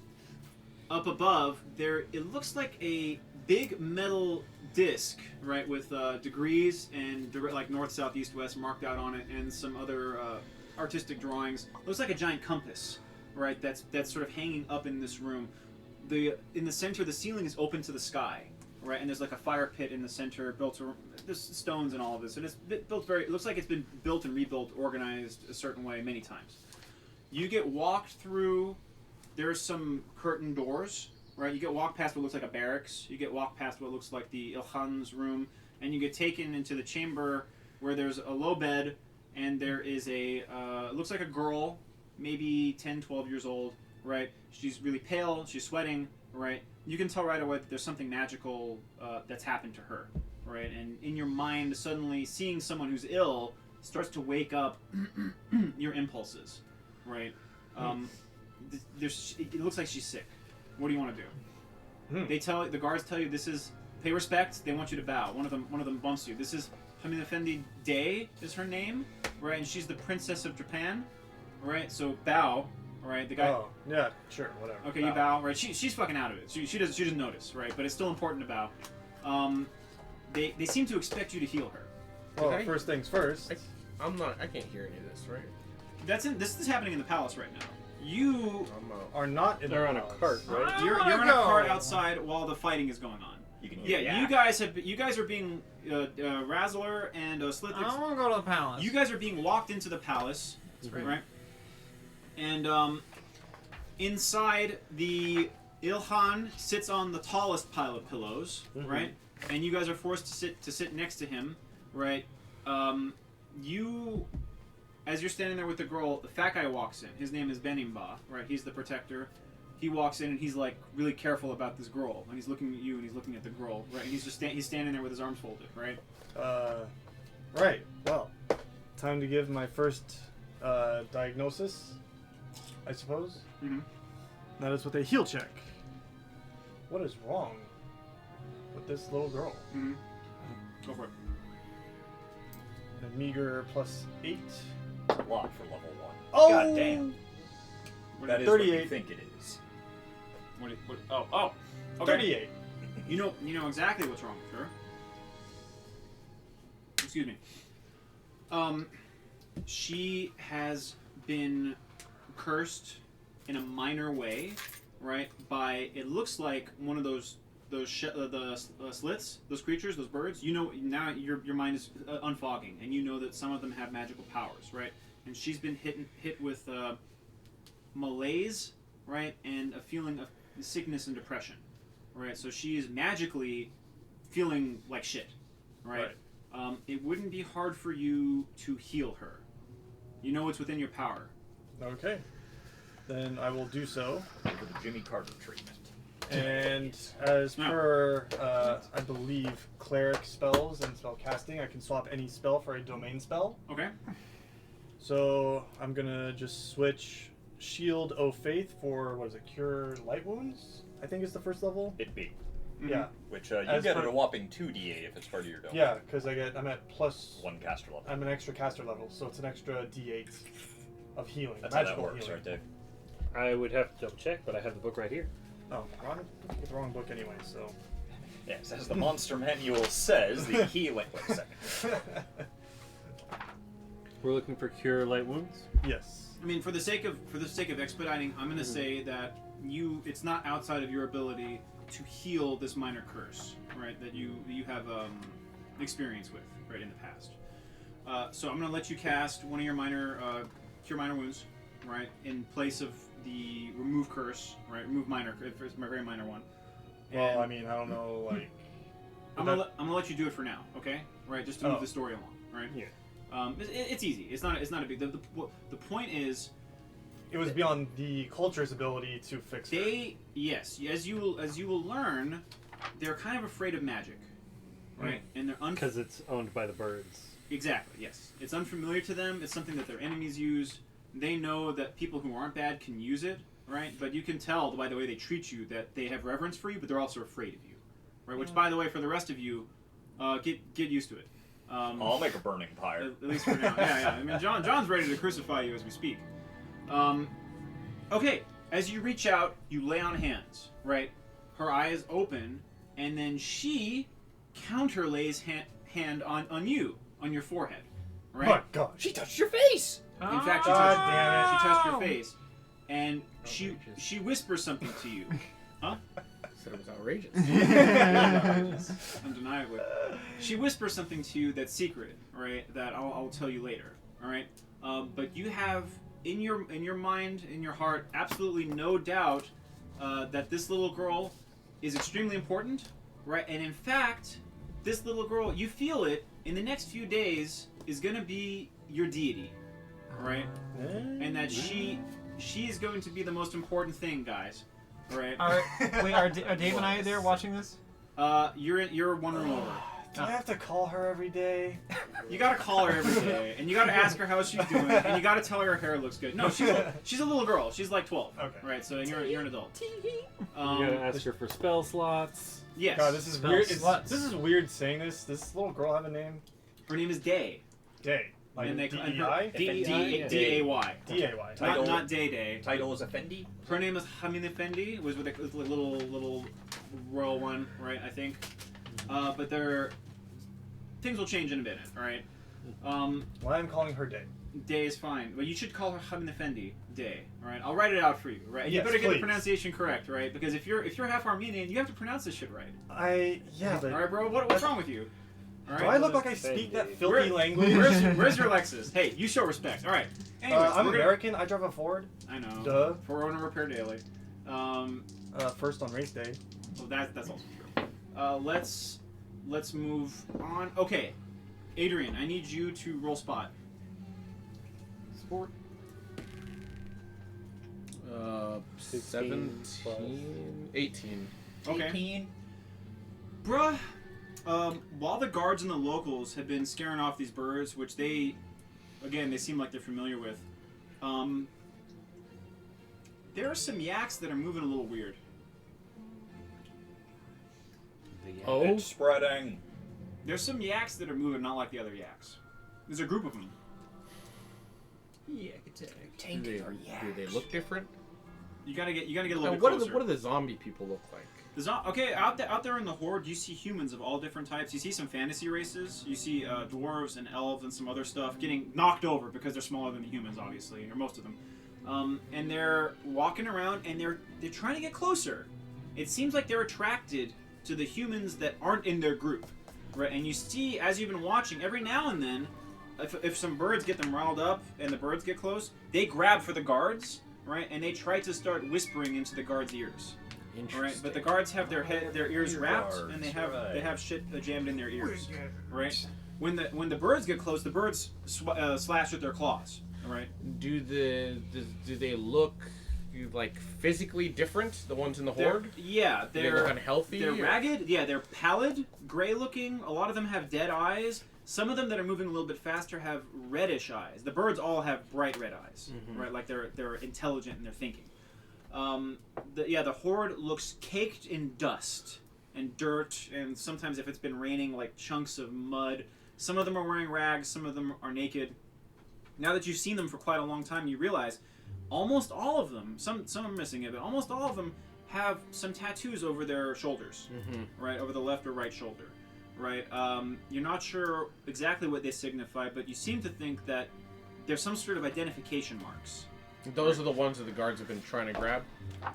up above, it looks like a big metal disc, right, with degrees and like north, south, east, west marked out on it, and some other artistic drawings. Looks like a giant compass, right? That's sort of hanging up in this room. In the center, the ceiling is open to the sky, right? And there's like a fire pit in the center, there's stones and all of this, and it's built it looks like it's been built and rebuilt, organized a certain way many times. You get walked through. There's some curtain doors. Right, you get walked past what looks like a barracks. You get walked past what looks like the Ilkhan's room, and you get taken into the chamber where there's a low bed, and there is it looks like a girl, maybe 10, 12 years old, right? She's really pale, she's sweating, right? You can tell right away that there's something magical that's happened to her, right? And in your mind, suddenly seeing someone who's ill starts to wake up your impulses, right? It looks like she's sick. What do you want to do? The guards tell you this is pay respect. They want you to bow. One of them bumps you. This is Hamid Effendi Day is her name, right? And she's the princess of Drapan, right? So bow, right? The guy. Oh, yeah, sure, whatever. Okay, you bow, right? She's fucking out of it. She doesn't notice, right? But it's still important to bow. They seem to expect you to heal her. Well, Okay. first things first. I can't hear any of this, right? This is happening in the palace right now. You Are not in They're the on a palace. cart, right? you're in a cart outside while the fighting is going on. You can Yeah, hear you guys are being Razzler and I Slithix. don't want to go to the palace. You guys are being walked into the palace, right? And inside, the Ilhan sits on the tallest pile of pillows, right? And you guys are forced to sit next to him, right? As you're standing there with the girl, the fat guy walks in. His name is Benimba, right? He's the protector. He walks in and he's like really careful about this girl, and he's looking at you and he's looking at the girl, right? And he's standing there with his arms folded, right? Right. Well, time to give my first diagnosis, I suppose. Mm-hmm. That is with a heal check. What is wrong with this little girl. Mm-hmm. Go for it. A meager +8. A lot for level 1. Oh! God damn. What That do is you- what you 38. think it is. Oh. Okay. 38. You know exactly what's wrong with her. Excuse me. She has been cursed in a minor way, right? By, it looks like one of those slits, those creatures, those birds. You know, now your mind is unfogging, and you know that some of them have magical powers, right? And she's been hit with malaise, right, and a feeling of sickness and depression, right? So she is magically feeling like shit, right? It wouldn't be hard for you to heal her. You know it's within your power. Okay. Then I will do so. For the Jimmy Carter treatment. And as per, I believe, cleric spells and spell casting, I can swap any spell for a domain spell. Okay. So I'm gonna just switch Shield O Faith for, what is it, Cure Light Wounds? I think is the first level. It be. Mhm. Yeah. Which you As get for- at a whopping 2d8 if it's part of your domain. Yeah, because I'm at plus, 1 caster level. I'm an extra caster level, so it's an extra D8 of healing. That's how that magical works, healing. right, Dave? I would have to double check, but I have the book right here. Oh, with the wrong book anyway, so. Yes, as the monster manual says, the healing. Wait a second. We're looking for cure light wounds. Yes. I mean, for the sake of expediting, I'm going to say that it's not outside of your ability to heal this minor curse, right? That you have experience with, right, in the past. So I'm going to let you cast one of your cure minor wounds, right, in place of the remove curse, right? Remove minor, if it's a very minor one. Well, And I mean, I don't know, like. I'm gonna let you do it for now, okay? Right, just to move the story along, right? Yeah. It's easy. It's not a big. The point is, It was beyond the culture's ability to fix it. yes, as you will learn, they're kind of afraid of magic, right? And they're Because it's owned by the birds. exactly, yes. It's unfamiliar to them. It's something that their enemies use. They know that people who aren't bad can use it, right? But you can tell by the way they treat you that they have reverence for you, but they're also afraid of you, right? Which, by the way, for the rest of you, get used to it. I'll make a burning pyre. At least for now. Yeah. I mean, John's ready to crucify you as we speak. Okay, as you reach out, you lay on hands, right? Her eyes open, and then she counter lays hand on you, on your forehead, right? My God. She touched your face! In fact, she God touched, damn it. she touched your face, and she whispers something to you. Huh? Said it was outrageous. Undeniably. She whispers something to you that's secret, right? That I'll tell you later, all right? But you have in your mind, in your heart, absolutely no doubt that this little girl is extremely important, right? And in fact, this little girl, you feel it in the next few days, is going to be your deity, right? And that she is going to be the most important thing, guys. Right. Are Dave and I there watching this? You're one room over. Do I have to call her every day? You gotta call her every day, and you gotta ask her how she's doing, and you gotta tell her hair looks good. No, she's a little girl. She's like 12. Okay. Right. So you're an adult. You gotta ask her for spell slots. Yes. God, this is Spell weird. sluts. This is weird saying this. Does this little girl have a name? Her name is Day. Day. Like And they and her- D-E-I? D-A-Y. D-A-Y. Title- Not Day. Title is Effendi? Her name is Hamid Effendi. Was with a little royal one, right? I think. But things will change in a minute. All right. Why I'm calling her Day? Day is fine, but you should call her Hamid Effendi Day. All right. I'll write it out for you. Right. You Yes, better get the please. pronunciation correct, right? Because if you're half Armenian, you have to pronounce this shit right. Yeah, but All right, bro. What's wrong with you? All do right. I look like I speak that filthy language? Where's your Lexus? Hey, you show respect. All right. Anyways, I'm we're gonna- American. I drive a Ford. I know. Duh. For owner repair daily. First on race day. Well, that's also true. Let's move on. Okay, Adrian, I need you to roll spot. Sport. 17, 18. Okay. Bruh, while the guards and the locals have been scaring off these birds, which they seem like they're familiar with, there are some yaks that are moving a little weird. Oh, It's spreading. There's some yaks that are moving not like the other yaks. There's a group of them. do they look different? You gotta get a little bit What closer. do the zombie people look like? Okay, out there in the horde, you see humans of all different types. You see some fantasy races. You see dwarves and elves and some other stuff getting knocked over because they're smaller than the humans, obviously, or most of them. And they're walking around and they're trying to get closer. It seems like they're attracted to the humans that aren't in their group, right? And you see, as you've been watching, every now and then, if some birds get them riled up and the birds get close, they grab for the guards, right? And they try to start whispering into the guards' ears. Right, but the guards have their ears wrapped, and they have shit jammed in their ears, right? When the birds get close, the birds slash with their claws, right? Do they look like physically different? The ones in the horde? Yeah, Do they look unhealthy. They're ragged. Yeah, they're pallid, gray looking. A lot of them have dead eyes. Some of them that are moving a little bit faster have reddish eyes. The birds all have bright red eyes, right? Like they're intelligent and they're thinking. The horde looks caked in dust and dirt, and sometimes if it's been raining, like chunks of mud. Some of them are wearing rags, some of them are naked. Now that you've seen them for quite a long time, you realize almost all of them, some are missing it, but almost all of them have some tattoos over their shoulders, right, over the left or right shoulder, right? You're not sure exactly what they signify, but you seem to think that there's some sort of identification marks. Those are the ones that the guards have been trying to grab?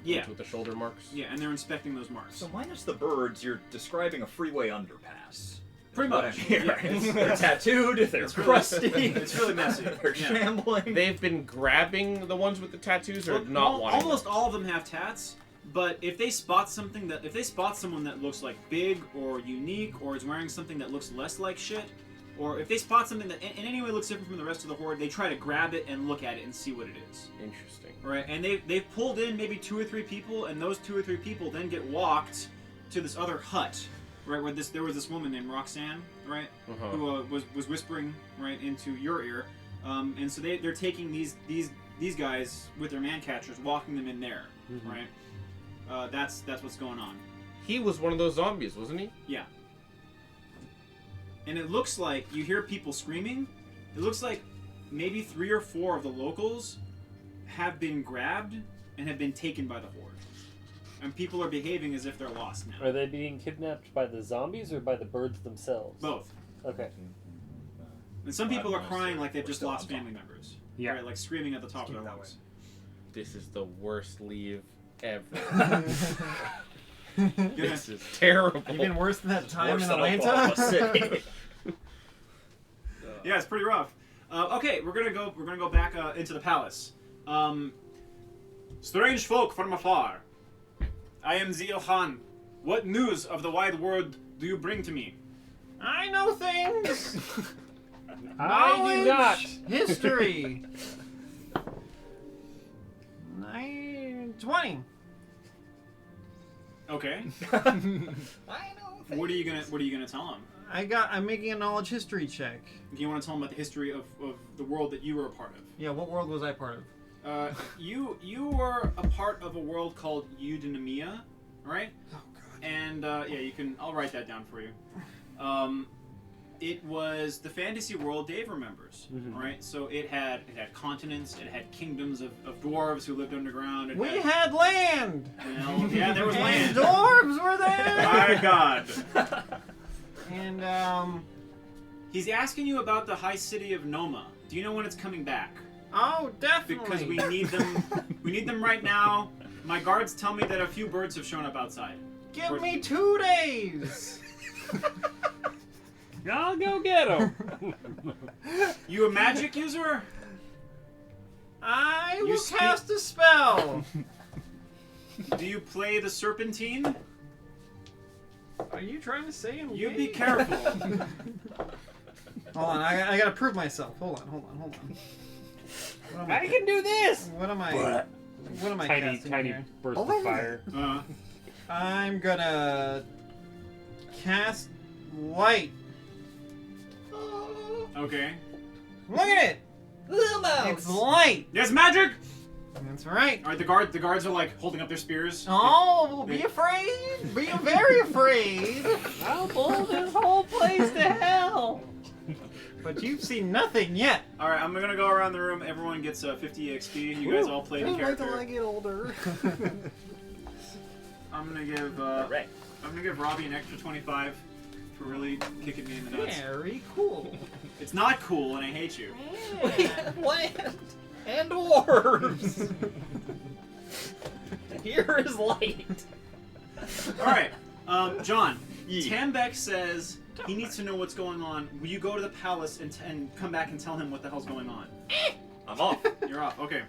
Yeah. Ones with the shoulder marks? Yeah, and they're inspecting those marks. So minus the birds, you're describing a freeway underpass. Pretty What much. I mean, Yeah. right? They're tattooed, they're It's really- crusty. it's really messy. They're Yeah. shambling. They've been grabbing the ones with the tattoos, or Well, not wanting almost all of them have tats, but if they spot someone that looks like big or unique, or is wearing something that looks less like shit, or if they spot something that in any way looks different from the rest of the horde, they try to grab it and look at it and see what it is. Interesting. Right, and they've pulled in maybe 2 or 3 people, and those 2 or 3 people then get walked to this other hut, right, where there was this woman named Roxanne, right, who was whispering right into your ear, and so they're taking these guys with their man catchers, walking them in there, right. That's what's going on. He was one of those zombies, wasn't he? Yeah. And it looks like you hear people screaming. It looks like maybe 3 or 4 of the locals have been grabbed and have been taken by the horde. And people are behaving as if they're lost now. Are they being kidnapped by the zombies or by the birds themselves? Both. Okay. And some people are crying Honestly, like they've we're just still lost on top. family members. Yeah. Right, like screaming at the top of keep their it that lungs. This is the worst leave ever. Yeah. This is terrible. Even worse than that time Worse in than Oklahoma Atlanta. City. Yeah, it's pretty rough. Okay, we're gonna go back into the palace. Strange folk from afar. I am Zeel Khan. What news of the wide world do you bring to me? I know things. I do not. Knowledge, history. 20. Okay. I know things. What are you gonna tell him? I'm making a knowledge history check. Do you want to tell him about the history of the world that you were a part of? Yeah, what world was I part of? You were a part of a world called Eudaimia, right? Oh god. And yeah, I'll write that down for you. It was the fantasy world Dave remembers, right? So it had continents, it had kingdoms of dwarves who lived underground. We had land. Well, yeah, there was And land. dwarves were there. My God. And He's asking you about the high city of Noma. Do you know when it's coming back? oh, definitely. Because we need them. We need them right now. My guards tell me that a few birds have shown up outside. Give me 2 days. I'll go get them. You a magic user? I You will speak- cast a spell. Do you play the Serpentine? Are you trying to say I'm You gay? be careful. Hold on, I gotta prove myself. Hold on. What am I can do this. What am I? What am I Tiny, casting tiny here? burst of fire. I'm gonna cast light. Okay. Look at it. It's light. Yes, magic. That's right. All right, the guards are like holding up their spears. Oh, be afraid. Be very afraid. I'll blow this whole place to hell. But you've seen nothing yet. All right, I'm gonna go around the room. Everyone gets 50 XP. You guys all play the Wait character. till I get older. I'm gonna give Robbie an extra 25 for really kicking me in the nuts. Very cool. It's not cool, and I hate you. Yeah. Land and orbs. Here is light. All right, John. Yeah. Tambek says he needs to know what's going on. Will you go to the palace and come back and tell him what the hell's going on? I'm off. You're off. Okay.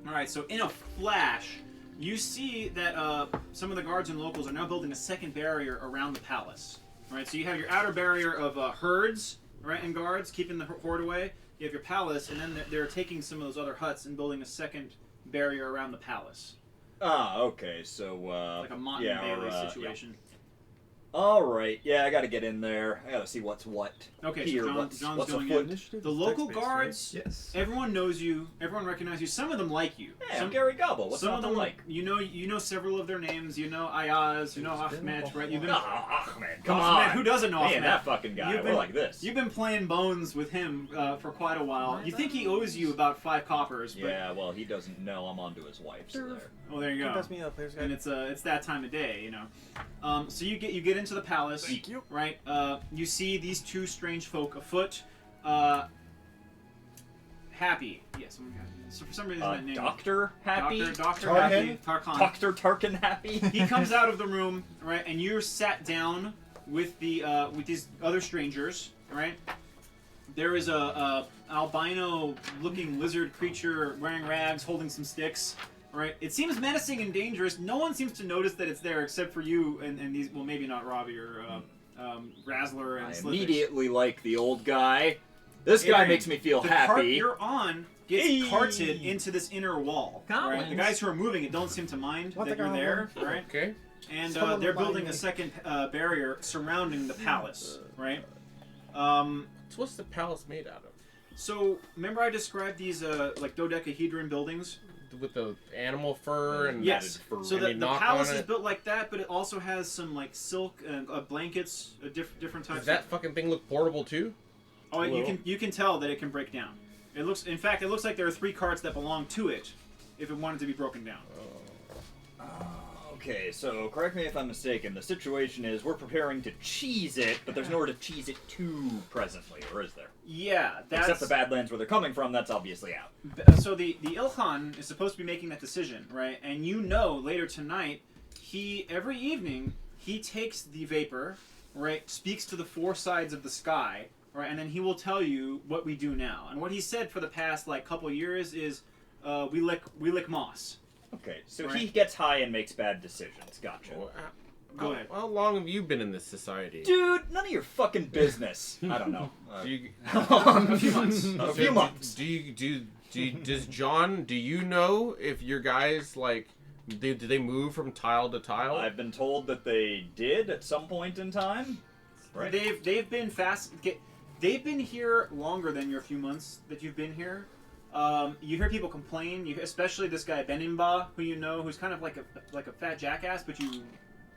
All right. So in a flash, you see that some of the guards and locals are now building a second barrier around the palace. All right. So you have your outer barrier of herds, right, and guards keeping the horde away. You have your palace, and then they're taking some of those other huts and building a second barrier around the palace, Ah, okay. So like a Mott and Bailey situation. All right. Yeah, I gotta get in there. I gotta see what's what. Okay, Here, so what's John's what's going afoot. in. The local guards, Yes. everyone knows you. Everyone recognizes you. Some of them like you. Yeah, Some, Gary Gobble. What's some not of to them like? You know several of their names. You know Ayaz. You know Ahmed. Right? You've been. Ahmed, come Ahmed, on. who doesn't know Me Ahmed? and that fucking guy. You've We're been- like this. You've been playing bones with him for quite a while. You think he owes you about 5 coppers, but Yeah, well, he doesn't know I'm onto his wife. So there. oh, there you go. Pass me a player's And guide. it's that time of day, you know. So you get into the palace. Thank you. Right. You see these two strange folk afoot. Happy. Yes. So for some reason that name. Doctor Happy. Doctor Tarkin? Happy. Tarkan. Dr. Tarkin Happy. He comes out of the room, right, and you're sat down with these other strangers, right? There is a albino-looking lizard creature wearing rags, holding some sticks, right? It seems menacing and dangerous. No one seems to notice that it's there except for you and these. Well, maybe not Robbie or Razzler and I Slithers. immediately like the old guy. This guy Aaron, makes me feel the cart happy. you're on gets carted into this inner wall. Right? Goblins. The guys who are moving it don't seem to mind What that the you're there, goblin? right? Okay. And Someone they're remind building me. a second barrier surrounding the palace, right? So what's the palace made out of? So remember I described these like dodecahedron buildings? With the animal fur and Yes. fur. So And the you knock palace on is it. built like that, but it also has some like silk blankets, different types. Does that fucking thing look portable too? Oh, you can tell that it can break down. It looks like there are 3 carts that belong to it, if it wanted to be broken down. Okay, so correct me if I'm mistaken. The situation is we're preparing to cheese it, but there's nowhere to cheese it to presently, or is there? Yeah, that's. Except the Badlands where they're coming from, that's obviously out. So the Ilkhan is supposed to be making that decision, right? And you know later tonight, every evening he takes the vapor, right? Speaks to the 4 sides of the sky, right? And then he will tell you what we do now. And what he said for the past like couple years is, we lick moss. Okay, so Right. he gets high and makes bad decisions. Gotcha. Well, Go ahead. How long have you been in this society? Dude, none of your fucking business. I don't know. Do you, A few months. A few months. Does John? Do you know if your guys like? Do they move from tile to tile? I've been told that they did at some point in time. Right. They've been fast. They've been here longer than your few months that you've been here. You hear people complain, especially this guy Benimba, who you know, who's kind of like a fat jackass, but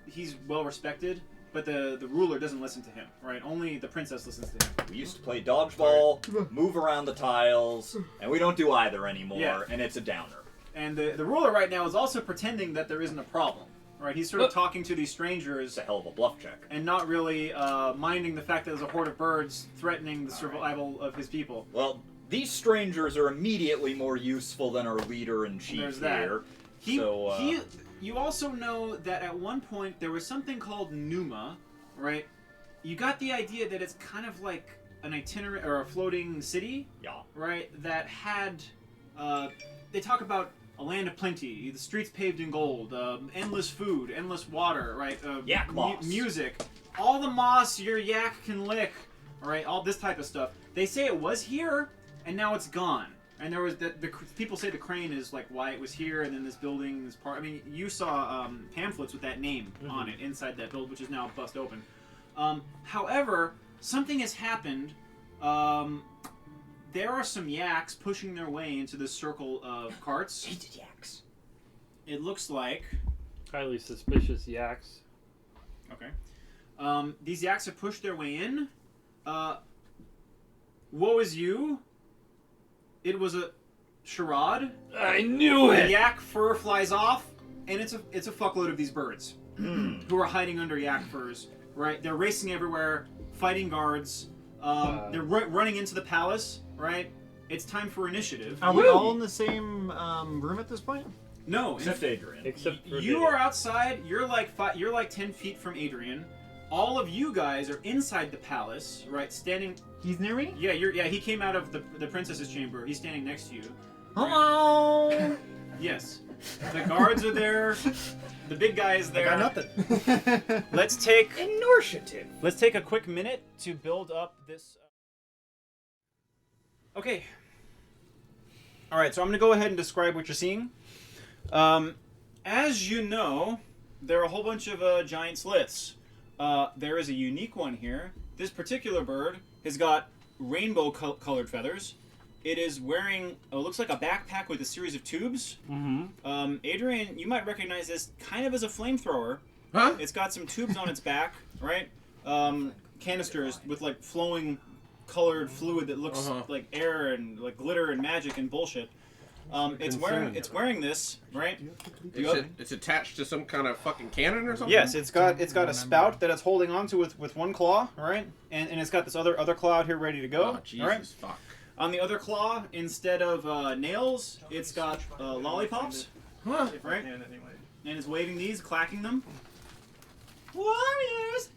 he's well respected. But the ruler doesn't listen to him, right? Only the princess listens to him. We used to play dodgeball, move around the tiles, and we don't do either anymore, Yeah. and it's a downer. And the ruler right now is also pretending that there isn't a problem, right? He's sort of talking to these strangers It's a hell of a bluff check. and not really minding the fact that there's a horde of birds threatening the survival of his people. Well, these strangers are immediately more useful than our leader-in-chief There's that. here. You also know that at one point there was something called Numa, right? You got the idea that it's kind of like an itinerant or a floating city, Yeah. right? That had, they talk about a land of plenty, the streets paved in gold, endless food, endless water, right? Yak moss. Music, all the moss your yak can lick, right? All this type of stuff. They say it was here, and now it's gone. And there was the people say the crane is like why it was here, and then this building, this part. I mean, you saw pamphlets with that name on it inside that build, which is now bust open. However, something has happened. there are some yaks pushing their way into this circle of carts. Hated yaks. It looks like... Highly suspicious yaks. Okay. These yaks have pushed their way in. Woe is you. It was a charade. I knew The it! yak fur flies off, and it's a fuckload of these birds who are hiding under yak furs. Right? They're racing everywhere, fighting guards. They're running into the palace. Right? It's time for initiative. Are we all in the same room at this point? No, Except Adrian. Except for you Gideon. are outside. You're like 10 feet from Adrian. All of you guys are inside the palace, right? Standing. He's near me? Yeah, he came out of the princess's chamber. He's standing next to you. Hello! Yes. The guards are there. The big guy is I there. got nothing. Let's take Initiative. a quick minute to build up this. Okay. All right, so I'm going to go ahead and describe what you're seeing. As you know, there are a whole bunch of giant sliths. There is a unique one here. This particular bird has got rainbow-colored feathers. It is wearing, looks like a backpack with a series of tubes. Mm-hmm. Adrian, you might recognize this kind of as a flamethrower. Huh? It's got some tubes on its back, right? Canisters with like flowing colored fluid that looks like air and like glitter and magic and bullshit. It's wearing this, right? It's attached to some kind of fucking cannon or something? Yes, it's got a spout that it's holding onto with one claw, right? And it's got this other claw out here ready to go. Oh, Jesus, right? fuck. On the other claw, instead of nails, it's got lollipops, Huh? right? And it's waving these, clacking them. Warriors!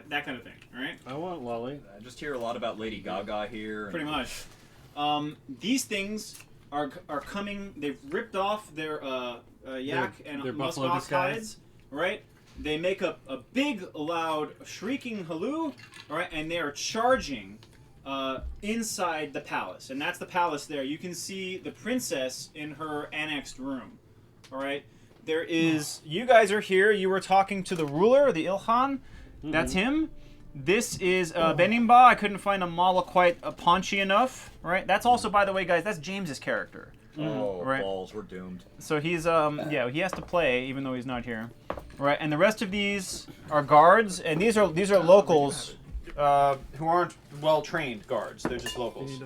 That kind of thing, right? I want Lolly. I just hear a lot about Lady Gaga here. Pretty much. These things are coming. They've ripped off their yak Their and buffalo muskox disguise. hides, right? They make a big, loud, shrieking halloo, all right? And they are charging inside the palace, and that's the palace there. You can see the princess in her annexed room, all right? There is. You guys are here. You were talking to the ruler, the Ilkhan. That's him. This is Benimba. I couldn't find a model quite paunchy enough, right? That's also, by the way, guys, that's James's character. Oh, Right. balls, we're doomed. So he's yeah, he has to play even though he's not here, right? And the rest of these are guards, and these are locals who aren't well trained guards. They're just locals.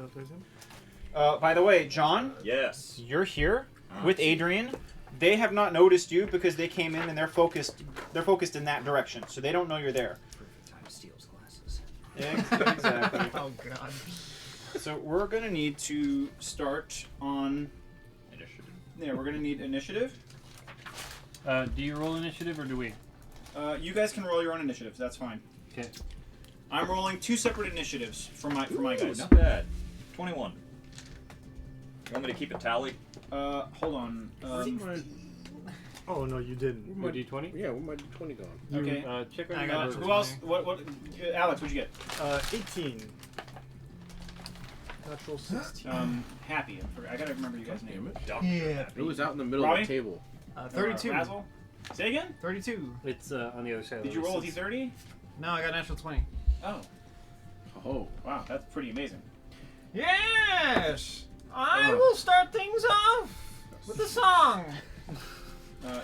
By the way, John, Yes. you're here with Adrian. They have not noticed you because they came in and they're focused. They're focused in that direction, so they don't know you're there. Time steals glasses. Exactly. Oh god. So we're gonna need to start on. Initiative. Yeah, we're gonna need initiative. Do you roll initiative or do we? You guys can roll your own initiatives. That's fine. Okay. I'm rolling 2 separate initiatives for my guys. Not bad. 21. You want me to keep a tally? Hold on. Oh no, you didn't. Your D20? Yeah, where my 20 gone? Okay. Check I on got your Who else? What? Alex, what'd you get? 18. Natural 16. Happy. I gotta remember you guys' name. Yeah. It was out in the middle Robbie? of the table. 32. Razzle? Say again? 32. It's on the other side. Did you roll a D30? No, I got natural 20. Oh. Oh. Wow, that's pretty amazing. Yes! I will start things off with a song.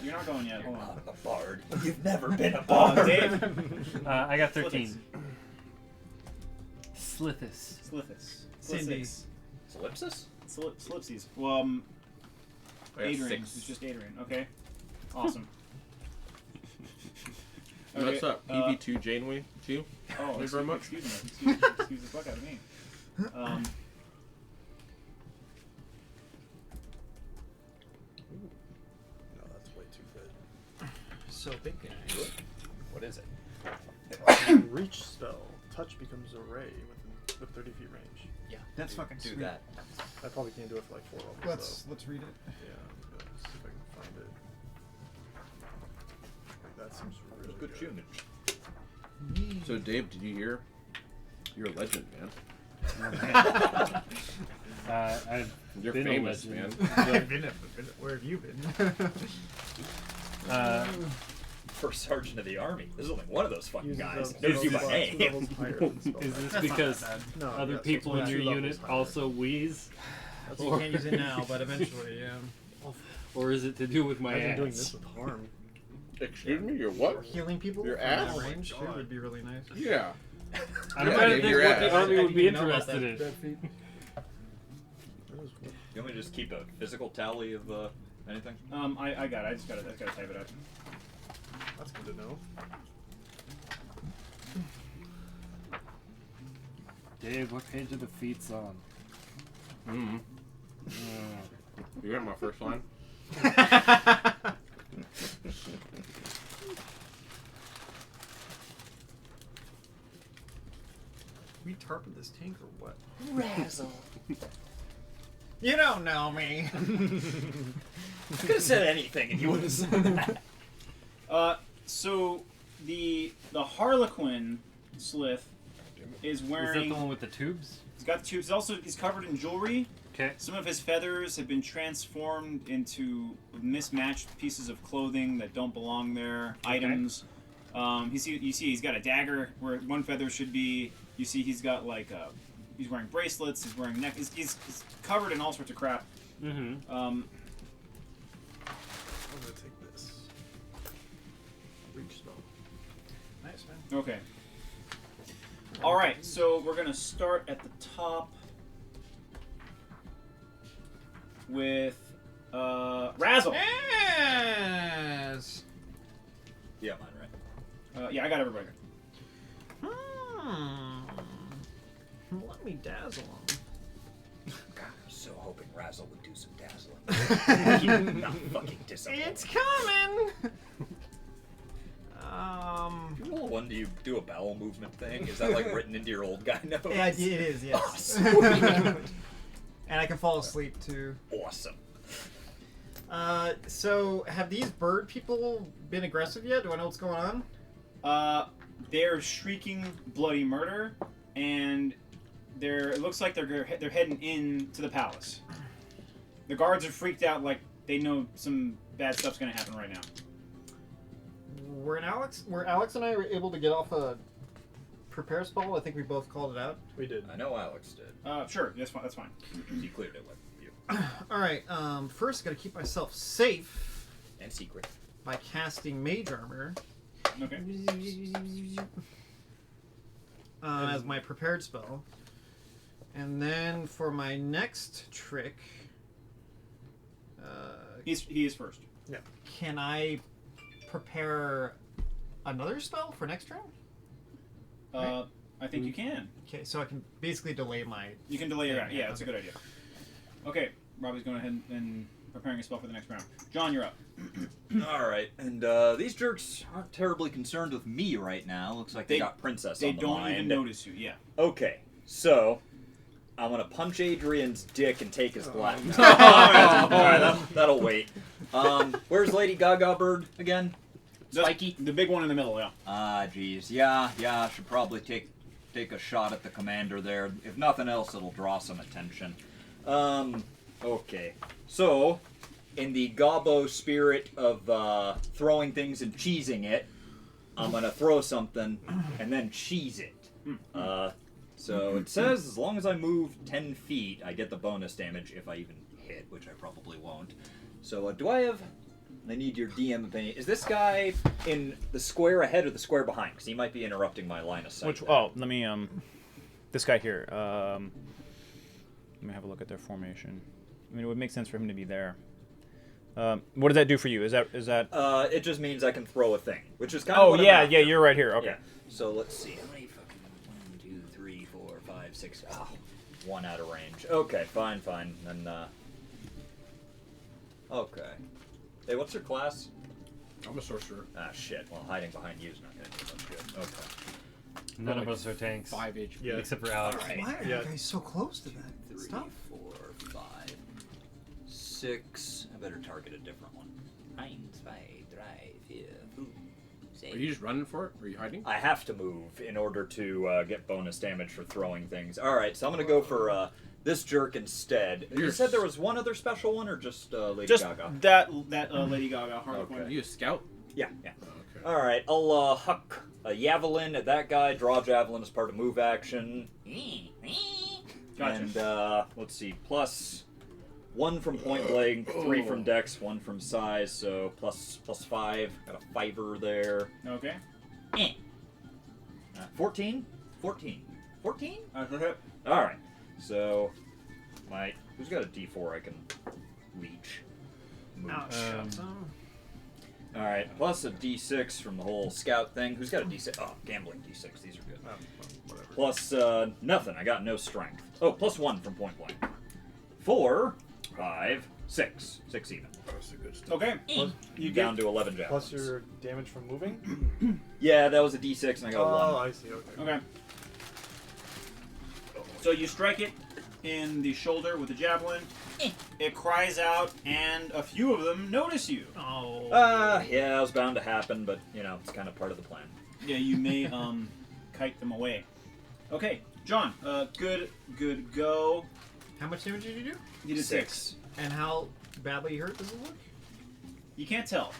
You're not going yet. Hold on. I'm a bard. You've never been a bard. Dave? I got 13. Slithis. Slithis. Cindy. Solipsis? Slipsies. Well, I got Adrian. 6. It's just Adrian. Okay. Awesome. What's up? PB2 Janeway 2? Oh, Thank you very much. Excuse me. Excuse the fuck out of me. No, that's way too good. So big guy. What is it? Reach spell. Touch becomes a ray with 30 feet range. Yeah. That's fucking Do sweet. that. I probably can't do it for like 4 levels. Let's read it. Yeah, let's see if I can find it. That seems really Good tune. So, Dave, did you hear? You're a legend, man. I've You're been famous, a man. legend. Where have you been? first sergeant of the army. There's only one of those fucking Uses guys. them Knows you by 2 name. levels higher than spell Is this tag. because No, other yeah, so people in it's your 2 levels unit higher. also wheeze? That's you can't use it now, but eventually, yeah. Or is it to do with my Imagine ass? doing this with harm. Excuse me, your Or what? healing people Your from ass? that range Oh too my would be really nice. Yeah. I'm Yeah, trying to give think your what the ass. army I would be didn't even know about interested that. in. You want me to just keep a physical tally of anything? I got it. I just gotta type it out. That's good to know. Dave, what page are the feats on? Mm-hmm. You heard my first line? We tarping this tank or what? Razzle. You don't know me. I could have said anything and you would have said that. So the Harlequin Slith is Is that wearing. the one with the tubes? He's got the tubes. He's covered in jewelry. Okay. Some of his feathers have been transformed into mismatched pieces of clothing that don't belong there. Okay. Items. You see he's got a dagger where one feather should be. You see he's got like he's wearing bracelets. He's wearing neck. He's covered in all sorts of crap. Mm-hmm. I'm gonna take this. Reach spell. Nice, man. Okay. All right. So we're gonna start at the top with Razzle. Yes. Yeah, mine, right? Yeah, I got everybody. Let me dazzle him. God, I was so hoping Razzle would do some dazzling. Not fucking disappointed. It's coming. When do you do a bowel movement thing? Is that like written into your old guy notes? Yeah, it is. Yes. Oh, sweet. And I can fall asleep too. Awesome. So have these bird people been aggressive yet? Do I know what's going on? They're shrieking bloody murder, and it looks like they're heading into the palace. The guards are freaked out, like they know some bad stuff's gonna happen right now. Were Alex and I were able to get off a prepare spell? I think we both called it out. We did. I know Alex did. Sure, that's fine. That's fine. He cleared it with you. All right. First, gotta keep myself safe And secret. by casting Mage Armor Okay. as my prepared spell, and then for my next trick, He is first. can I prepare another spell for next turn? I think you can. Okay, so I can basically delay my. You can delay your Yeah, round. Yeah, that's a okay. good idea. Okay, Robbie's going ahead and preparing a spell for the next round. John, you're up. Alright, and these jerks aren't terribly concerned with me right now. Looks like they got Princess They on the don't mind. even notice you. Yeah. Okay, so I'm gonna punch Adrian's dick and take his glass. no. Alright, that'll wait. Where's Lady Gaga Bird again? Spiky, the big one in the middle. Yeah. Ah, geez. Yeah, I should probably take a shot at the commander there. If nothing else, it'll draw some attention. Okay. So, in the gobbo spirit of throwing things and cheesing it, I'm gonna throw something and then cheese it. So it says as long as I move 10 feet, I get the bonus damage if I even hit, which I probably won't. So do I have... I need your DM opinion. Is this guy in the square ahead or the square behind? Because he might be interrupting my line of sight. Let me this guy here. Let me have a look at their formation. I mean, it would make sense for him to be there. What does that do for you? Is that? It just means I can throw a thing, which is kind Oh of. What yeah, I'm yeah, after. you're right here. Okay. Yeah. So let's see. How many fucking 1, 2, 3, 4, 5, 6. Oh, one out of range. Okay, fine. Then. Okay. Hey, what's your class? I'm a sorcerer. Ah, shit. Well, hiding behind you is not going to do much good. Okay. None of us are tanks. 5 HP. Yeah. Except for Alex. Alright. Why are Yeah. you guys so close to that 3, stuff? 4, 5, 6. I better target a different one. 1, 2, 3, 4, 5, Are you just running for it? Or are you hiding? I have to move in order to get bonus damage for throwing things. Alright, so I'm going to go for this jerk instead. You said there was one other special one, or just Lady Just Gaga? that Lady Gaga Harlequin. Okay. Are you a scout? Yeah. Okay. All right, I'll huck a javelin at that guy. Draw javelin as part of move action. Gotcha. And let's see, plus 1 from point blank, 3 from dex, 1 from size, so plus 5. Got a 5er there. Okay. 14? 14. 14? Okay. All right. So, who's got a D4 I can leech? Move. All right. Plus a D6 from the whole scout thing. Who's got a D6? Oh, gambling D6. These are good. Whatever. Plus nothing. I got no strength. Oh, plus 1 from point blank. 4, 5, 6. 6 even. That's the good stuff. Okay. You down to 11 javelins. Plus your damage from moving? Yeah, that was a D6 and I got a 1. I see, okay. Okay. So you strike it in the shoulder with the javelin. It cries out, and a few of them notice you. Oh. Yeah, it was bound to happen, but, it's kind of part of the plan. Yeah, you may kite them away. Okay, John, good go. How much damage did you do? You did 6. And how badly hurt does it look? You can't tell.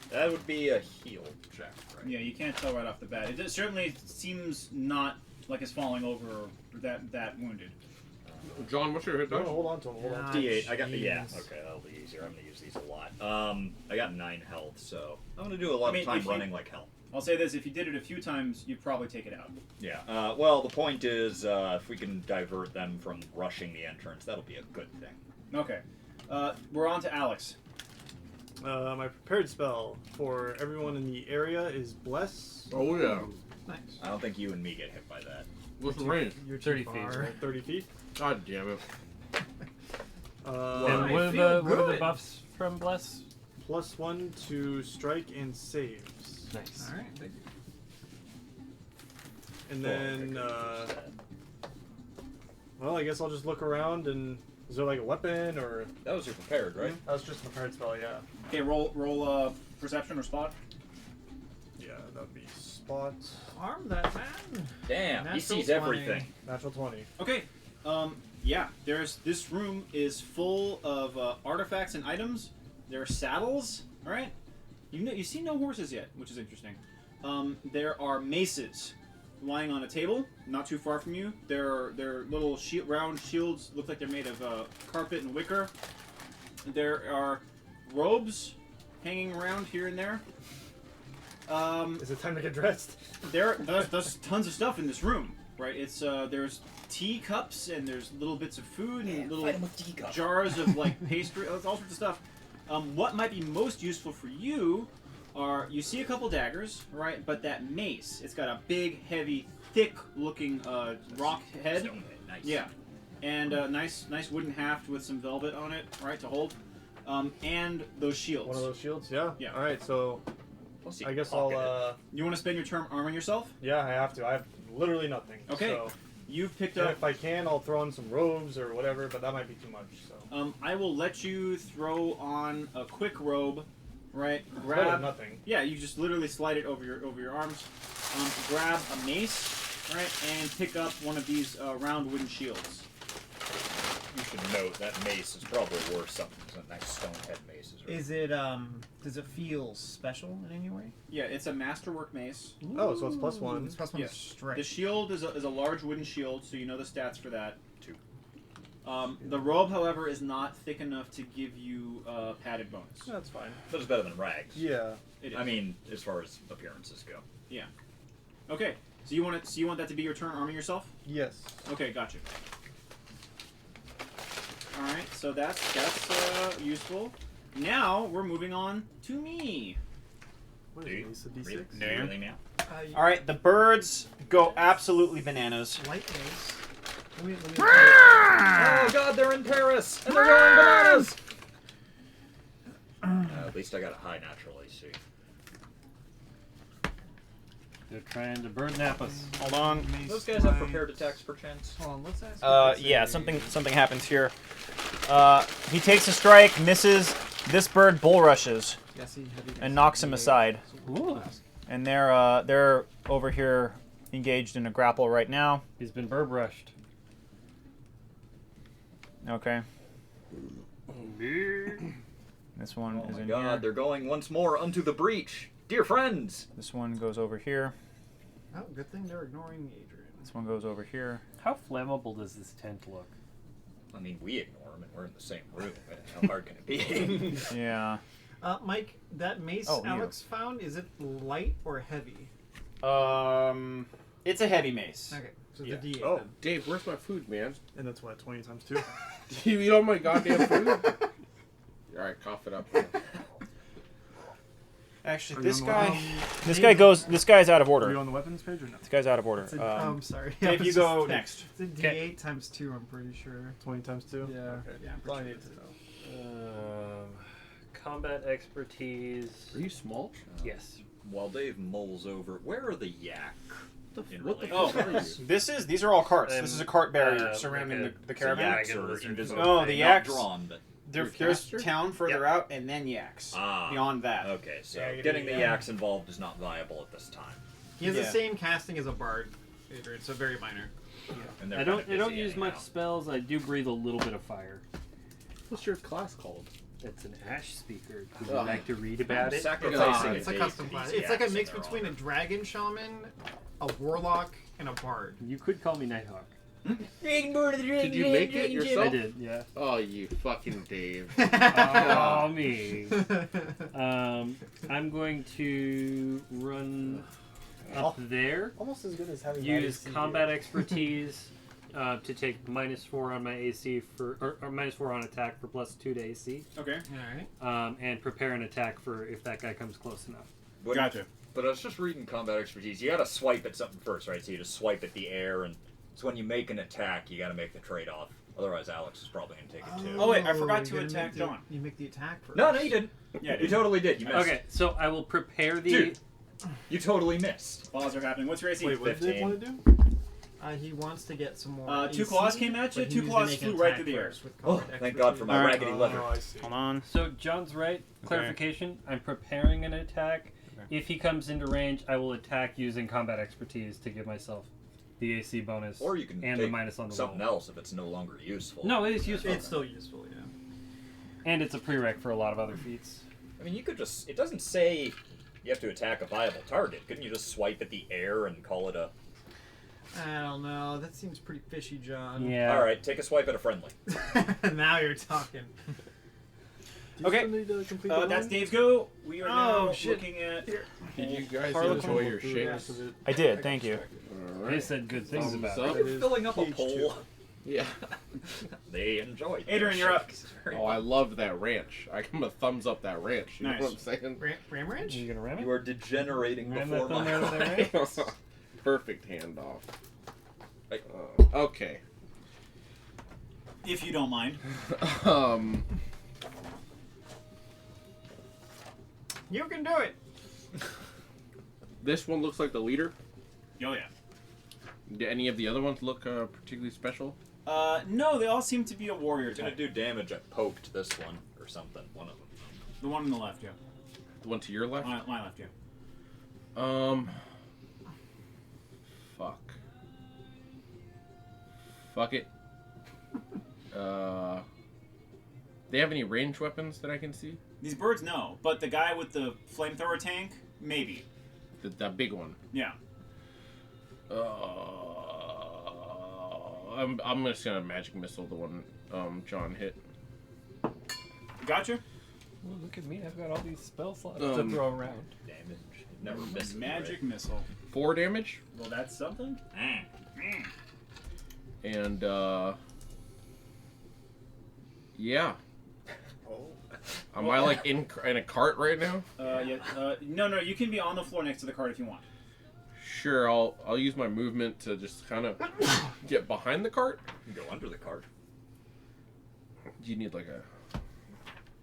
That would be a heal check, right? Yeah, you can't tell right off the bat. It certainly seems not like it's falling over or that wounded. John, what's your hit No, dice? hold on to him, hold on. D8. I got jeez. yeah. Okay, that'll be easier. I'm gonna use these a lot. I got 9 health, so I'm gonna do a lot I mean, of time if you- running like hell. I'll say this, if you did it a few times, you'd probably take it out. Yeah. Well, the point is, if we can divert them from rushing the entrance, that'll be a good thing. Okay. We're on to Alex. My prepared spell for everyone in the area is Bless. Oh, yeah. Nice. I don't think you and me get hit by that. What's the range? You're 30 too feet, far. right? 30 feet. God damn it. And I what are feel the good. buffs from Bless? +1 to strike and saves. Nice. All right. Thank you. And then, well, I guess I'll just look around and is there like a weapon or? That was your prepared, right? That was just a prepared spell, yeah. Okay, roll perception or spot. Yeah, that'd be spot. Arm that man. Damn, he Natural sees 20. everything. Natural 20. Okay. Yeah. This room is full of artifacts and items. There are saddles. All right. You see no horses yet, which is interesting. There are maces lying on a table, not too far from you. They're little round shields. Look like they're made of carpet and wicker. There are robes hanging around here and there. Is it time to get dressed? There's tons of stuff in this room, right? It's there's teacups and there's little bits of food and little jars of like pastry, all sorts of stuff. What might be most useful for you are you see a couple daggers, right? But that mace, it's got a big, heavy, thick-looking rock head. Stone head, nice. Yeah, and nice wooden haft with some velvet on it, right, to hold. And those shields. One of those shields? Yeah? Yeah. Alright, so Plus you I guess pocket it. I'll, You want to spend your turn arming yourself? yeah, I have to. I have literally nothing. Okay. So, You've picked and up. if I can, I'll throw on some robes or whatever, but that might be too much, so. I will let you throw on a quick robe, right? Better than Grab. nothing. Yeah, you just literally slide it over your arms. Grab a mace, right, and pick up one of these round wooden shields. You should note that mace is probably worth something than that stone head mace is. Is it does it feel special in any way? Yeah, it's a masterwork mace. Oh, so it's +1. It's +1 Yes. to strike. The shield is a large wooden shield, so you know the stats for that. 2. The robe, however, is not thick enough to give you padded bonus. That's fine. But it's better than rags. Yeah. It is. I mean, as far as appearances go. Okay, so you want that to be your turn arming yourself? Yes. Okay, gotcha. All right, so that's useful. Now we're moving on to me. What Do you- is this, a D6? Do you really now? All right, the birds go absolutely bananas. Light mace. Let me Oh god, they're in Paris! And they're going bananas! At least I got a high natural AC. They're trying to bird nap us. Hold on. Those guys have prepared attacks per chance? Hold on, let's ask. Yeah, something happens here. He takes a strike, misses. This bird bull rushes and knocks him aside. Ooh. And they're over here engaged in a grapple right now. He's been bird rushed. Okay. This one Oh is my in god, here. they're going once more unto the breach. Dear friends. This one goes over here. Oh, good thing they're ignoring Adrian. This one goes over here. How flammable does this tent look? I mean, we ignore them, and we're in the same room. How hard can it be? Yeah. Mike, that mace Oh, you. Alex found, is it light or heavy? It's a heavy mace. Okay, so Yeah. the D8 Oh, then. Dave, where's my food, man? And that's what, 20 times 2? Do you eat all my goddamn food? All right, cough it up. Actually, Are this you on guy, the- this guy's out of Are you order. on the weapons page or no? This guy's out of order. It's a, I'm sorry. Dave, you go next. It's a D8 times 2, I'm pretty sure. 20 times 2? Yeah. Okay. Yeah, I'm pretty sure it's Combat expertise. Are you small? Yes. While Dave mulls over, where are the yak? What the Oh, fuck are you? these are all carts. This is a cart barrier like surrounding a- the So caravan. yaks Dragon are lizard. invisible. Oh, the Not yaks? drawn, but There's caster? town further out, and then yaks. Ah. Beyond that. okay. So Yeah, you getting the gotta- yaks involved is not viable at this time. He has Yeah. the same casting as a bard, Adrian, so very minor. And they're I kinda don't busy use much anyhow. spells. I do breathe a little bit of fire. What's your class called? It's an ash speaker. Would you Ugh. like to read about it? Sacrificing It's a day custom to class. these It's like a yaks mix in their between a honor. dragon shaman, a warlock, and a bard. You could call me Nighthawk. Did you make it I yourself? did, yeah. Oh, you fucking Dave. Oh, me. I'm going to run up there. Almost as good as having Use combat expertise to take -4 on my AC or -4 on attack for +2 to AC, Okay. Alright. and prepare an attack for if that guy comes close enough. But, Gotcha. But I was just reading combat expertise. You gotta swipe at something first, right? So you just swipe at the air, and so when you make an attack, you gotta make the trade-off. Otherwise, Alex is probably gonna take it too. Oh, wait, I forgot you to gotta attack make the- Dawn. You make the attack first. No, you didn't. Yeah, You totally did. You missed. Okay, so I will prepare the. Dude. You totally missed. Balls are happening. What's your AC? Wait, what did 15. Dave want to do? He wants to get some more. Two AC, claws came at you, but he two needs to claws make an flew right attack through the air. first with Oh, combat thank God for my Alright. raggedy leather. I see. Hold on. So John's right. Clarification: I'm preparing an attack. Okay. If he comes into range, I will attack using combat expertise to give myself the AC bonus Or you can and take the minus on the something roll. else if it's no longer useful. No, it is useful, It's still useful, yeah. and it's a prereq for a lot of other feats. I mean, you could just. It doesn't say you have to attack a viable target. Couldn't you just swipe at the air and call it a. I don't know. That seems pretty fishy, John. Yeah. Alright, take a swipe at a friendly. Now you're talking. Okay. That's Dave's go. We are now shit. looking at. Did you guys Harlequin enjoy your shakes? I did. Thank you. They said good things Thumbs about up. it. You're filling up a PH2. pool. Yeah. They enjoy. Adrian, you're up. Oh, I love that ranch. I give him a thumbs up that ranch. You Nice. know what I'm saying? Ram Ranch? You gonna ram it? You are degenerating Ram before that my thumb over there, eyes. Perfect handoff. Right. Okay. If you don't mind. Um. You can do it. This one looks like the leader. Oh yeah. Do any of the other ones look particularly special? No, they all seem to be a warrior It's gonna type. do damage. I poked this one or something. One of them. The one on the left, yeah. The one to your left? My left, yeah. Fuck. Fuck it. They have any ranged weapons that I can see? These birds, no, but the guy with the flamethrower tank, maybe. That big one. Yeah. I'm just gonna magic missile the one John hit. Gotcha. Well, look at me. I've got all these spell slots to to throw around. Damage. Never miss me, Magic right? missile. 4 damage, Well, that's something. and yeah. Am I like in a cart right now? Yeah. No, you can be on the floor next to the cart if you want. Sure, I'll use my movement to just kind of get behind the cart. You can go under the cart. Do you need like a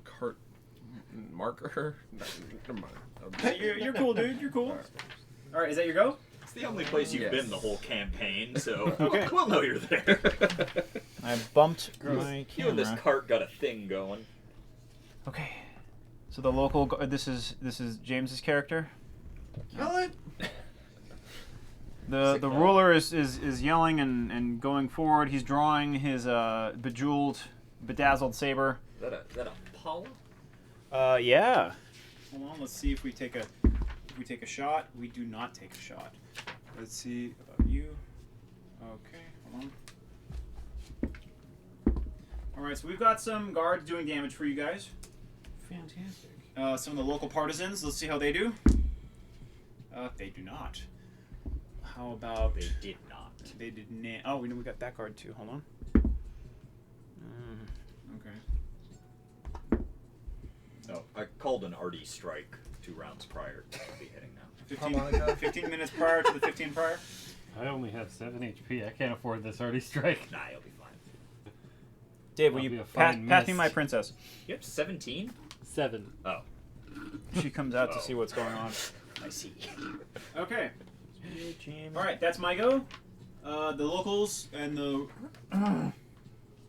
cart marker? Never mind. You're cool, dude. You're cool. All right, is that your go? It's the only place you've Yes. been the whole campaign, so Okay. we'll know you're there. I bumped my You and this cart got a thing going. Okay. So the local. This is James's character. Kill it. The ruler is yelling and going forward. He's drawing his bedazzled saber. Is that a Paula? Yeah. Hold on. Let's see if we take a We take a shot. We do not take a shot. Let's see about you. Okay, hold on. Alright, so we've got some guards doing damage for you guys. Fantastic. Some of the local partisans, let's see how they do. They do not. How about... They did not. They did not. Oh, we got that guard too. Hold on. Okay. Oh, I called an arty strike 2 rounds prior to be hitting now. 15 minutes prior to the 15 prior? I only have 7 HP. I can't afford this already strike. Nah, you'll be fine. Dave, will That'll be you a pass fine me miss. my princess? You have 17? 7. Oh. She comes out to see what's going on. I see. Okay. Alright, that's my go. The locals and the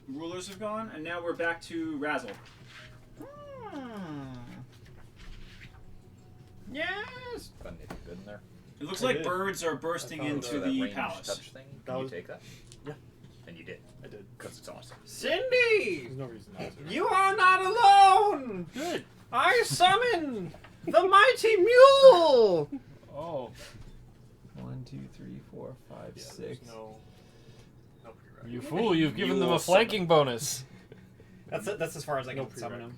rulers have gone, and now we're back to Razzle. Yes. Fun if good in there. It looks I like did. birds are bursting I found into that the ranged palace. touch thing. That Can you was- take that? Yeah. And you did. I did. Because it's awesome. Cindy, There's no reason not to. you are not alone. Good. I summon the mighty mule. Oh. 1, 2, 3, 4, 5, Yeah, 6. there's no prerequisite. You fool, you've given them a Mule flanking bonus. That's it. That's as far as I No can summon him.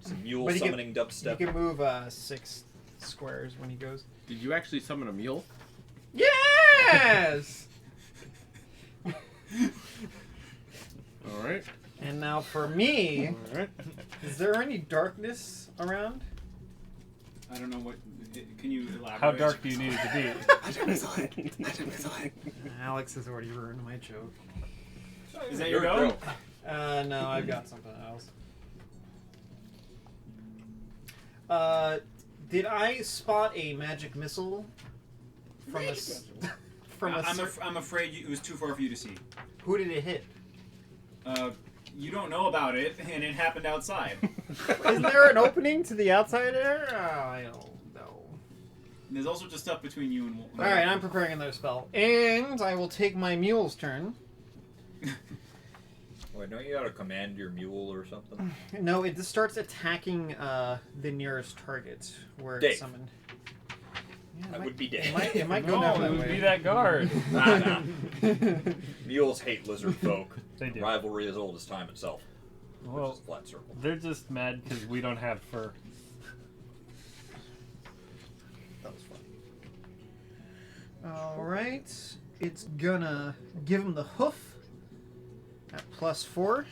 It's a mule But he can- summoning You dubstep. can move 6 squares when he goes. Did you actually summon a mule? Yes. All right. And now for me, Alright. is there any darkness around? I don't know what. Can you elaborate? How dark do you need it to be? Alex has already ruined my joke. Is that your go? No, I've got something else. Did I spot a magic missile from a from a I'm afraid it was too far for you to see. Who did it hit? You don't know about it, and it happened outside. Isn't there an opening to the outside there? I don't know. There's all sorts of stuff between you and. All right, I'm preparing another spell, and I will take my mule's turn. Wait, don't you gotta command your mule or something? No, it just starts attacking the nearest target where Dave. it's summoned. Yeah, That would be Dave. It might go down No, that it would way. be that guard. Nah. Mules hate lizard folk. They do. Rivalry as old as time itself. Well, Which is a flat circle. they're just mad because we don't have fur. That was fun. Alright. It's gonna give him the hoof at +4.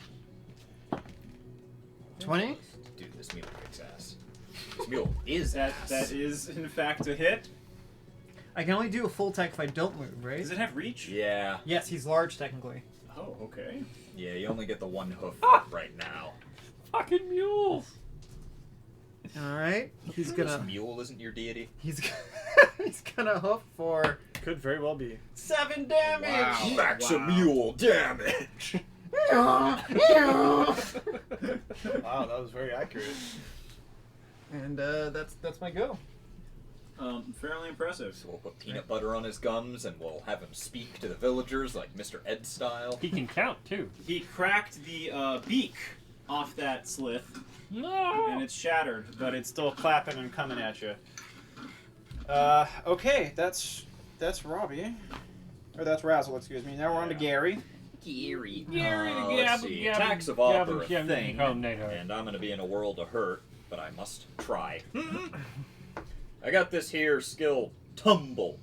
20. Dude, this mule kicks ass. This mule is That ass. is in fact a hit. I can only do a full attack if I don't move, right? Does it have reach? Yeah. Yes, he's large technically. Oh, okay. Yeah, you only get the 1 hoof right now. Fucking mules. Alright. He's This gonna mule isn't your deity? he's gonna hoof for Could very well be. 7 damage. Wow. Max a mule damage! Wow, that was very accurate. And that's my go. Fairly impressive. So we'll put peanut butter on his gums and we'll have him speak to the villagers like Mr. Ed style. He can count too. He cracked the beak off that slith, and No. it's shattered, but it's still clapping and coming at you. Okay, that's Robbie, or that's Razzle. Excuse me. Now we're on to Gary. Gary. Gary the Let's Gab- see. Gab- Attacks of Gab- Op are a Gab- thing, Gab- Gab- and I'm gonna be in a world of hurt, but I must try. I got this here skill, Tumble,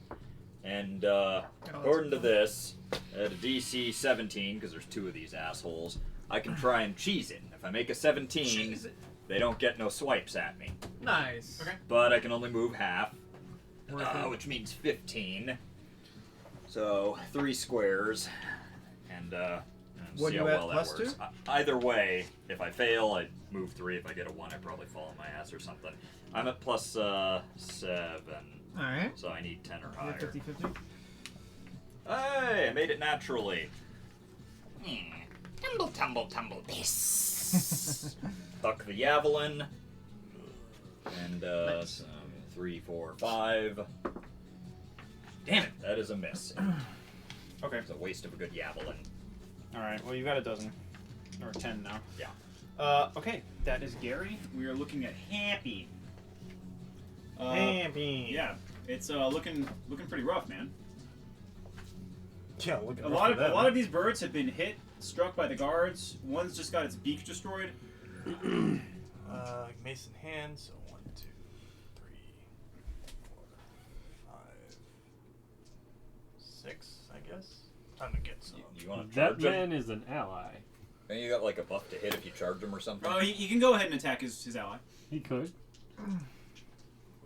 and according to this, at a DC 17, because there's 2 of these assholes, I can try and cheese it. If I make a 17, they don't get no swipes at me. Nice. Okay. But I can only move half, Worth it. which means 15. So 3 squares, and What see are how you at, well plus that works. 2? Either way, if I fail, I move 3. If I get a 1, I probably fall on my ass or something. I'm at plus 7, Alright. so I need 10 or You're higher. 50-50. Hey, I made it naturally. Tumble, tumble, tumble this. Tuck the javelin, and some 3, 4, 5. Damn it, that is a miss. Okay. It's a waste of a good javelin. All right. Well, you got a dozen, or 10 now. Yeah. Okay, that is Gary. We are looking at Happy. Happy. Yeah, it's looking pretty rough, man. Yeah, look at A lot of these birds have been hit, struck by the guards. One's just got its beak destroyed. Mason hand, so 1, 2, 3, 4, 5, 6, I guess. Time to get some. You want to That charge him? man is an ally. And you got like a buff to hit if you charge him or something. Oh, he can go ahead and attack his ally. He could.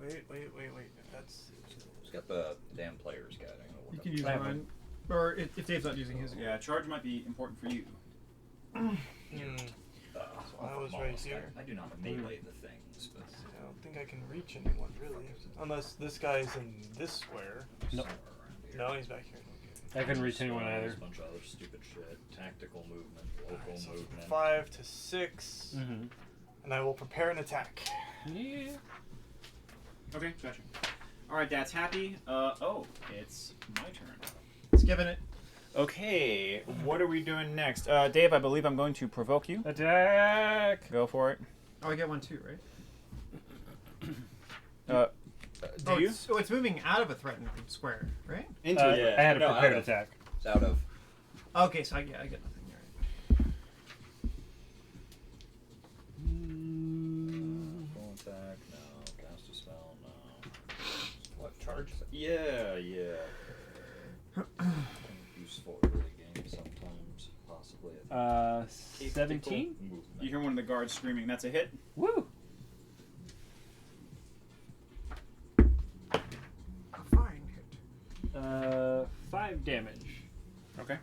Wait. That's. He's got the damn player's guide. I'm gonna You look can up. use I have mine. Or if Dave's not using his. Yeah, charge might be important for you. I was right here. I do not melee the things, but I don't think I can reach anyone really, unless this guy's in this square. Nope. No, he's back here. Okay. I couldn't reach anyone either. A bunch of other stupid shit. Tactical movement, local Alright, so movement. 5 to 6, Mm-hmm. and I will prepare an attack. Yeah. Okay, gotcha. All right, Dad's happy. It's my turn. It's giving it. Okay, what are we doing next? Dave, I believe I'm going to provoke you. Attack! Go for it. Oh, I get one too, right? Do you? It's moving out of a threatened square, right? Into it. Yeah. I had a No, prepared out of. attack. It's out of. Okay, so I get nothing. Right. Full attack, no. Cast a spell, no. What, charge? Yeah. Useful early game sometimes, possibly. 17? Movement. You hear one of the guards screaming. That's a hit. Woo! A fine hit. 5 damage. Okay.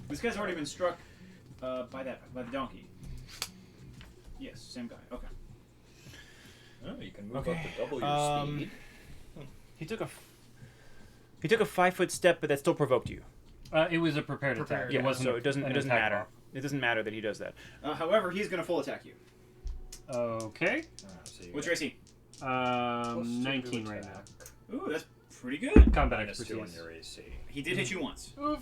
This guy's already been struck by the donkey. Yes, same guy. Okay. Oh, you can move Okay, up to double your speed. He took a 5-foot step, but that still provoked you. It was a prepared Prepared, attack. Yeah, It wasn't so it doesn't an attack matter. roll. It doesn't matter that he does that. However, he's gonna full attack you. Okay. So you What's got your AC? +2 to 19 right attack, now. Ooh, that's pretty good. Combat -2 expertise. on your AC. He did hit you once. So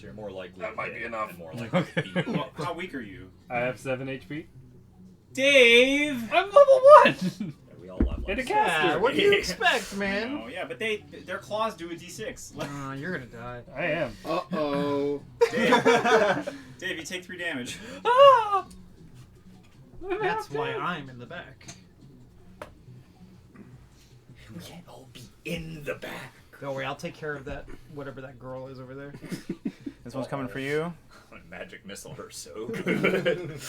you're more likely That to might be hit enough. and more likely to be Well, how weak are you? I have 7 HP. Dave! I'm level 1! Yeah, we all have And a like caster. Yeah, what do you expect, man? Oh, yeah, but their claws do a d6. You're gonna die. I am. Uh-oh. Dave, you take 3 damage. Ah! That's why I'm in the back. We can't all be in the back. Don't worry, I'll take care of that. Whatever that girl is over there. This one's coming for you. Magic missile are so good.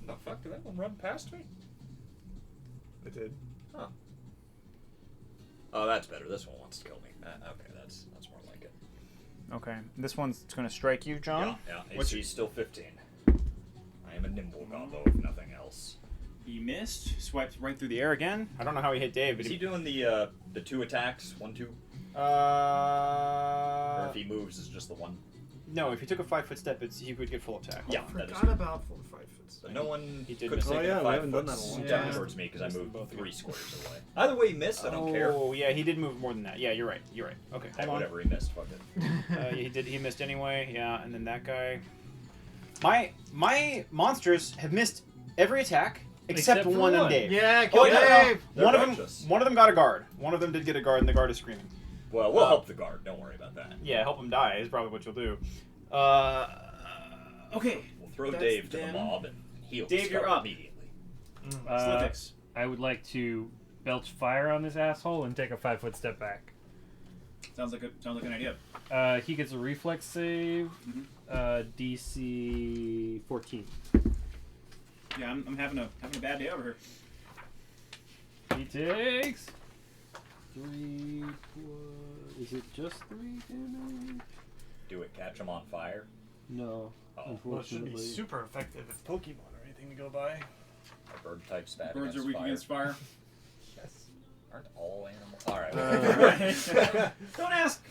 The fuck did that one run past me? It did. Oh, that's better. This one wants to kill me. Okay, that's more like it. Okay, this one's gonna strike you, John. Yeah. What's AC's still 15. I am a nimble gobbo, if nothing else. He missed, swiped right through the air again. I don't know how he hit Dave, but Is he doing the 2 attacks? 1, 2? Or Uh, if he moves, it's just the 1? no, if he took a 5-foot step, he would get full attack. Yeah, that is. Forgot about 4 to 5 foot. But no one He did could miss. take Oh, a yeah, we 5 haven't done foot that in a long step time. towards me because I Missed moved both of 3 you. squares away. Either way, he missed. I don't care. Oh, yeah, he did move more than that. Yeah, you're right. Okay, Hey, hold on. whatever, he missed. Fuck it. He did. He missed anyway. Yeah, and then that guy. My monsters have missed every attack except Except for one on one. Dave. Yeah, kill Oh, yeah, Dave! They're One righteous. of them got a guard. One of them did get a guard, and the guard is screaming. Well, we'll help the guard. Don't worry about that. Yeah, help him die is probably what you'll do. Okay. We'll throw That's Dave to them. the mob and heal. Dave, you're up. Immediately. Slivix. I would like to belch fire on this asshole and take a 5-foot step back. Sounds like an idea. He gets a reflex save. Mhm. DC 14. Yeah, I'm having a bad day over here. He takes 3 plus... Is it just 3 damage? Do it. Catch him on fire. No, Oh, Well, it should be unfortunately. super effective if Pokemon or anything to go by. A bird type stat Birds against are weak fire. against fire. Yes. Aren't all animals? All right. Don't ask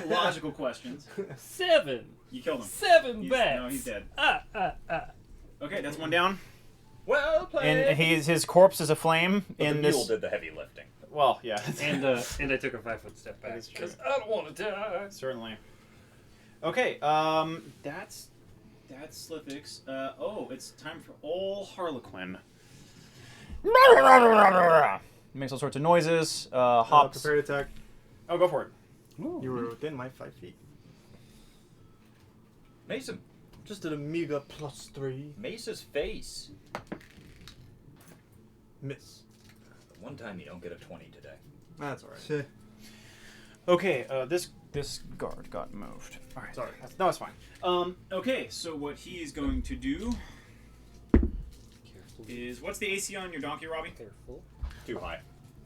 logical questions. 7! You killed him. 7 He's- bats! no, he's dead. Ah. Okay, that's one down. Well played. And his corpse is aflame But in the this. mule did the heavy lifting. Well, yeah. And I took a 5-foot step That back is true. because I don't want to die. Certainly. Okay, that's Slithix. It's time for old Harlequin. Makes all sorts of noises. Hops. Prepared attack. Oh, go for it. You were within my 5 feet. Mason. Just an Amiga +3. Mace's face. Miss. The one time you don't get a 20 today. That's alright. Okay, this guard got moved. All right. Sorry. No, it's fine. Okay, so what he's going to do is, what's the AC on your donkey, Robbie? Careful. Too high.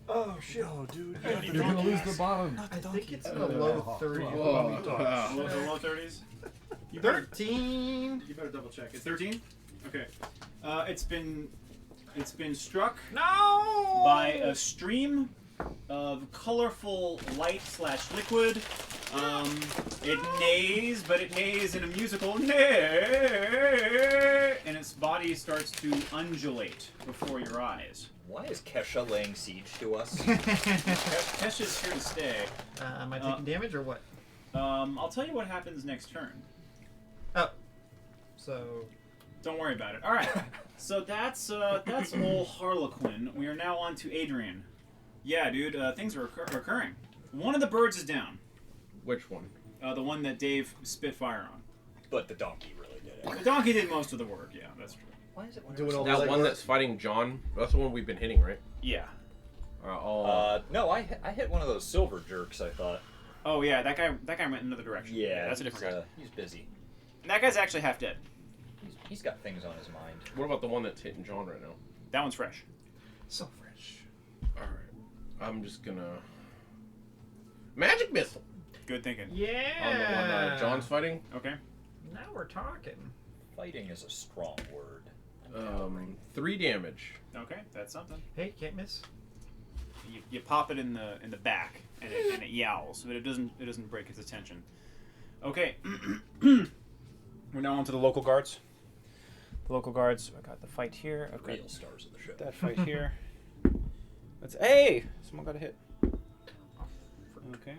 Oh shit. Oh, dude. You're gonna lose the bottom. I think it's in the low 30s. Low 30s. You better 13. You better double check. It's 13. Okay. It's been struck No. by a stream of colorful light/liquid. It neighs, but it neighs in a musical neigh, and its body starts to undulate before your eyes. Why is Kesha laying siege to us? Kesha's here to stay. Am I taking damage or what? I'll tell you what happens next turn. Oh. So. Don't worry about it. All right. So that's old Harlequin. We are now on to Adrian. Yeah, dude. Things are occurring. One of the birds is down. Which one? The one that Dave spit fire on. But the donkey really did it. The donkey did most of the work. Yeah, that's true. Why is it Doing all That the one legwork? that's fighting John. That's the one we've been hitting, right? Yeah. No, I hit one of those silver jerks, I thought. Oh yeah, that guy went another direction. Yeah, that's a different guy. He's busy. And that guy's actually half dead. He's got things on his mind. What about the one that's hitting John right now? That one's fresh. So fresh. All right. I'm just gonna magic missile Good thinking. Yeah. on the one John's fighting. Okay. Now we're talking. Fighting is a strong word. 3 damage. Okay, that's something. Hey, can't miss. You pop it in the back, and it yowls, but it doesn't break its attention. Okay. We're now on to the local guards. The local guards. I got the fight here. I've got Real stars of the show. that fight here. Hey! Someone got a hit. Okay.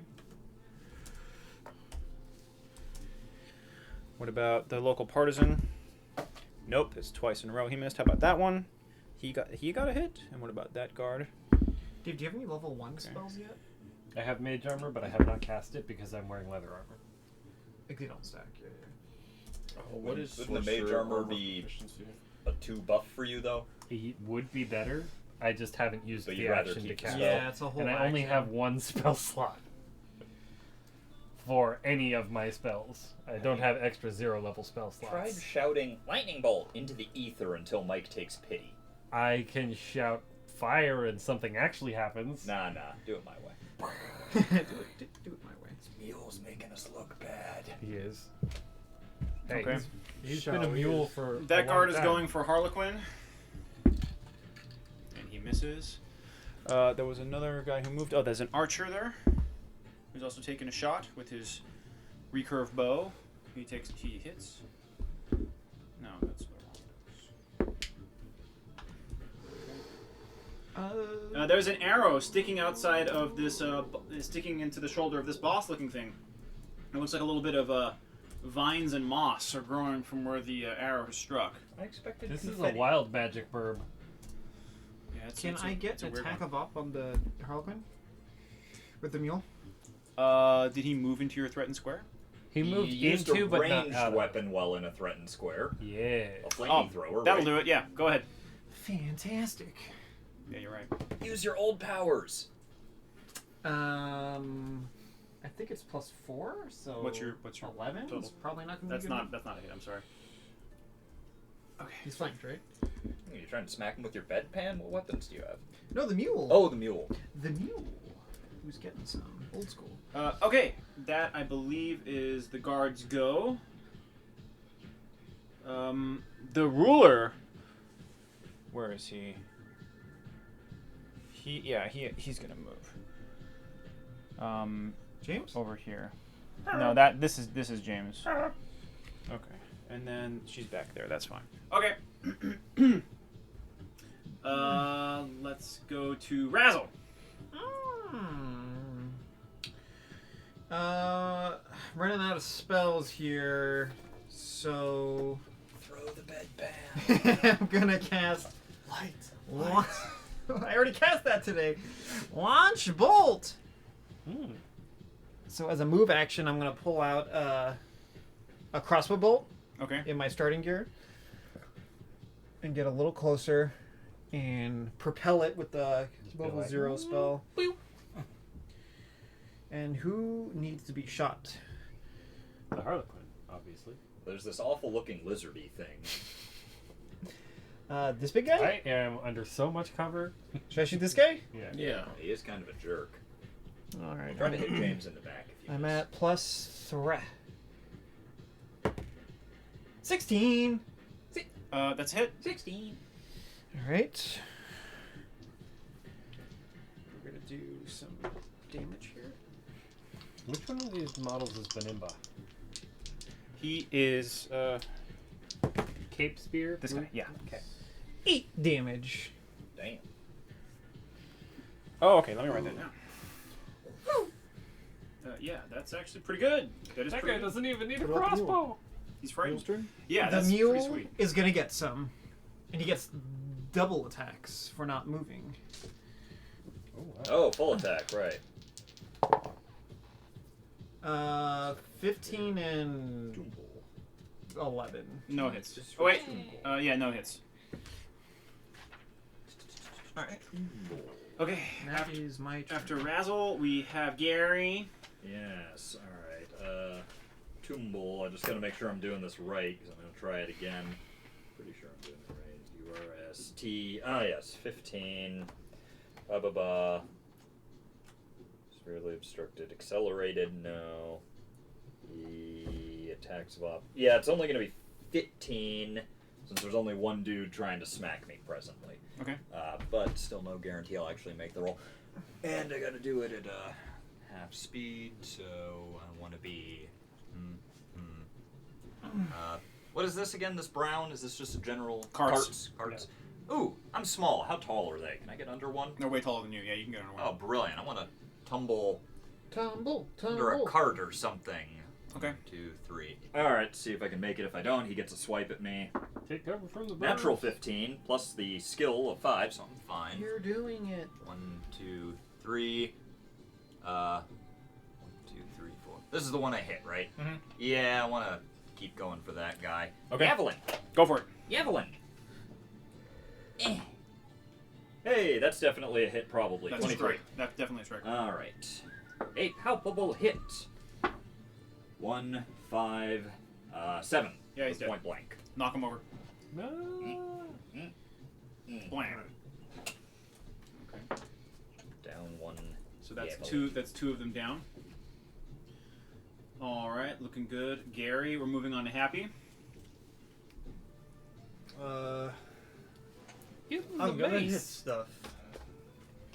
What about the local partisan? Nope, it's twice in a row he missed. How about that one? He got a hit. And what about that guard? Dave, do you have any level 1 spells yet? I have mage armor, but I have not cast it because I'm wearing leather armor. Like they don't stack. Yeah. Oh, what is Wouldn't the mage sorcerer armor be proficiency? a 2 buff for you, though? It would be better. I just haven't used But the you'd rather action to keep the cast. spell. Yeah, it's a whole. And I only action. have 1 spell slot for any of my spells. I don't have extra 0 level spell Tried slots. shouting lightning bolt into the ether until Mike takes pity. I can shout fire and something actually happens. Nah, do it my way. do it my way. Mule's making us look bad. He is. Hey, Okay. he's been a mule for That a guard long is time. going for Harlequin. And he misses. There was another guy who moved. Oh, there's an archer there. Who's also taking a shot with his recurve bow. He hits. No, that's the wrong. There's an arrow sticking outside of this, sticking into the shoulder of this boss-looking thing. It looks like a little bit of vines and moss are growing from where the arrow has struck. I expected This is a confetti. wild magic burb. Yeah, Can I get a weird attack one. of op on the Harlequin? With the mule? Did he move into your threatened square? He moved used into, a but not ranged out of. weapon well in a threatened square. Yeah. A flamethrower. That'll right? do it. Yeah, go ahead. Fantastic. Yeah, you're right. Use your old powers. I think it's +4, so What's your 11? total? It's probably not gonna be good. That's not a hit. I'm sorry. Okay. He's flanked, right? You trying to smack him with your bedpan? What weapons do you have? No, the mule. Oh, the mule. The mule. Who's getting some old school? Okay, that I believe is the guard's go. The ruler. Where is he? He's gonna move. James? Over here. No, this is James. Okay, and then she's back there. That's fine. Okay. Let's go to Razzle. running out of spells here, so Throw the bedpan. I'm gonna cast Light. I already cast that today. Launch bolt. Hmm. So as a move action, I'm gonna pull out a crossbow bolt Okay. in my starting gear and get a little closer and propel it with the be level like, 0 spell. And who needs to be shot? The Harlequin, obviously. There's this awful looking lizardy thing. This big guy? I am under so much cover. Should I shoot this guy? Yeah. Yeah. He is kind of a jerk. All right. Try to hit James in the back if you I'm miss. at plus 3. 16. That's a hit. 16. All right. We're gonna do some damage here. Which one of these models is Benimba? He is Cape Spear? this guy. Yeah. Okay. 8 damage. Damn. Oh, okay. Let me write that down. Yeah, that's actually pretty good. That is That pretty guy good. doesn't even need a What about the mule? crossbow. He's frightened. Mule's turn? Yeah, The that's mule pretty sweet. is gonna get some, and he gets double attacks for not moving. Oh, wow. Oh, full attack, right. 15 and 11. No hits. Oh wait. Yeah, no hits. All right. Okay. That is my turn. After Razzle, we have Gary. Yes, alright. Toomble, I just gotta make sure I'm doing this right, because I'm gonna try it again. Pretty sure I'm doing it right. URST. Ah, yes, 15. Ba ba ba. Severely obstructed. Accelerated, no. The attacks of op. Yeah, it's only gonna be 15, since there's only one dude trying to smack me presently. Okay. But still no guarantee I'll actually make the roll. And I gotta do it at half speed, so I want to be. What is this again? This brown? Is this just a general Carts. Carts. Ooh, I'm small. How tall are they? Can I get under one? They're way taller than you. Yeah, you can get under one. Oh, brilliant! I want to tumble Tumble, under a tumble. cart or something. Okay. 1, 2, 3. All right. See if I can make it. If I don't, he gets a swipe at me. Take cover from the bird. Natural 15 plus the skill of 5, so I'm fine. You're doing it. 1, 2, 3. 1, 2, 3, 4. This is the one I hit, right? Mhm. Yeah, I want to keep going for that guy. Okay. Evelyn. Go for it. Evelyn. Hey, that's definitely a hit, probably. That's a 23. strike. That's definitely a strike. All right. A palpable hit. 1, 5, 7. Yeah, he's dead. Point blank. Knock him over. No. Blam. Down 1. So that's Yeah, two. That's 2 of them down. All right, looking good. Gary, we're moving on to Happy. Give him I'm the gonna hit mace. stuff.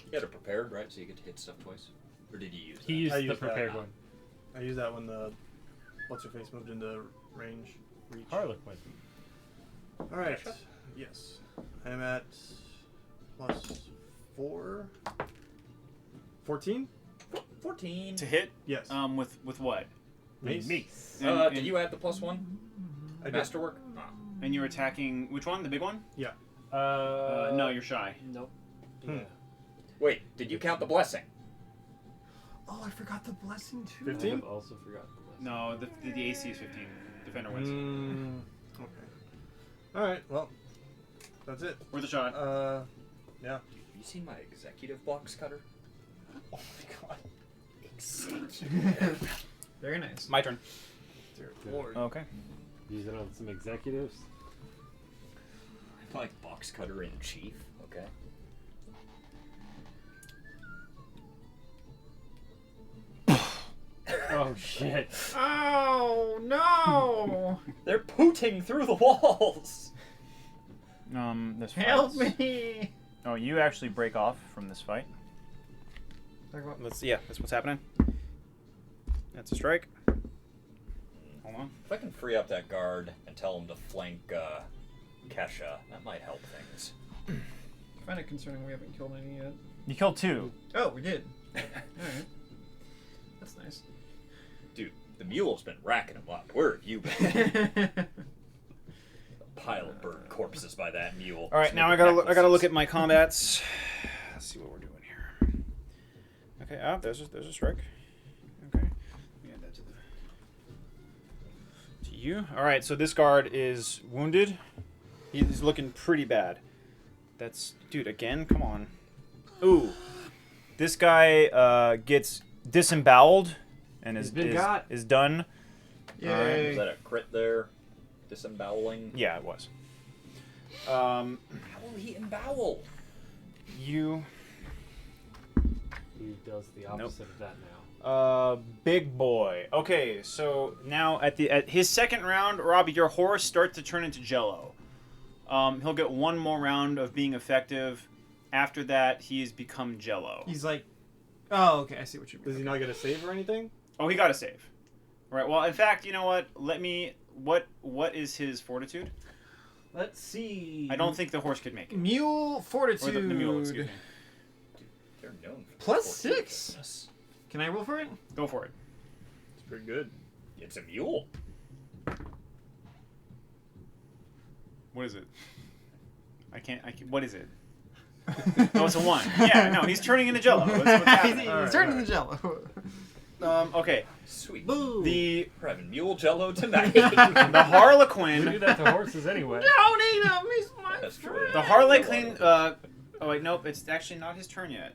You got it prepared, right? So you get to hit stuff twice? Or did you use He that? used I the used that. prepared one. I used that when the what's her face moved into range. Reach. Harlequin. All right. Yes. I'm at plus 4. 14. 14. To hit. Yes. With what? Mace. Mace. And- Did you add the +1? I did. Masterwork? Oh. And you're attacking which one? The big one? Yeah. No, you're shy. Nope. Hmm. Yeah. Wait, did you count the blessing? Oh, I forgot the blessing too. 15? I have also forgotten the blessing. No, the AC is 15. Defender wins. Okay. All right. Well, that's it. Worth a shot. Yeah. Have you seen my executive box cutter? Oh my god. Executive. Very nice. My turn. Dear Lord. Okay. Use it on some executives. I'm like box cutter in chief, okay? Oh shit. Oh no! They're pooting through the walls! This Help fight's- me! Oh, you actually break off from this fight. Talk about- That's what's happening. That's a strike. Hold on. If I can free up that guard and tell him to flank Kesha, that might help things. I find it concerning we haven't killed any yet. You killed 2. Oh, we did. Alright. That's nice. Dude, The mule's been racking him up. Where have you been? A pile of bird corpses by that mule. All right, now I gotta look at my combats. Let's see what we're doing here. Okay, there's a strike. Okay, let me add that to you. All right, so this guard is wounded. He's looking pretty bad. That's dude again. Come on. Ooh, this guy gets disemboweled and is done. Yay. Was that a crit there? Disemboweling? Yeah, it was. How will he embowel? You. He does the opposite of that now. Big boy. Okay, so now at his second round, Robbie, your horse starts to turn into Jello. He'll get one more round of being effective. After that, he has become Jello. He's like, oh, okay, I see what you mean. Does he not get a save or anything? Oh, he got a save. All right. Well, in fact, you know what? What is his fortitude? Let's see. I don't think the horse could make it. Mule Or fortitude. the mule, excuse me. They're known for Plus their 6. fortitude. Can I roll for it? Go for it. It's pretty good. It's a mule. What is it? I can't. What is it? Oh, it's a 1. Yeah, no, he's turning into Jello. That's what's happening. He's turning the Jello. Okay. Sweet. Boo. The We're having mule jello tonight. the Harlequin. We do that to horses anyway. Don't eat him. He's my That's true. friend. The Harlequin. Oh wait, nope. It's actually not his turn yet.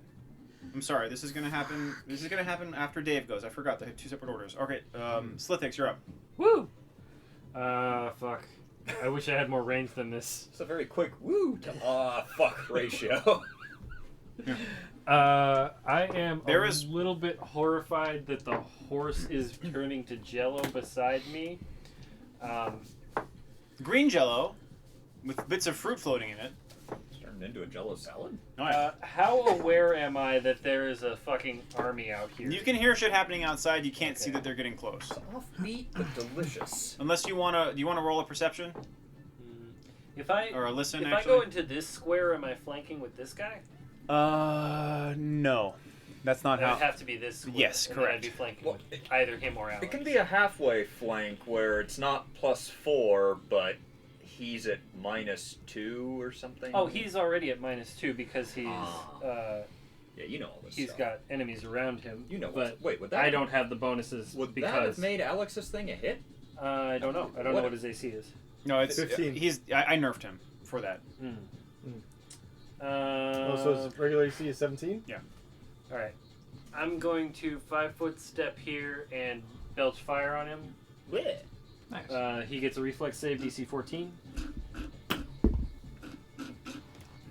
I'm sorry. This is gonna happen. This is gonna happen after Dave goes. I forgot. They have 2 separate orders. Okay. Slithix, you're up. Woo! Fuck. I wish I had more range than this. It's a very quick woo to fuck ratio. I am There a is- little bit horrified that the horse is turning to Jello beside me. Green Jello, with bits of fruit floating in it. It's turned into a jello salad. Oh, yeah. How aware am I that there is a fucking army out here? You can hear shit happening outside. You can't see Okay. that they're getting close. It's offbeat but delicious. Unless you wanna. Do you wanna roll a perception If I or a listen? if actually. I go into this square, am I flanking with this guy? No, that's not It would how. have to be this square. Yes, and then correct. I'd be flanking Well, with either him or Alex. It can be a halfway flank where it's not +4, but he's at -2 or something. Oh, he's already at -2 because he's Yeah, you know all this he's stuff. got enemies around him. You know but wait, would that I don't have the bonuses would that because have made Alex's thing a hit? I don't know. I don't know What- what his AC is. No, it's 15. I nerfed him for that. Oh, so his regular AC is 17? All right. I'm going to 5-foot step here and belch fire on him. Nice. He gets a reflex save, DC 14.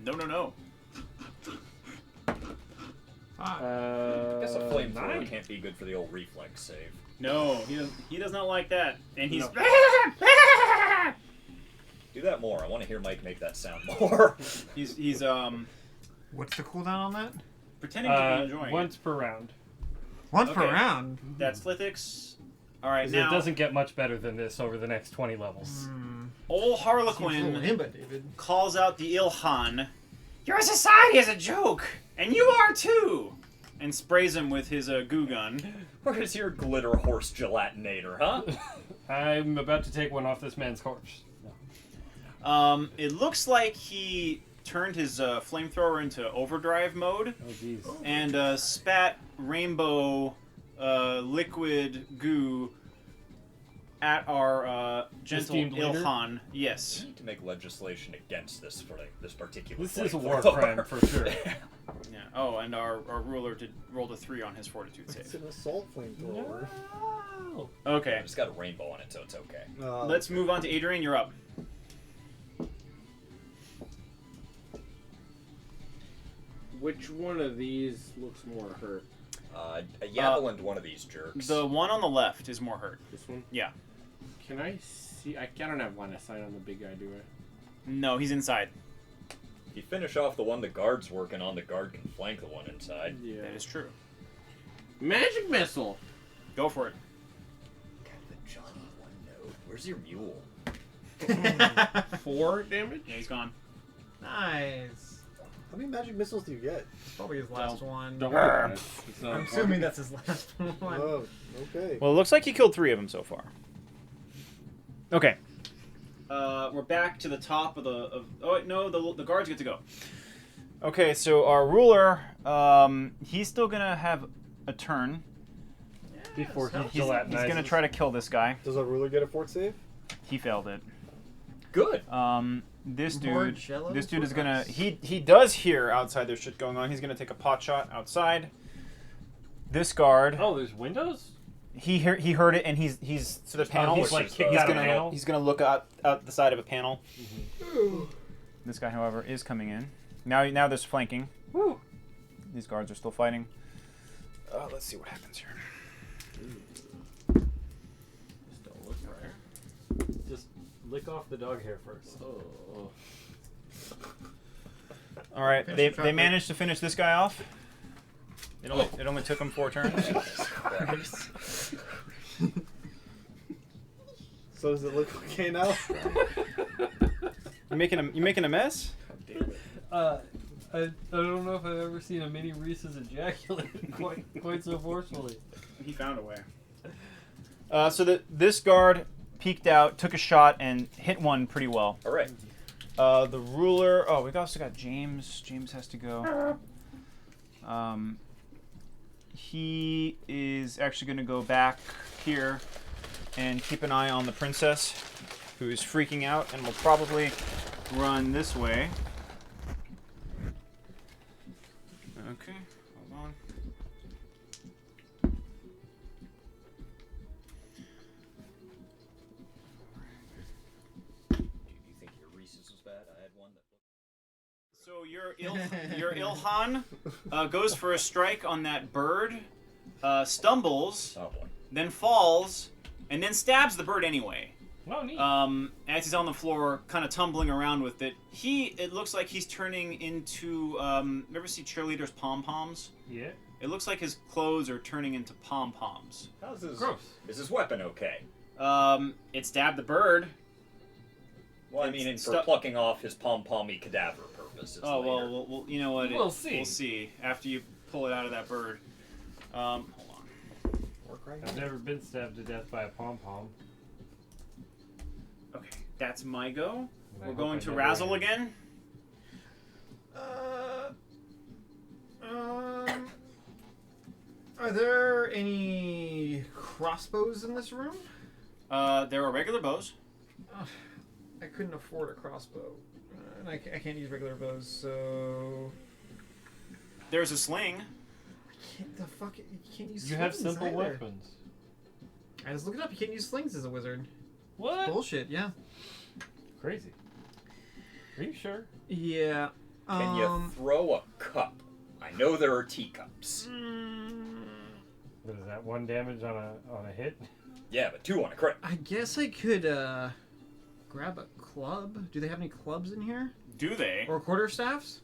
No. I guess a flamethrower 9. can't be good for the old reflex save. No, he does not like that, and he's. No. Do that more. I want to hear Mike make that sound more. he's What's the cooldown on that? pretending to be enjoying Once per round. Once per Okay. round. it. That's Slithix. All right, 'Cause now it doesn't get much better than this over the next 20 levels. old Seems a Harlequin little himba, David. calls out the Ilhan. Your society is a joke, and you are too, and sprays him with his goo gun. Where's your glitter horse gelatinator, huh? I'm about to take one off this man's corpse. It looks like he turned his flamethrower into overdrive mode Oh, jeez. and spat rainbow liquid goo at our gentle Esteemed leader? Ilhan. Yes. We need to make legislation against this for this particular. This is a flamethrower. war crime for sure. Yeah. Oh, and our ruler rolled a 3 on his fortitude It's save. an assault flamethrower. Okay. It's got a rainbow on it, so it's okay. Let's move on to Adrian. You're up. Which one of these looks more hurt? A javelin one of these jerks. The one on the left is more hurt. This one? Yeah. Can I see? I don't have line of sight on the big guy, do I? No, he's inside. If you finish off the one the guard's working on, the guard can flank the one inside. Yeah. That is true. Magic missile. Go for it. God, the Johnny one note. Where's your mule? 4 damage. Yeah, he's gone. Nice. How many magic missiles do you get? It's probably his last one. Don't worry about it. It's not I'm assuming that's his last one. Oh, okay. Well, it looks like he killed 3 of them so far. Okay. We're back to the top of the. Oh wait, no, the guards get to go. Okay, so our ruler, he's still gonna have a turn. Before he He's gonna try to kill this guy. Does our ruler get a fort save? He failed it. Good. This More dude jello is for gonna us. he does hear outside there's shit going on. He's gonna take a pot shot outside. This guard, Oh, there's windows? he heard it and he's to the panel. he's, like, kicked out of a panel? He's gonna look out the side of a panel. This guy, however, is coming in. Now there's flanking. Woo. These guards are still fighting. Let's see what happens here. Just don't look right. Just lick off the dog hair first. Oh. All right, Finish they the chocolate. managed to finish this guy off. It only took him 4 turns. So does it look okay now? You making a mess? I don't know if I've ever seen a mini Reese's ejaculate quite so forcefully. He found a way. So this guard peeked out, took a shot, and hit one pretty well. All right. The ruler. Oh, we've also got James. James has to go. He is actually going to go back here and keep an eye on the princess, who is freaking out, and will probably run this way. Okay, hold on. Do you think your Reese's was bad? I had one that. So your Ilhan goes for a strike on that bird, stumbles, Oh boy. then falls, and then stabs the bird anyway. Oh, neat. As he's on the floor, kind of tumbling around with it, it looks like he's turning into. You ever see cheerleaders' pom poms? Yeah. It looks like his clothes are turning into pom poms. How's this? Gross. Is his weapon okay? It stabbed the bird. Well, I mean, It's for plucking off his pom-pommy cadaver purposes. Oh later. well, you know what? We'll see. We'll see after you pull it out of that bird. Hold on. Work right I've never been stabbed to death by a pom pom. Okay, that's my go. I We're hope going I to never Razzle am. again. Are there any crossbows in this room? There are regular bows. I couldn't afford a crossbow, and I can't use regular bows, so There's a sling. you can't use. You have slings simple either. weapons. I was looking up. You can't use slings as a wizard. What? Bullshit. Yeah. Crazy. Are you sure? Yeah. Can you throw a cup? I know there are teacups. What is that? 1 damage on a hit? Yeah, but 2 on a crit. I guess I could grab a club. Do they have any clubs in here? Do they? Or quarterstaffs?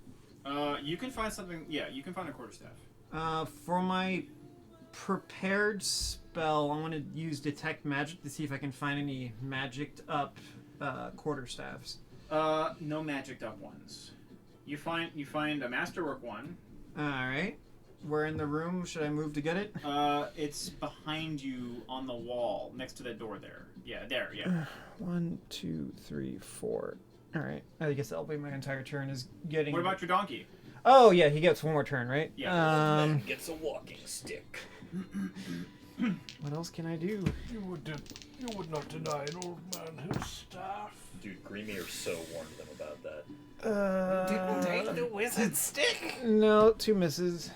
You can find something. Yeah, you can find a quarterstaff. For my prepared spell, I want to use detect magic to see if I can find any magicked up quarterstaffs. No magicked up ones. You find a masterwork one. All right. Where in the room should I move to get it? It's behind you on the wall, next to that door there. Yeah, there. Yeah. 1, 2, 3, 4. All right. I guess that'll be my entire turn. Is getting. What about your donkey? Oh yeah, he gets one more turn, right? Yeah. Man gets a walking stick. What else can I do? You would not deny an old man his staff. Dude, Greemir so warned them about that. Didn't Take the wizard stick. No, 2 misses.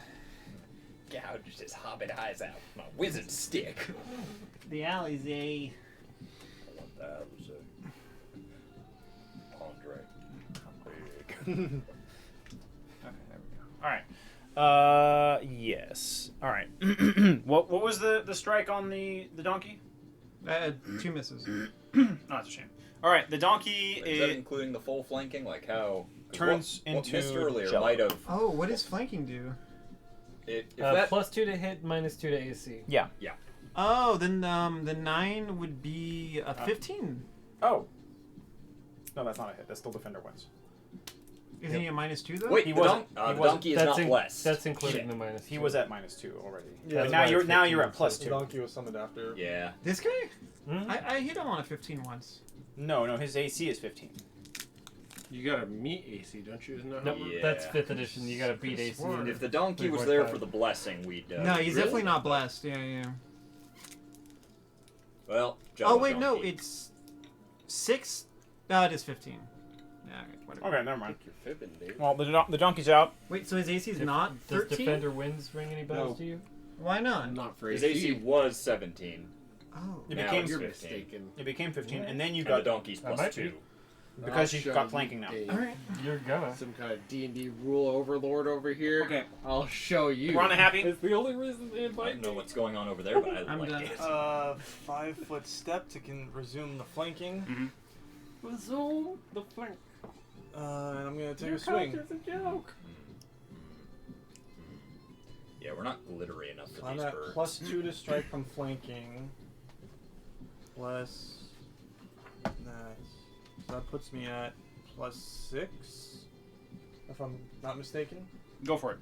Gouged his hobbit eyes out. My wizard stick. The alley's a. I want that. Was a Andre. I'm big. Okay, there we go. All right. Yes. All right. What was the strike on the donkey? 2 misses. Oh, that's a shame. All right, the donkey Is that including the full flanking? Like how? 'cause turns what into missed earlier jello. might have. Oh, what does flanking do? If that, +2 to hit, -2 to AC. Yeah. Oh, then the 9 would be a 15. Oh. No, that's not a hit. That's still defender wins. Isn't he a -2 though? Wait, He the, wasn't- the he wasn't- donkey is not blessed. That's including Shit. the minus. He was at -2 already. Yeah, But that's now right, you're at 15, +2. The donkey was summoned after. Yeah. This guy? Mhm. I hit him on a 15 once. No, his AC is 15. You gotta meet AC, don't you? Isn't that Nope, how it Yeah. that's 5th edition. You gotta beat AC. Sword. If the donkey was there for the blessing, we'd. no, he's really? definitely not blessed. Yeah. Well. Oh wait, no, donkey. it's 6. No, it is 15. Yeah, okay, whatever. Okay, never mind. think you're fibbing, Dave. Well, the donkey's out. Wait, so his AC is Def- not Does 13? Defender Wins ring any bells No. to you? Why not? Not for His AC. AC was 17. Oh. It Now became it's You're 15. mistaken. It became 15, and then you And got the donkey's That plus might 2. be. because I'll you show got flanking now. Dave. All right. You're gonna. Some kind of D&D rule overlord over here. Okay. I'll show you. We're on a happy. It's the only reason they I invite don't know me. what's going on over there, but I I'm like done. it. 5-foot step to resume the flanking. Resume the flank. And I'm gonna take Your a swing. character's a joke. Yeah, we're not glittery enough for I'm these at birds. +2 to strike from flanking. Plus. Nice. So that puts me at +6, if I'm not mistaken. Go for it.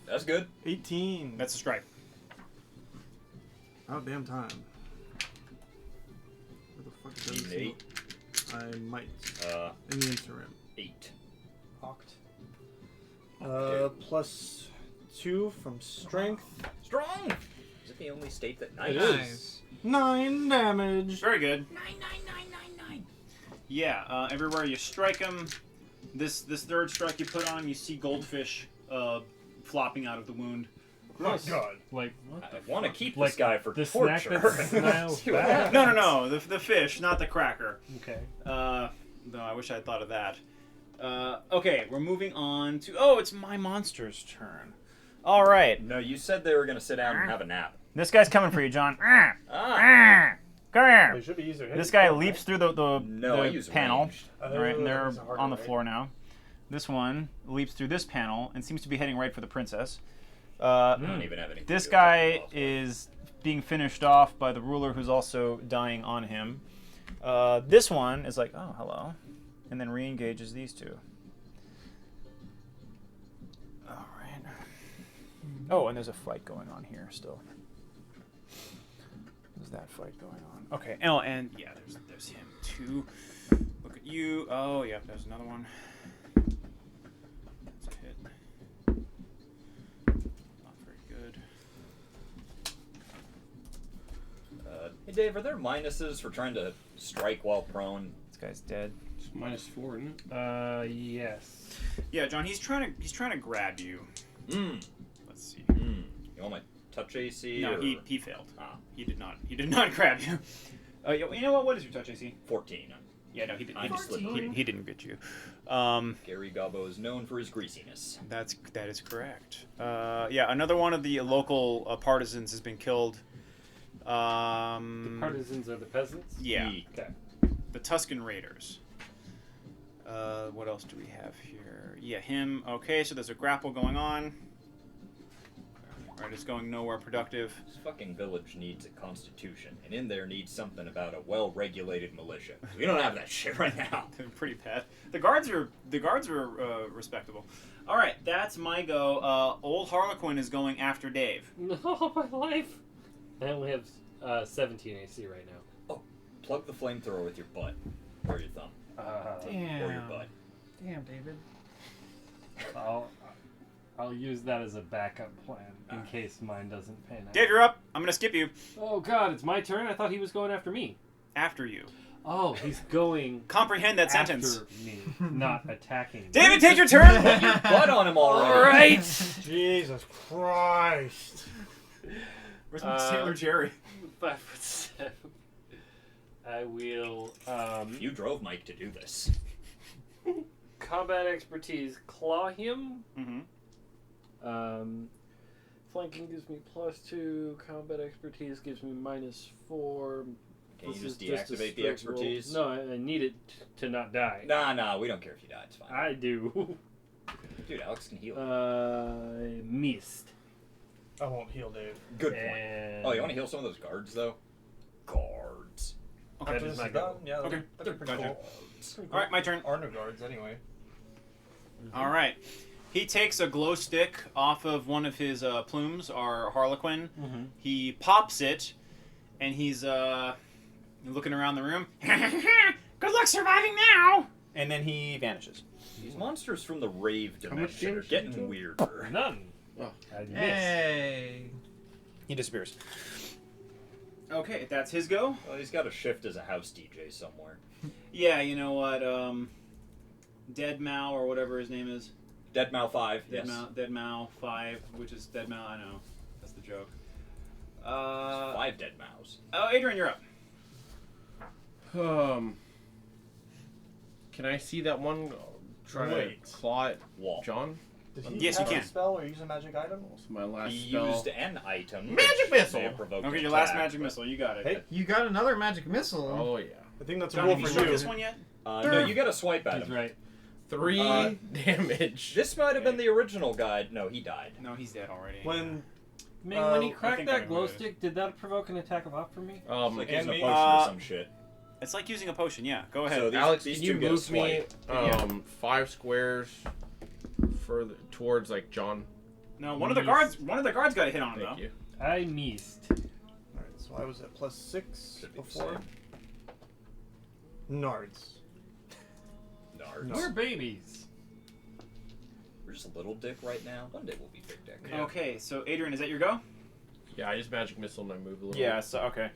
That's good. 18. That's a strike. Oh, damn time. Where the fuck does Need an it 8. I might. Uh, In the interim. 8. Hawked. Okay. +2 from strength. Strong! Is it the only state that It nice? is. Nice. 9 damage. Very good. 9, 9, 9, 9, 9. Yeah, everywhere you strike him, this third strike you put on, you see goldfish flopping out of the wound. My God. Like, I want to keep Like this guy for the snack torture. that's now See what back? happens. No, the fish, not the cracker. okay. No, I wish I'd thought of that. Okay, we're moving on to... Oh, it's my monster's turn. All right. No, you said they were going to sit down and have a nap. This guy's coming for you, John. Ah. Come here. They should be easier. This guy leaps through the No, I use panel, ranged. right, and they're Those are harder, on the right? floor now. This one leaps through this panel and seems to be heading right for the princess. I don't even have anything. This to do with guy it. is being finished off by the ruler, who's also dying on him. This one is like, oh, hello, and then re-engages these two. All right. Oh, and there's a fight going on here still. There's that fight going on. Okay. Oh, and yeah, there's him too. Look at you. Oh, yeah, there's another one. That's a hit. Not very good. Hey, Dave, are there minuses for trying to strike while prone? This guy's dead. It's -4, isn't it? Yes. Yeah, John. He's trying to grab you. Let's see. You want my touch AC? No, or... he failed. Ah, He did not grab you. You know what? What is your touch AC? 14. Yeah, no, he didn't. I'm He, slippery. he didn't get you. Gary Gobbo is known for his greasiness. That is correct. Yeah, another one of the local partisans has been killed. The partisans are the peasants? Yeah, Okay. the Tuscan Raiders. What else do we have here? Yeah, him. Okay, so there's a grapple going on. Right, it's going nowhere productive. This fucking village needs a constitution, and in there needs something about a well-regulated militia. We don't have that shit right now. They're pretty bad. The guards are respectable. All right, that's my go. Old Harlequin is going after Dave. No, my life. I only have 17 AC right now. Plug the flamethrower with your butt. Or your thumb. Or your Damn. butt. Damn, David. I'll use that as a backup plan in case mine doesn't pan out. Dave, you're up. I'm gonna skip you. Oh God, it's my turn. I thought he was going after me. After you. Oh, he's going Comprehend that after sentence. me, not attacking me. David, take your turn. Butt on him already. All right. Jesus Christ. Where's my Sailor Jerry? 5'7". I will You drove Mike to do this. combat expertise claw him. Mm-hmm. Flanking gives me +2. Combat expertise gives me -4. Can you This just is a deactivate the straight roll. expertise? No, I need it to not die. Nah, we don't care if you die. It's fine. I do. Dude, Alex can heal. Missed. I won't heal Dave. Good point. And Oh, you want to heal some of those guards, though? Guards. After That this is is my done, go. yeah, Okay. that'd be pretty Gotcha. cool. It's pretty All right, my turn. Our new guards, anyway. All right. He takes a glow stick off of one of his plumes, our Harlequin. He pops it, and he's looking around the room. Good luck surviving now! And then he vanishes. These monsters from the rave How much dimension are damage did you getting do? weirder. None. Oh. I missed. Hey. He disappears. Okay, that's his go. Well, he's got to shift as a house DJ somewhere. Yeah, you know what? Dead Mao or whatever his name is. Deadmau 5, yes. Dead Mao 5, which is Dead Mao. I know. That's the joke. 5 dead mouse. Oh, Adrian, you're up. Can I see that one try Wait. to claw at Wall. John? Did he Yes, you have a can. spell or use a magic item? It's my last He spell. used an item. Magic which missile! may have provoked Okay, an your last attack, magic but- missile. You got it. Hey. You got another magic missile. Oh yeah. I think that's a John, rule have you for struck you. this one yet? No, you got to swipe at He's him. right. 3 damage. This might have been the original guide. No, he died. No, he's dead already. When Ming, when he I cracked think I that know glow what it is. stick, did that provoke an attack of op from me? It's like using a me- potion or some shit. It's like using a potion. Yeah, go ahead. So these, Alex, these can you two get a move me swipe. 5 squares further towards like John? no, one of the guards got a hit on him Thank though. you. I missed. Alright, so I was at +6 Should be the before. Nards. Nards. No. We're babies. We're just a little dick right now. One day we'll be big dick. Okay, so Adrian, is that your go? Yeah, I just magic missile and I move a little Yeah. bit. So okay.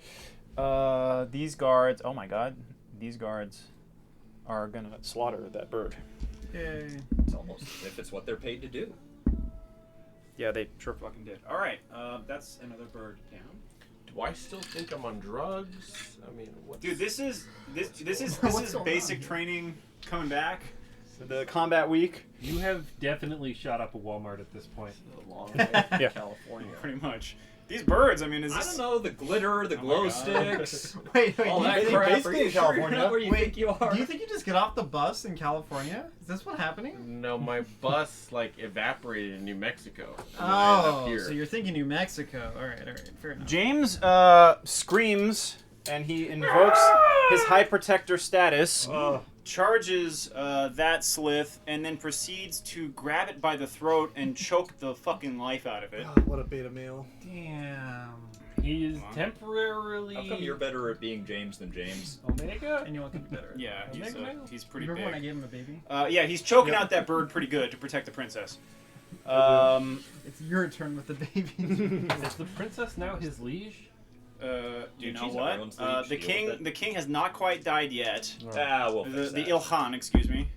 These guards. Oh my God, these guards are gonna slaughter that bird. Yay. It's almost as if it's what they're paid to do. Yeah, they sure fucking did. All right. That's another bird down. Do I still think I'm on drugs? I mean, what's... Dude, this is What's going basic on? training coming back. The combat week. You have definitely shot up a Walmart at this point. a long way from Yeah. California. Pretty much. These birds. I mean, is I this? don't know, the glitter, the Oh my glow God. sticks, Wait, all do that you, crap. basically Are you in sure you're California? not where you Wait, think you are? do you think you just get off the bus in California? Is this what's happening? No, my bus like evaporated in New Mexico. And then I ended up Oh, here. so you're thinking New Mexico. All right, fair enough. James screams and he invokes his High Protector status, charges that slith, and then proceeds to grab it by the throat and choke the fucking life out of it. God, what a beta male. Damn. He is temporarily How come you're better at being James than James? Omega. Anyone could be better. Yeah, he's pretty Remember when I big. gave him a baby? Yeah, he's choking out that bird pretty good to protect the princess. It's your turn with the baby. Is the princess now his liege? You Dude, know she's what? everyone's lead, The deal with it. the king has not quite died yet. We'll fix The that. Ilhan, excuse me.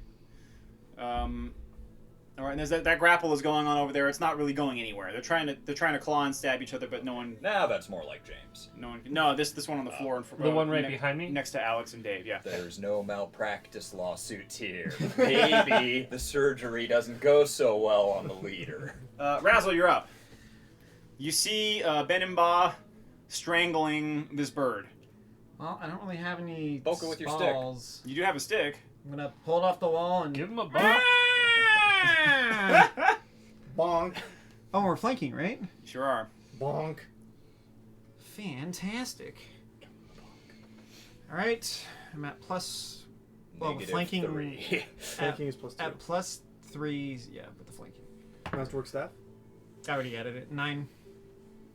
All right, and there's that grapple is going on over there. It's not really going anywhere. They're trying to claw and stab each other, but no one. Nah, that's more like James. No, this one on the floor. The one right behind me? next to Alex and Dave. Yeah. There's no malpractice lawsuits here. Maybe the surgery doesn't go so well on the leader. Razzle, you're up. You see Benimba strangling this bird. Well, I don't really have any Poke it with your stick. balls. You do have a stick. I'm gonna pull it off the wall and Give him a bump. Bonk. Oh, we're flanking, right? Sure are. Bonk. Fantastic. All right, I'm at plus. Well, the Negative flanking 3. Flanking is +2. at +3. Yeah, with the flanking. Masterwork staff. I already added it. 9.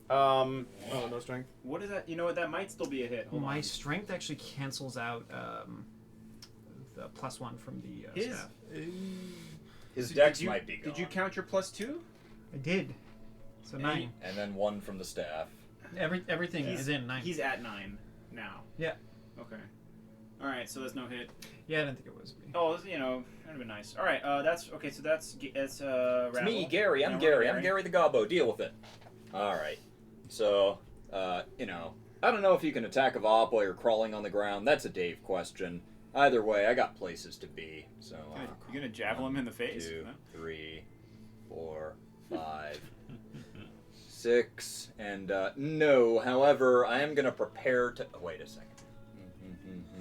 Oh, no strength. What is that? You know what? That might still be a hit. Hold My on. strength actually cancels out the +1 from the His- staff. His So dex did you- might be gone. Did you count your +2? I did. So 9. And then 1 from the staff. Everything is in 9. He's at 9 now. Yeah. Okay. All right, so that's no hit. Yeah, I didn't think it was. Oh, you know, that'd have been nice. All right, that's okay. So that's It's Razzle. me, Gary. I'm No, Gary. I'm Gary the Gobbo. Deal with it. Alright. So, you know, I don't know if you can attack a Vop while you're crawling on the ground. That's a Dave question. Either way, I got places to be. So, You gonna javelin him in the face? 2, Huh? 3, 4, 5, 6, and no. However, I am gonna prepare to. Wait a second.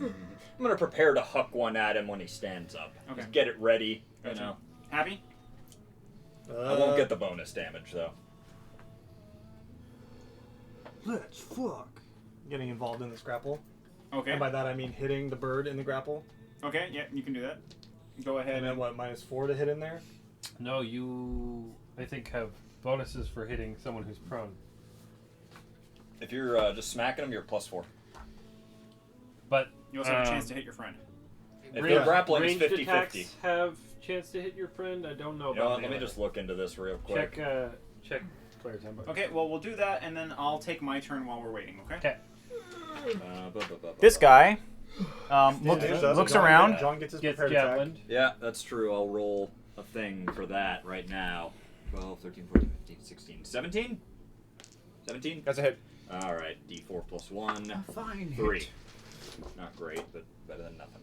I'm gonna prepare to huck one at him when he stands up. Okay. Just get it ready. You Gotcha. know. Happy? I won't get the bonus damage though. Let's fuck. Getting involved in this grapple. Okay. And by that I mean hitting the bird in the grapple. Okay, yeah, you can do that. Go ahead. And then what, -4 to hit in there? No, you, I think, have bonuses for hitting someone who's prone. If you're just smacking them, you're +4. But You also have a chance to hit your friend. If they're grappling, it's ranged 50-50. attacks have chance to hit your friend. I don't know You know about what? Let me just look into this real quick. check player's handbook. Okay, well, we'll do that, and then I'll take my turn while we're waiting, okay? Okay. This guy There's us. looks John- around. John gets his Gets prepared attack. javelined. Yeah, that's true. I'll roll a thing for that right now. 12, 13, 14, 15, 16, 17? 17? That's a hit. Alright, D4 plus 1. Fine. 3. Not great, but better than nothing.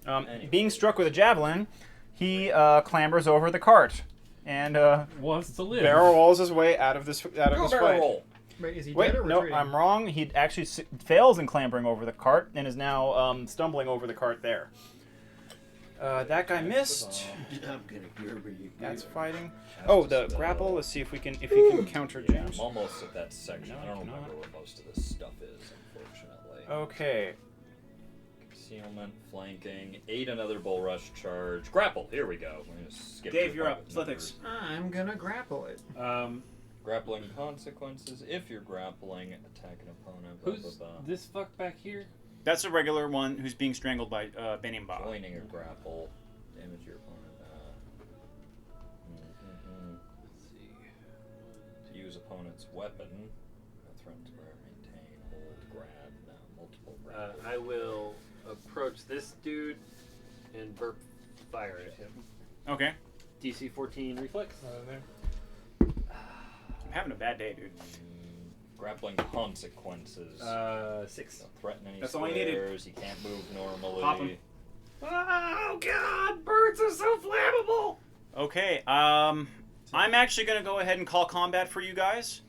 Anyway. Being struck with a javelin, he clambers over the cart and Wants to live. barrel rolls his way out of this Go fight. barrel roll. Wait, is he Wait, dead or no, retreating? I'm wrong. He actually fails in clambering over the cart and is now stumbling over the cart there. That guy missed. I'm gonna Gerber you. That's fighting. Has Oh, to the spell. grapple. Let's see if we can counter Yeah, James. I'm almost at that section. No, I don't no. remember what most of this stuff is, unfortunately. Okay. Concealment, flanking, 8 another bull rush charge. Grapple, here we go. We're gonna skip Dave, to you're up. private Slithix. I'm gonna grapple it. Grappling consequences. If you're grappling, attack an opponent. Blah, Who's blah, blah. this fuck back here? That's a regular one who's being strangled by Benimba. Joining a grapple. Damage your opponent. Let's see. To use opponent's weapon. Threaten, grab, maintain, hold, grab. Multiple grab. I will approach this dude and burp fire at him. Okay. DC 14 reflex. I'm having a bad day, dude. Grappling consequences. 6. Don't threaten any That's all you needed. squares. He can't move normally. Pop him. Oh god, birds are so flammable! Okay. I'm actually gonna go ahead and call combat for you guys.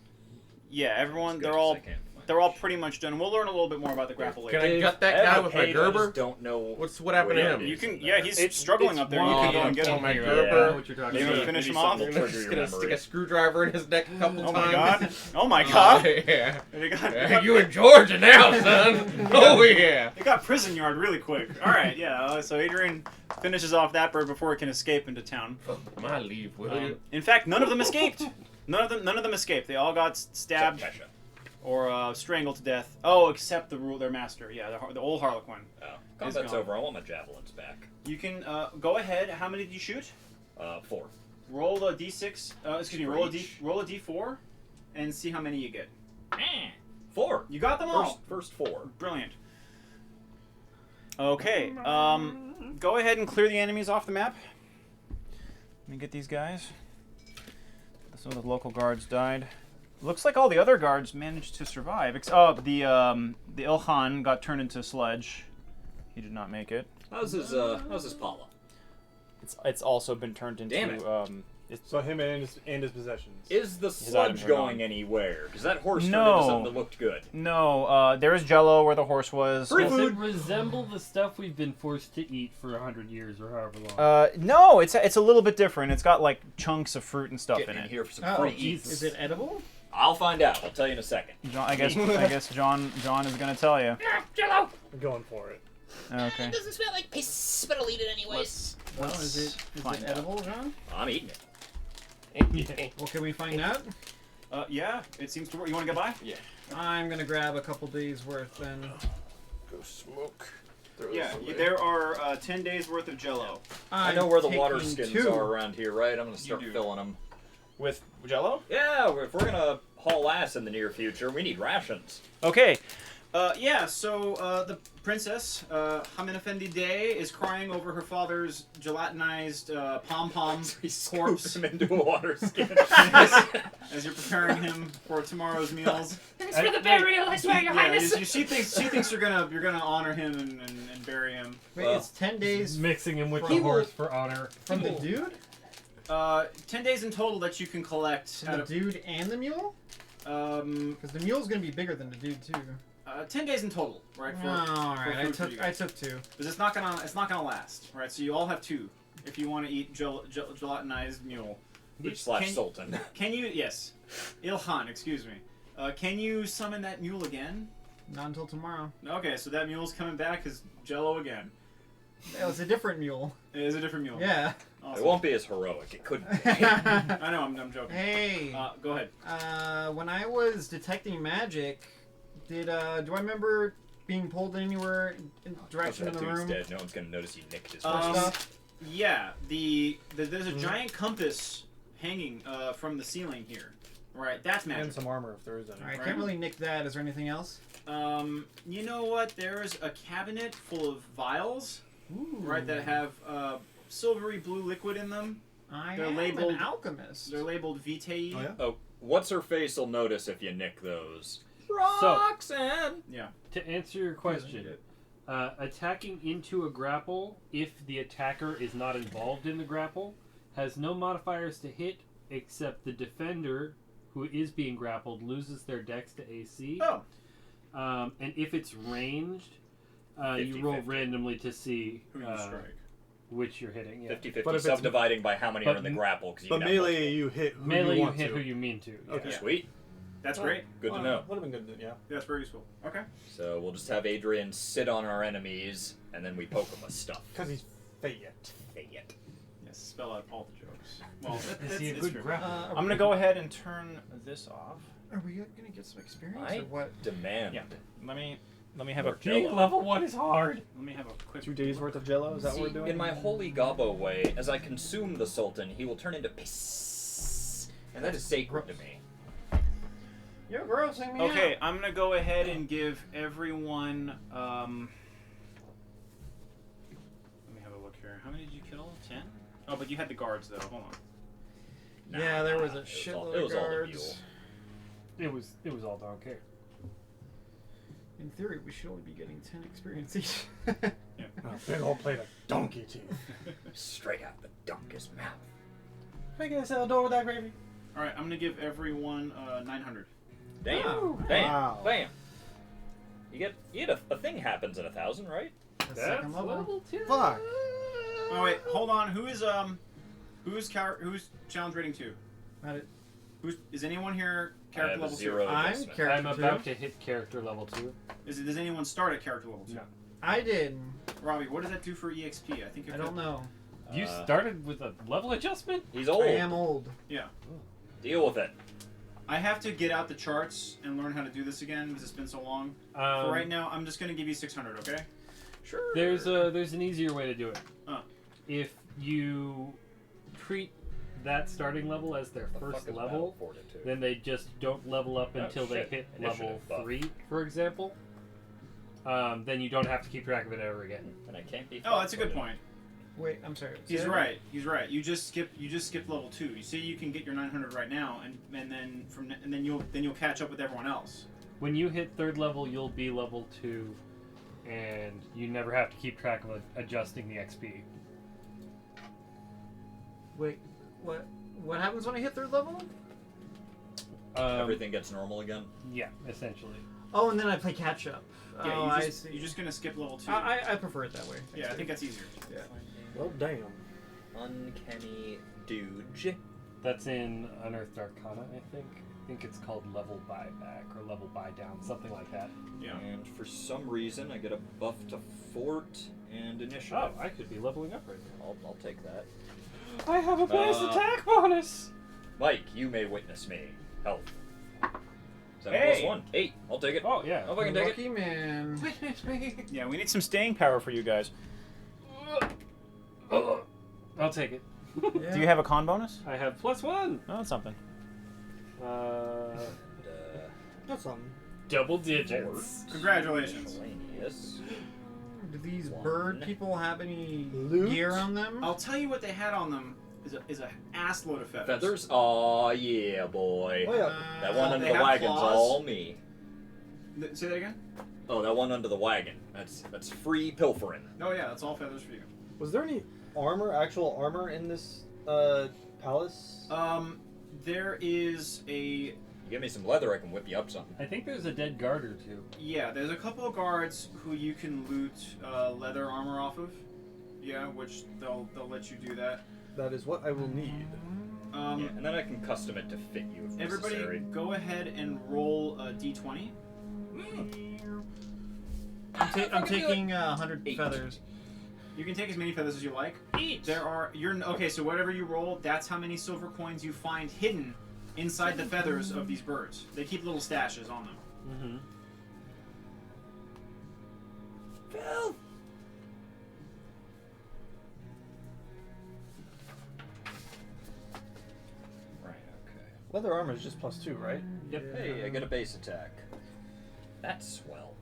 Yeah, everyone. Good, They're 'cause all I can't flinch. they're all pretty much done. We'll learn a little bit more about the grapple later. Can I gut that guy with my Paid, I Gerber? just don't know. What happened to where him? it You is can. in Yeah, there. he's struggling up there. You can go and get him. my Yeah. Gerber. What you're talking You about. gonna finish him Maybe off? something I'm will trigger just your gonna stick memory. a screwdriver in his neck a couple Oh my times. god! Oh my god! Yeah. They got, You in Georgia now, son. Oh yeah. They got prison yard really quick. All right, yeah. So Adrian finishes off that bird before it can escape into town. My leave, will you? In fact, none of them escaped. None of them escaped. They all got stabbed Kesha. or strangled to death. Oh, except their master. Yeah, the old Harlequin. Oh, combat's gone. over. I want my javelins back. You can go ahead. How many did you shoot? 4. Roll a d6. Excuse me. Roll a each. roll a d4, and see how many you get. 4. You got them all. First 4. Brilliant. Okay. Go ahead and clear the enemies off the map. Let me get these guys. Some of the local guards died. Looks like all the other guards managed to survive. The Ilkhan got turned into a sledge. He did not make it. How's his Paula? It's also been turned into. Damn it. So him and his possessions. Is the items sludge are going gone. anywhere? Because that horse turned No. into something that looked good. No, there is Jello where the horse was. Free Does food. it resemble the stuff we've been forced to eat for 100 years or however long? No, it's a little bit different. It's got like chunks of fruit and stuff Getting in in it. here for some Oh, free Jesus. is it edible? I'll find out. I'll tell you in a second. I guess John is gonna tell you. Jello! I'm going for it. Okay. It doesn't smell like piss, but I'll eat it anyways. Well, is it find out. edible, John? I'm eating it. Well, can we find out? Yeah, it seems to work. You want to get by? Yeah. I'm gonna grab a couple days worth then. Go smoke. Throw Yeah, this away. there are 10 days worth of Jello. I know where the water taking skins 2. are around here, right? I'm gonna start do. filling them. With Jello? Yeah, if we're gonna haul ass in the near future, we need rations. Okay. So the princess, Hamin Effendi Day, is crying over her father's gelatinized pom-pom corpse him into a water skin. as you're preparing him for tomorrow's meals. Thanks for the burial, I swear, Your Highness. She thinks you're gonna honor him and bury him. Wait, Well, it's 10 days Mixing him with He the will- horse for honor. from the dude? 10 days in total that you can collect. The dude and the mule? Because the mule's gonna be bigger than the dude too. 10 days in total, right? Oh, all for right, food for you I guys. took 2. Because it's not gonna last, right? So you all have 2 if you want to eat gelatinized mule. Which slash Can- Sultan. Can you? Yes, Ilhan. Excuse me. Can you summon that mule again? Not until tomorrow. Okay, so that mule's coming back as Jello again. It was a different mule. It is a different mule. Yeah. Awesome. It won't be as heroic. It couldn't be. I know, I'm joking. Hey. Go ahead. When I was detecting magic, do I remember being pulled anywhere in direction in that the dude's room? dead. No one's gonna notice you nicked his stuff? Yeah, there's a giant compass hanging from the ceiling here. Right, that's magic. And some armor if there is any. Alright, can't really nick that. Is there anything else? You know what? There's a cabinet full of vials, right, that have silvery blue liquid in them. They're am labeled an alchemist. They're labeled Vitae. Oh, yeah? Oh, what's her face will notice if you nick those. So- Roxanne! Yeah. To answer your question, attacking into a grapple, if the attacker is not involved in the grapple, has no modifiers to hit, except the defender who is being grappled loses their dex to AC. Oh. And if it's ranged, you 50-50. roll randomly to see Who you strike. which you're hitting. Yeah. 50-50, But if it's- subdividing by how many are in the but- grapple. Cause you But can have melee, multiple. you hit who Melee, you you want hit to. who you mean to. Yeah. Okay. Sweet. That's great. Good to know. Would have been good. Yeah. That's very useful. Okay. So we'll just have Adrian sit on our enemies, and then we poke him with stuff. Because he's Fayette. Fayette. Yes, spell out all the jokes. Well, Is he a it's good true. grapple? I'm gonna go ahead and turn this off. Are we gonna get some experience I or what? demand. Yeah. Let me have a Being level 1 is hard. Let me have a quick 2 days worth of Jello. Is that See, what we're doing? in my holy Gobbo way, as I consume the Sultan, he will turn into piss. And that is sacred to me. You're grossing me Okay, I'm gonna go ahead and give everyone. Let me have a look here. How many did you kill? 10? Oh, but you had the guards though. Hold on. Yeah, there was a It was shitload all of the guards. mule. It was all donkey. In theory, we should only be getting 10 experience each. Big old plate of donkey teeth. Straight out the donkey's mouth. Make a cell door with that gravy. All right, I'm gonna give everyone 900. Damn. Wow. Bam. Wow. Bam. You get a thing happens in 1,000, right? The second level. 2. Fuck. Oh wait, hold on. Who's challenge rating 2? Not it. Is anyone here I character have a level 0 I'm adjustment. character I'm two. about to hit character level 2. 2? Does anyone start at character level 2? No. I did. Robbie, what does that do for EXP? I think I don't know. You started with a level adjustment? He's old. I am old. Yeah. Deal with it. I have to get out the charts and learn how to do this again because it's been so long. For right now, I'm just gonna give you 600. Okay? Sure. There's an easier way to do it. If you treat that starting level as their The fuck first is level, battle fortitude? then they just don't level up Oh, until shit. they hit Initiative level buff. 3, for example. Then you don't have to keep track of it ever again. And I can't be. Oh, that's a good point. Wait, I'm sorry. He's right. He's right. You just skipped level 2. You see, you can get your 900 right now, and then you'll catch up with everyone else. When you hit 3rd level, you'll be level 2, and you never have to keep track of adjusting the XP. Wait, what happens when I hit 3rd level? Everything gets normal again. Yeah, essentially. Oh, and then I play catch up. Yeah, oh, I see. you're just gonna skip level 2. I prefer it that way. Yeah, I think that's easier. Yeah. Well, damn. Uncanny Dooge. That's in Unearthed Arcana, I think. I think it's called level buyback or level buy down, something like that. Yeah. And for some reason, I get a buff to fort and initiative. Oh, I could be leveling up right now. I'll take that. I have a base Uh, attack bonus! Mike, you may witness me. Health. 7 Hey! plus 1. 8. I'll take it. Oh, yeah. I'll fucking take it. Lucky man. Yeah, we need some staying power for you guys. I'll take it. Yeah. Do you have a con bonus? I have +1! No, that's something. That's something. Double digits. Congratulations. Miscellaneous. Do these One. bird people have any Loot? gear on them? I'll tell you what they had on them is a ass load of feathers. Feathers? Aw, yeah, boy. Oh, yeah. That one they under the have wagon's claws? all me. Say that again? Oh, that one under the wagon. That's free pilfering. Oh yeah, that's all feathers for you. Was there any actual armor in this palace? There is a You give me some leather, I can whip you up something. I think there's a dead guard or two. yeah. There's a couple of guards who you can loot leather armor off of. Yeah, which they'll let you do that. That is what I will need. Yeah, and then I can custom it to fit you if Everybody, necessary. go ahead and roll a d20. I'm taking 100 8. feathers. You can take as many feathers as you like. Okay, so whatever you roll, that's how many silver coins you find hidden inside the feathers of these birds. They keep little stashes on them. Mm-hmm. Phil! Right, okay. Leather armor is just +2, right? Yep. Hey, I get a base attack. That's swell.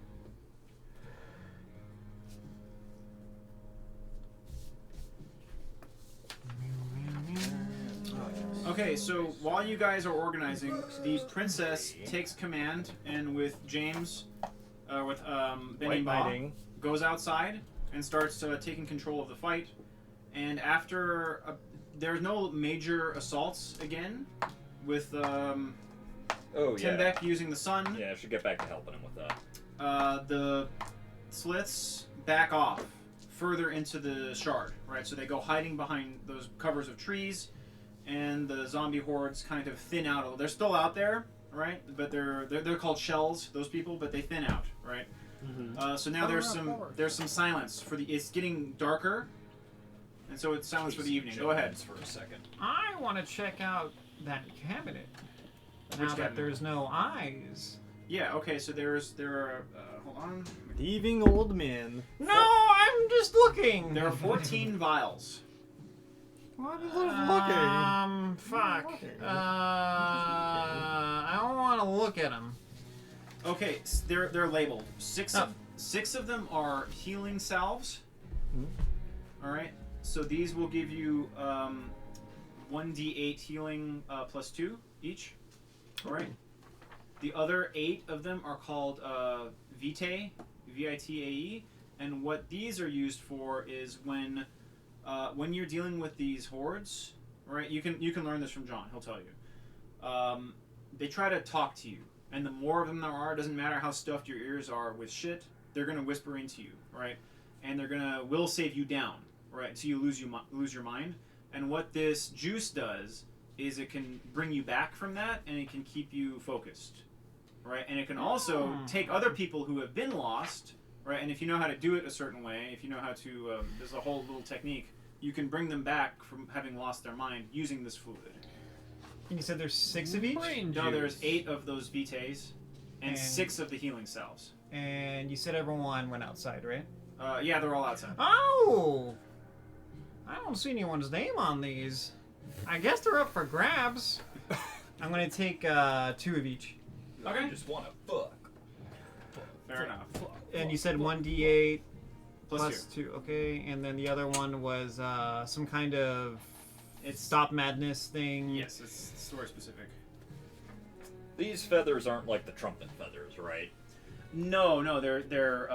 Okay, so while you guys are organizing, the princess takes command and with James, with Benny White Ba, knighting. goes outside and starts taking control of the fight. And after there's no major assaults again, with Oh, yeah. Timbeck using the sun, Yeah, I should get back to helping him with that. the slits back off further into the shard, right? So they go hiding behind those covers of trees, and the zombie hordes kind of thin out a little. They're still out there, right? But they're called shells, those people, but they thin out, right? Mm-hmm. So now there's some silence for the. It's getting darker, and so it's silence for the evening. Go ahead. For a second. I want to check out that cabinet. Which Now that cabinet? there's no eyes. Yeah. Okay. So there are. Hold on. Thieving old men. No, I'm just looking. There are 14 vials. What is looking? Fuck. I don't want to look at them. Okay, they're labeled. Six of them are healing salves. All right. So these will give you 1d8 healing +2 each. All right. The other 8 of them are called Vitae, Vitae, and what these are used for is when you're dealing with these hordes, right? You can learn this from John. He'll tell you. They try to talk to you, and the more of them there are, doesn't matter how stuffed your ears are with shit, they're gonna whisper into you, right? And they're gonna will save you down, right? So you lose your mind. And what this juice does is it can bring you back from that, and it can keep you focused, right? And it can also take other people who have been lost, right? And if you know how to do it a certain way, if you know how to, there's a whole little technique, you can bring them back from having lost their mind using this fluid. And you said there's 6 of each? No, there's 8 of those vitaes, and 6 of the healing salves. And you said everyone went outside, right? Yeah, they're all outside. Oh! I don't see anyone's name on these. I guess they're up for grabs. I'm gonna take 2 of each. Okay. I just want to fuck. Fair enough. And you said 1d8 Plus 2. Okay, and then the other one was some kind of It's stop madness thing. Yes, it's story specific. These feathers aren't like the trumpet feathers, right? No, they're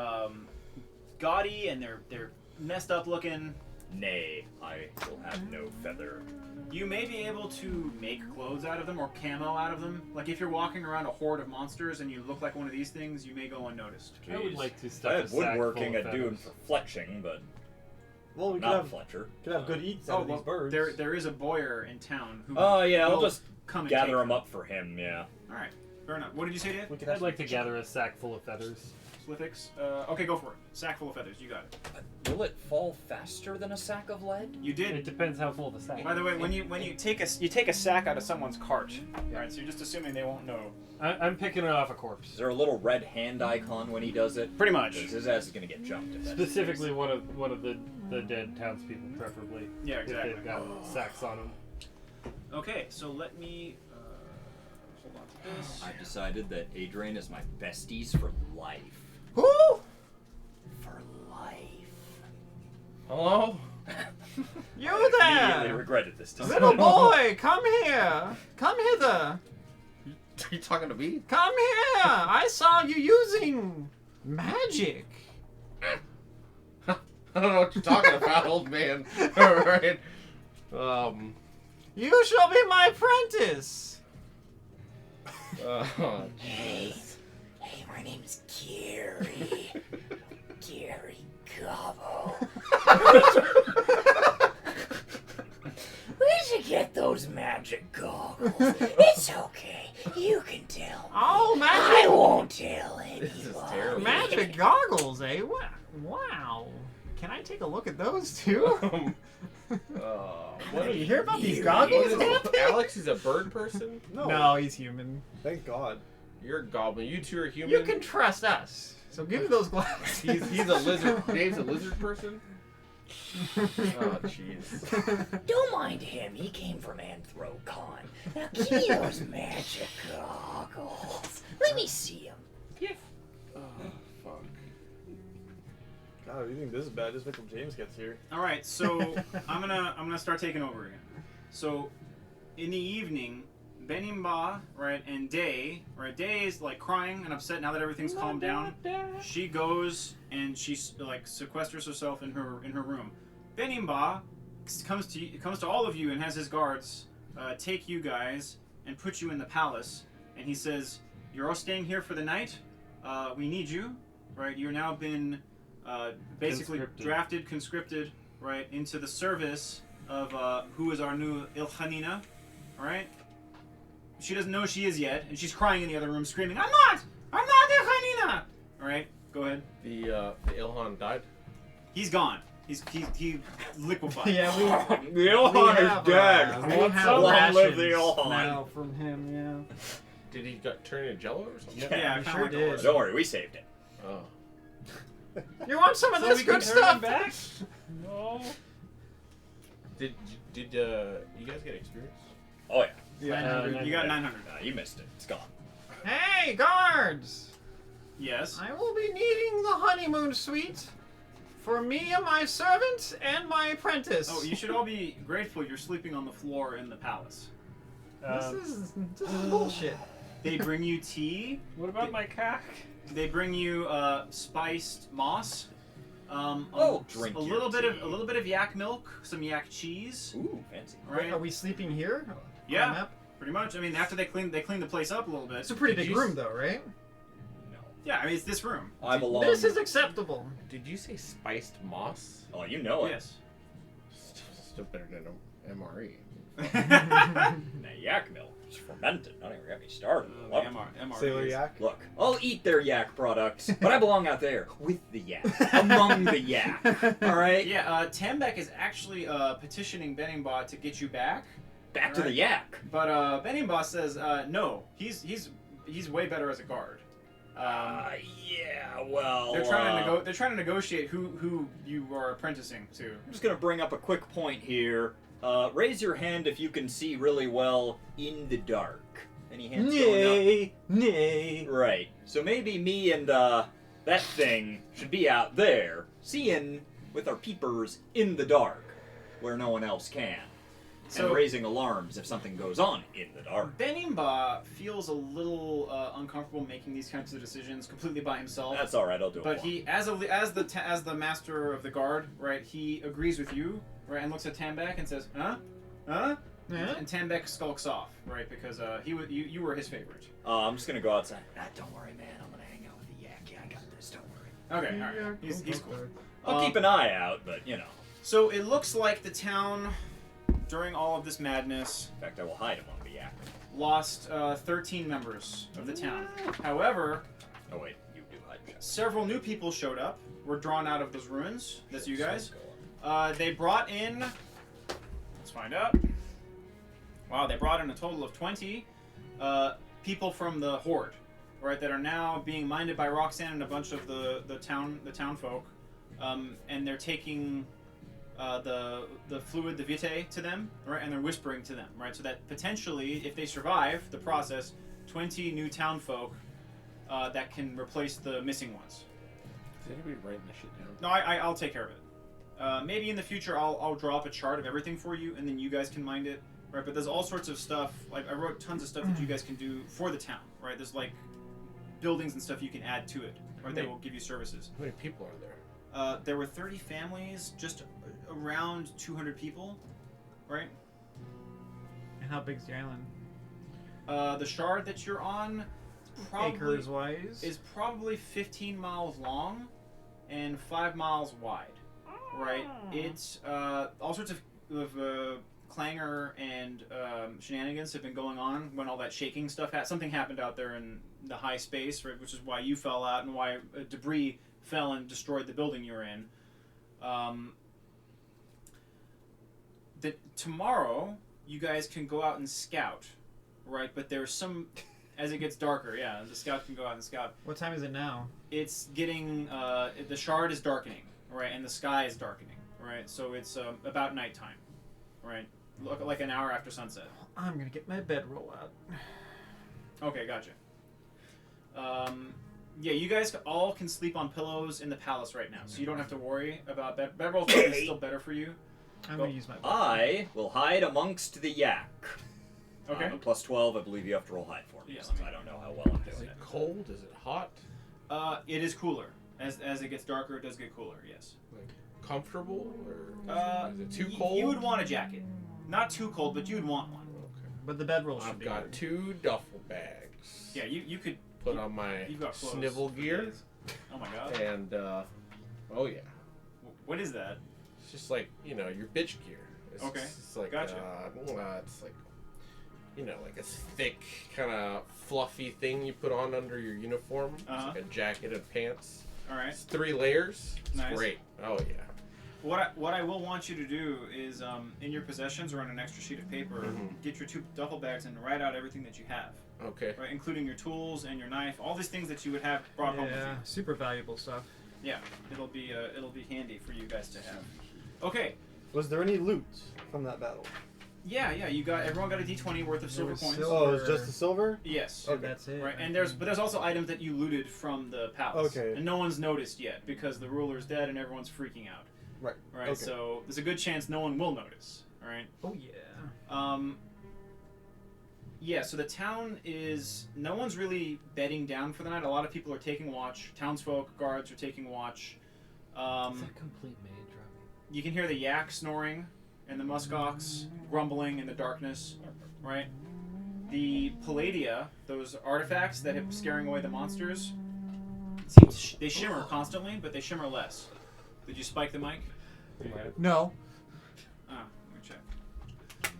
gaudy and they're messed up looking. Nay, I will have no feather. You may be able to make clothes out of them or camo out of them. Like if you're walking around a horde of monsters and you look like one of these things, you may go unnoticed. I would Jeez. like to I stuff had a sack woodworking full of I'd do feathers. for fletching, but Well, we could not have Fletcher. good eats out of these birds. There is a boyer in town who. Oh yeah, I'll will just come and gather take them up for him. Yeah. All right, fair enough. What did you say, Dave? We could have I'd like to gather a sack full of feathers. Slithix. Okay, go for it. Sack full of feathers. You got it. Will it fall faster than a sack of lead? You It did. depends how full the sack. By the way, when you take a sack out of someone's cart, right? So you're just assuming they won't know. I'm picking it off a corpse. Is there a little red hand icon when he does it? Pretty much. 'Cause his ass is gonna get jumped. If that's the Specifically, case. one of the dead townspeople, preferably. Yeah, If exactly. they've got sacks on them. Okay, so let me hold on to this. I've decided that Adrian is my besties for life. Who? For life. Hello? You Immediately there! regretted this decision. Little boy, come here! Come hither! Are you talking to me? Come here! I saw you using magic. I don't know what you're talking about, old man. Alright. You shall be my apprentice. Oh, jeez. Hey, my name's Gary. Gary Gobbo. Where'd you get those magic It's okay. You can tell. Oh, I magic, won't tell This is anyone. terrible. magic goggles, eh? Wow. Can I take a look at those too? What Did you hear about these You goggles? Alex is a bird person? No, he's human. Thank God. You're a goblin. You two are human? You can trust us. So give me those glasses. He's a lizard. Dave's a lizard person? Oh, jeez. Don't mind him. He came from Anthrocon. Now give me those magic goggles. Let me see him. Oh, fuck. God, you think this is bad? Just wait till James gets here. All right, so I'm gonna start taking over again. So in the evening, Benimba, right, and Day, right, Day is like crying and upset now that everything's calmed down. She goes and she like sequesters herself in her room. Benimba comes to all of you and has his guards take you guys and put you in the palace. And he says, "You're all staying here for the night. We need you, right? You're now been basically conscripted, right, into the service of who is our new Ilhanina, all right? She doesn't know who she is yet, and she's crying in the other room, screaming, I'm not Ilhanina! All right, go ahead. The Ilhan died? He's gone. He liquefied. Yeah, The Ilhan is dead. we have Long live rations the Ilhan. now from him. Yeah. Did he turn into Jello or something? Yeah, we kinda sure like the did. horse. Don't worry, we saved it. Oh. You want some of So this we can good turn stuff? him back? No. Did you guys get experience? Oh yeah. Yeah. You got 900. You missed it. It's gone. Hey, guards! Yes. I will be needing the honeymoon suite for me and my servant and my apprentice. Oh, you should all be grateful you're sleeping on the floor in the palace. This is bullshit. They bring you tea. What about my cock? They bring you spiced moss. Drink a your little bit tea. of yak milk, some yak cheese. Ooh, fancy. Right? Are we sleeping here? Yeah. On the map? Pretty much. I mean, after they clean the place up a little bit. It's a pretty Did big you room, though, right? Yeah, I mean it's this room. I belong. This is acceptable. Did you say spiced moss? Oh, you know it. Yes. Still better than MRE. That yak milk is fermented. Don't even get me started. Love it. Sailor Yak. Look, I'll eat their yak products, but I belong out there with the yak, among the yak. All right. Yeah. Tambek is actually petitioning Benimba to get you back. Back to the yak. But Benimba says no. He's way better as a guard. Yeah. Well. They're trying to negotiate who you are apprenticing to. I'm just gonna bring up a quick point here. Raise your hand if you can see really well in the dark. Any hands going up? Nay. Right. So maybe me and that thing should be out there, seeing with our peepers in the dark, where no one else can, So- and raising alarms if something goes on in the dark. Benimba feels a little uncomfortable making these kinds of decisions completely by himself. That's all right. I'll do it. But for him. he, as the master of the guard, right? He agrees with you, right? And looks at Tambek and says, "Huh? Yeah? And Tambek skulks off, right? Because you were his favorite. I'm just gonna go outside. Don't worry, man. I'm gonna hang out with the yak. Yeah, I got this. Don't worry. Okay, all right. He's cool. I'll keep an eye out, but you know. So it looks like the town, during all of this madness, In fact, I will hide among the yak. lost 13 members of the town. However, Oh wait, you do hide. several new people showed up, were drawn out of those ruins. That's you guys. They brought in. Let's find out. Wow, they brought in a total of 20 people from the Horde, right? That are now being minded by Roxanne and a bunch of the town folk, and they're taking the fluid, the vitae, to them, right? And they're whispering to them, right? So that potentially, if they survive the process, 20 new town folk that can replace the missing ones. Is anybody writing this shit down? No, I'll take care of it. Maybe in the future I'll draw up a chart of everything for you, and then you guys can mind it, right? But there's all sorts of stuff. Like I wrote tons of stuff that you guys can do for the town, right? There's like buildings and stuff you can add to it, right? That will give you services. How many people are there? There were 30 families, just around 200 people, right? And how big's the island? The shard that you're on probably Acres wise. is probably 15 miles long and 5 miles wide, right? It's all sorts of clangor and shenanigans have been going on when all that shaking stuff something happened out there in the high space, right, which is why you fell out and why debris fell and destroyed the building you're in. Tomorrow you guys can go out and scout, right? But there's some, as it gets darker, the scout can go out and scout. What time is it now? It's getting, the shard is darkening, right? And the sky is darkening, right? So it's about nighttime, right? Look like an hour after sunset. I'm gonna get my bedroll out. Okay, gotcha. You guys all can sleep on pillows in the palace right now, so you don't have to worry about bed. Bedroll's probably still better for you. I'm gonna use my bedroll. I will hide amongst the yak. Okay. Plus 12, I believe you have to roll hide for me. Yeah, Since I don't know how well I'm Is doing it it. cold? Is it hot? It is cooler. As it gets darker, it does get cooler, yes. Like comfortable, or is it too Y- cold? You would want a jacket. Not too cold, but you would want one. Okay. But the bedroll should I've be. got 2 duffel bags. Yeah, you could Put on my you've got clothes. snivel gear, Oh my god. and oh yeah, What is that? it's just like your bitch gear. It's, Okay. It's like Gotcha. it's like like a thick kind of fluffy thing you put on under your uniform. It's Uh-huh. like a jacket and pants. All right. It's 3 layers. It's Nice. great. Oh yeah. What I will want you to do is in your possessions or on an extra sheet of paper, Mhm. get your 2 duffel bags and write out everything that you have, Okay. right? Including your tools and your knife, all these things that you would have brought home with Yeah, you. super valuable stuff. Yeah, it'll be handy for you guys to have. Okay. Was there any loot from that battle? Yeah, everyone got a D20 worth of silver was coins. silver. Oh, it was just the silver? Yes. Okay. That's it. Right, and there's also items that you looted from the palace. Okay. And no one's noticed yet because the ruler's dead and everyone's freaking out. Right. Right. Okay. So there's a good chance no one will notice. All right. Oh yeah. So the town is no one's really bedding down for the night. A lot of people are taking watch. Townsfolk, guards are taking watch. It's a complete maid Drapan. You can hear the yak snoring and the muskox grumbling in the darkness. Right. The palladia, those artifacts that have scaring away the monsters, they shimmer constantly, but they shimmer less. Did you spike the mic? No. Ah, let me check.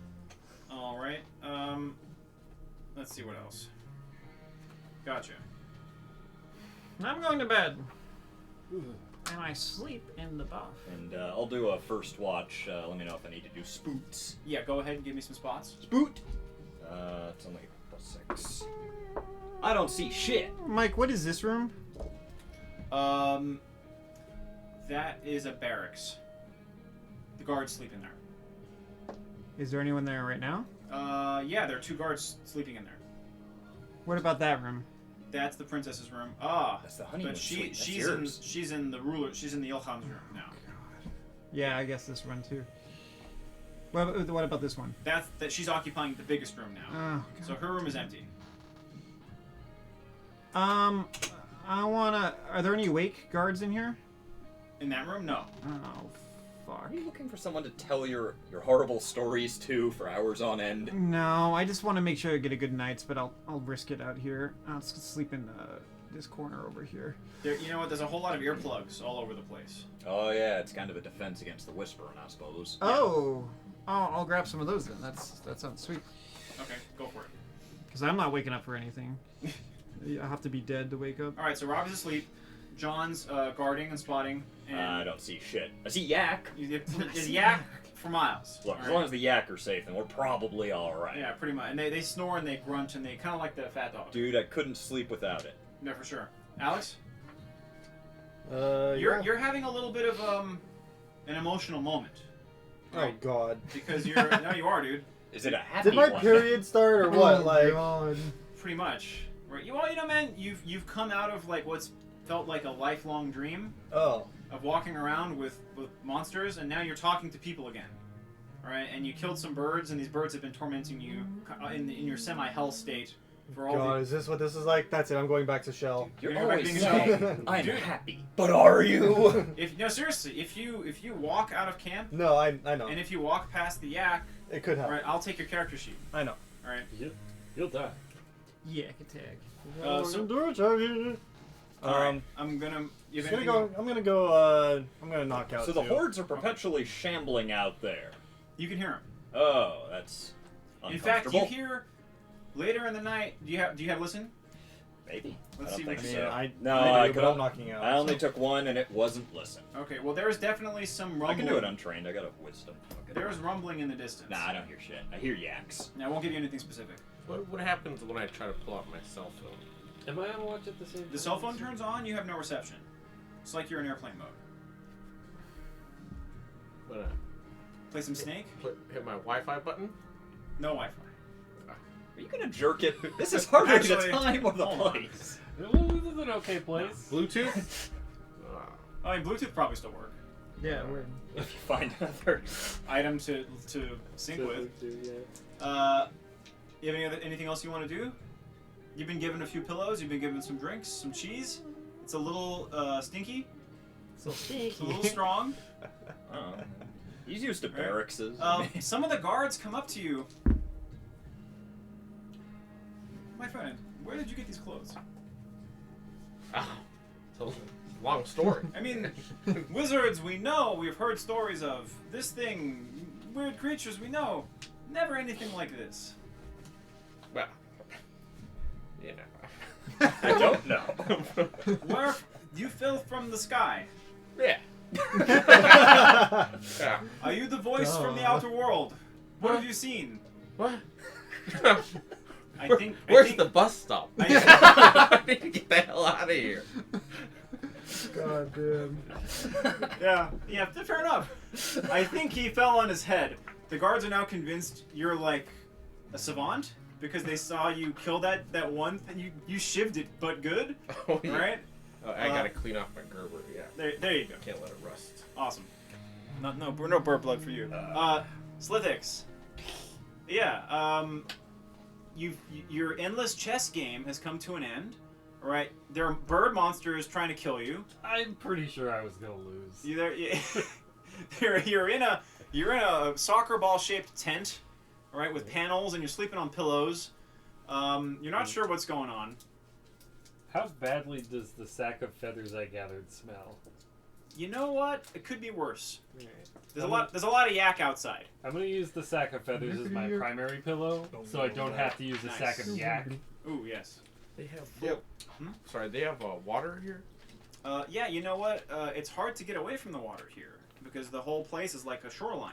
All right. Let's see what else. Gotcha. I'm going to bed. And I sleep in the buff. And I'll do a first watch. Let me know if I need to do spoots. Yeah, go ahead and give me some spots. Spoot! It's only +6. I don't see shit. Mike, what is this room? That is a barracks. The guards sleep in there. Is there anyone there right now? Yeah, there are 2 guards sleeping in there. What about that room? That's the princess's room. Ah, That's the honeymoon but suite. That's she's yours. she's in the ruler. She's in the Ilkhan's room now. Yeah, I guess this one too. What about this one? That she's occupying the biggest room now. Oh. So her room is empty. I wanna. Are there any wake guards in here? In that room, no. Oh, fuck. Are you looking for someone to tell your horrible stories to for hours on end? No, I just want to make sure I get a good night's, but I'll risk it out here. I'll sleep in this corner over here. There, you know what? There's a whole lot of earplugs all over the place. Oh yeah, it's kind of a defense against the whispering, I suppose. Oh, I'll grab some of those then. That sounds sweet. Okay, go for it. Because I'm not waking up for anything. I have to be dead to wake up. All right, so Rob is asleep. John's guarding and spotting. And I don't see shit. I see yak. There's yak for miles. Look, all as right? long as the yak are safe, then we're probably all right. Yeah, pretty much. And they snore and they grunt and they kind of like the fat dog. Dude, I couldn't sleep without it. No, for sure. Alex, Yeah. you're having a little bit of an emotional moment. Oh God. Because you're no, you are, dude. Is it a happy Did my one? period start or what? God. Pretty much. Right. Well, you know, man, you've come out of like what's felt like a lifelong dream Oh. of walking around with monsters, and now you're talking to people again. Right? And you killed some birds, and these birds have been tormenting you in your semi-hell state for all God, is this what this is like? That's it. I'm going back to Shell. You're You're always being saying, I'm Dude. happy, but are you? No, seriously, if you walk out of camp No, I know. and if you walk past the yak, It could happen. right, I'll take your character sheet. I know. All right. You'll die. Yak attack. So- All right. I'm gonna. You have anything I'm gonna go. I'm gonna knock out. So the too. hordes are perpetually shambling out there. You can hear him. Oh, that's In fact, you uncomfortable. hear later in the night. Do you have listen? Maybe. Let's I see don't what think you so. I No, I I do, could but I'm on- knocking out. I only so- took one, and it wasn't listen. Okay. Well, there's definitely some rumbling. I can do it untrained. I got a wisdom. Okay. There's rumbling in the distance. Nah, I don't hear shit. I hear yaks. Now, I won't give you anything specific. What happens when I try to pull out my cell phone? Am I on watch at the same time? The cell phone turns on. You have no reception. It's like you're in airplane mode. When Play some Snake. hit my Wi-Fi button? No Wi-Fi. Are you gonna jerk it? This is harder Actually, the time or the hold on. place. Well, this is an okay place. Bluetooth? I mean, Bluetooth probably still work. Yeah, we're. If you find another. Item to sync with. You have anything else you want to do? You've been given a few pillows. You've been given some drinks, some cheese. It's a little stinky. So It's a little strong. Oh. He's used to barracks. Some of the guards come up to you. My friend, where did you get these clothes? Oh, it's a long story. I mean, wizards we know, we've heard stories of. This thing, weird creatures we know. Never anything like this. Well, you know. I don't know. Where you fell from the sky? Yeah. Yeah. Are you the voice from the outer world? What have you seen? What? Where's the bus stop? I need to get the hell out of here. God damn. Yeah, fair enough. I think he fell on his head. The guards are now convinced you're like a savant because they saw you kill that one thing. You shivved it, but good, Oh, yeah. right? Oh, I gotta clean off my Gerber, yeah. There you go. Can't let it rust. Awesome. No burp blood for you. Slithix. Yeah. Your endless chess game has come to an end. Right? There are bird monsters trying to kill you. I'm pretty sure I was gonna lose. You're in a soccer ball shaped tent, right, with panels, and you're sleeping on pillows. You're not sure what's going on. How badly does the sack of feathers I gathered smell? You know what? It could be worse. Right. There's a lot of yak outside. I'm gonna use the sack of feathers as my primary pillow, so I don't have to use the Nice. sack of yak. Ooh, yes. They have. Hmm? Sorry, they have water here. Yeah, you know what? It's hard to get away from the water here because the whole place is like a shoreline,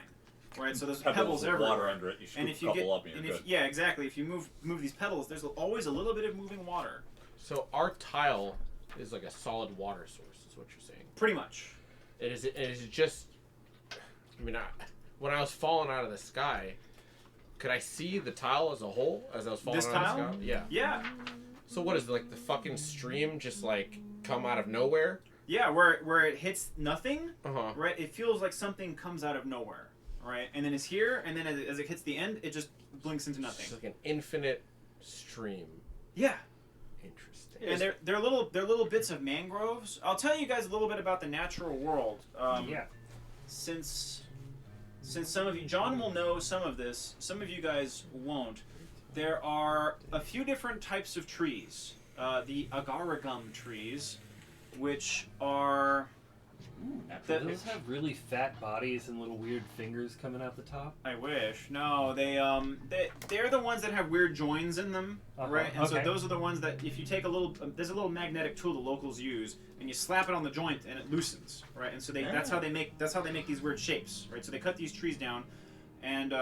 right? So there's pebbles with everywhere. water under it. You scoop And if a you couple get, up and and you're if, good. yeah, exactly. If you move these pebbles, there's always a little bit of moving water. So our tile is like a solid water source, is what you're saying. Pretty much. It is just. I mean, when I was falling out of the sky, could I see the tile as a whole as I was falling This out tile? of the sky? Yeah. Yeah. So what is it, like the fucking stream just like come out of nowhere? Yeah, where it hits nothing, Uh-huh. right? It feels like something comes out of nowhere, right? And then it's here, and then as it hits the end, it just blinks into nothing. It's like an infinite stream. Yeah. Interesting. And they're little bits of mangroves. I'll tell you guys a little bit about the natural world. Yeah. Since some of you, John will know some of this, some of you guys won't. There are a few different types of trees. The agaragum trees, which are... Do those have really fat bodies and little weird fingers coming out the top? I wish. No, they're the ones that have weird joins in them, right? And so okay. those are the ones that if you take there's a little magnetic tool the locals use, and you slap it on the joint and it loosens, right? And so that's how they make these weird shapes, right? So they cut these trees down, and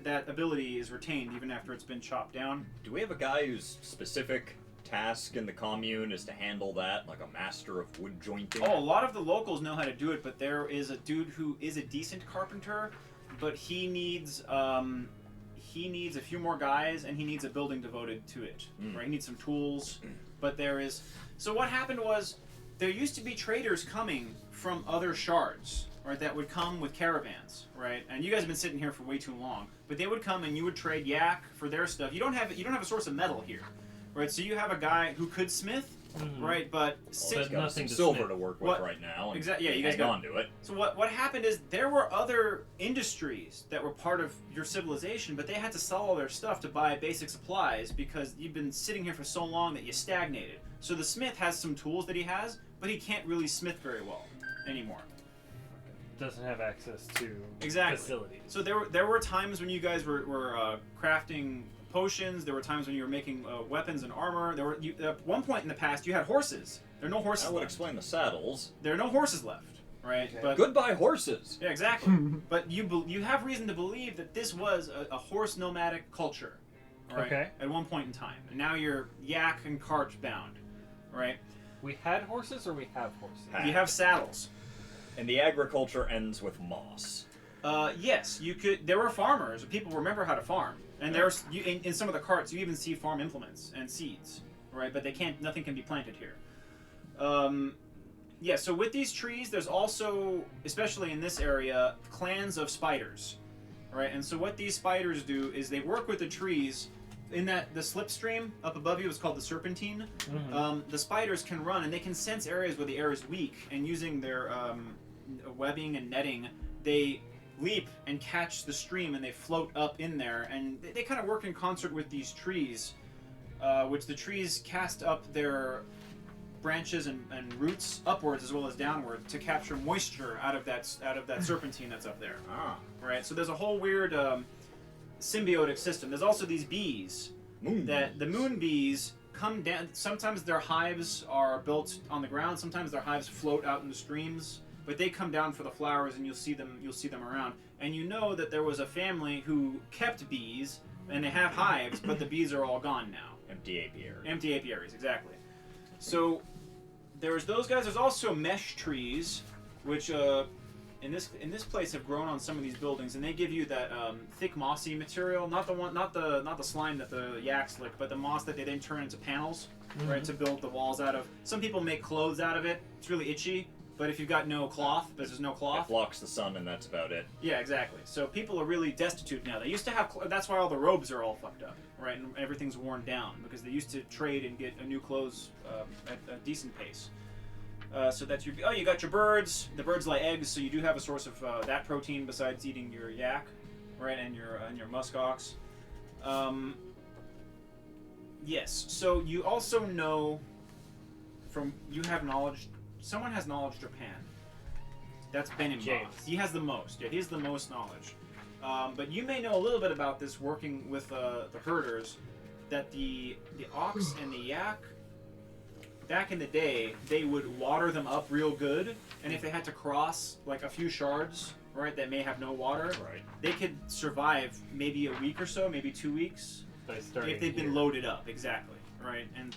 that ability is retained even after it's been chopped down. Do we have a guy whose specific task in the commune is to handle that, like a master of wood jointing? Oh, a lot of the locals know how to do it, but there is a dude who is a decent carpenter, but he needs a few more guys, and he needs a building devoted to it. Right? He needs some tools, but there is. So what happened was, there used to be traders coming from other shards, right? That would come with caravans, right? And you guys have been sitting here for way too long, but they would come and you would trade yak for their stuff. You don't have a source of metal here. Right, so you have a guy who could smith, right? But He's got nothing some to silver smith. to work with What? right now. Exactly. Yeah, you guys hang got on to it. So what happened is there were other industries that were part of your civilization, but they had to sell all their stuff to buy basic supplies because you've been sitting here for so long that you stagnated. So the smith has some tools that he has, but he can't really smith very well anymore. doesn't have access to Exactly. facilities. So there were times when you guys were crafting potions. There were times when you were making weapons and armor. At one point in the past, you had horses. There are no horses That would left. explain the saddles. There are no horses left, right? Okay. But Goodbye, horses. yeah, exactly. But you have reason to believe that this was a horse nomadic culture, right? Okay. At one point in time, and now you're yak and cart bound, right? We had horses, or we have horses? You have saddles. And the agriculture ends with moss. Yes, you could. There were farmers. People remember how to farm, and there's in some of the carts. You even see farm implements and seeds, right? But they can't. Nothing can be planted here. Yeah. So with these trees, there's also, especially in this area, clans of spiders, right? And so what these spiders do is they work with the trees. In the slipstream up above you is called the serpentine. Mm-hmm. The spiders can run and they can sense areas where the air is weak, and using their webbing and netting, they leap and catch the stream and they float up in there, and they kind of work in concert with these trees, which the trees cast up their branches and roots upwards as well as downward to capture moisture out of that serpentine that's up there. Right. So there's a whole weird symbiotic system. There's also these bees. The moon bees come down. Sometimes their hives are built on the ground. Sometimes their hives float out in the streams. But they come down for the flowers, and you'll see them around. And you know that there was a family who kept bees, and they have hives, but the bees are all gone now. Empty apiary. Empty apiaries, exactly. So there's those guys. There's also mesh trees, which in this place have grown on some of these buildings, and they give you that thick mossy material, not the slime that the yaks lick, but the moss that they then turn into panels, right, to build the walls out of. Some people make clothes out of it. It's really itchy, but if you've got no cloth, there's no cloth. It blocks the sun, and that's about it. Yeah, exactly. So people are really destitute now. They used to have. That's why all the robes are all fucked up, right, and everything's worn down because they used to trade and get new clothes at a decent pace. So that's your. Oh, you got your birds. The birds lay eggs, so you do have a source of that protein besides eating your yak, right, and your muskox. Yes. So you also know. You have knowledge. Someone has knowledge Drapan. That's Ben and James. He has the most. Yeah, he has the most knowledge. But you may know a little bit about this working with the herders. That the ox and the yak. Back in the day, they would water them up real good, and if they had to cross like a few shards, right, that may have no water, Right. they could survive maybe a week or so, maybe 2 weeks, if they've been loaded up, exactly, right, and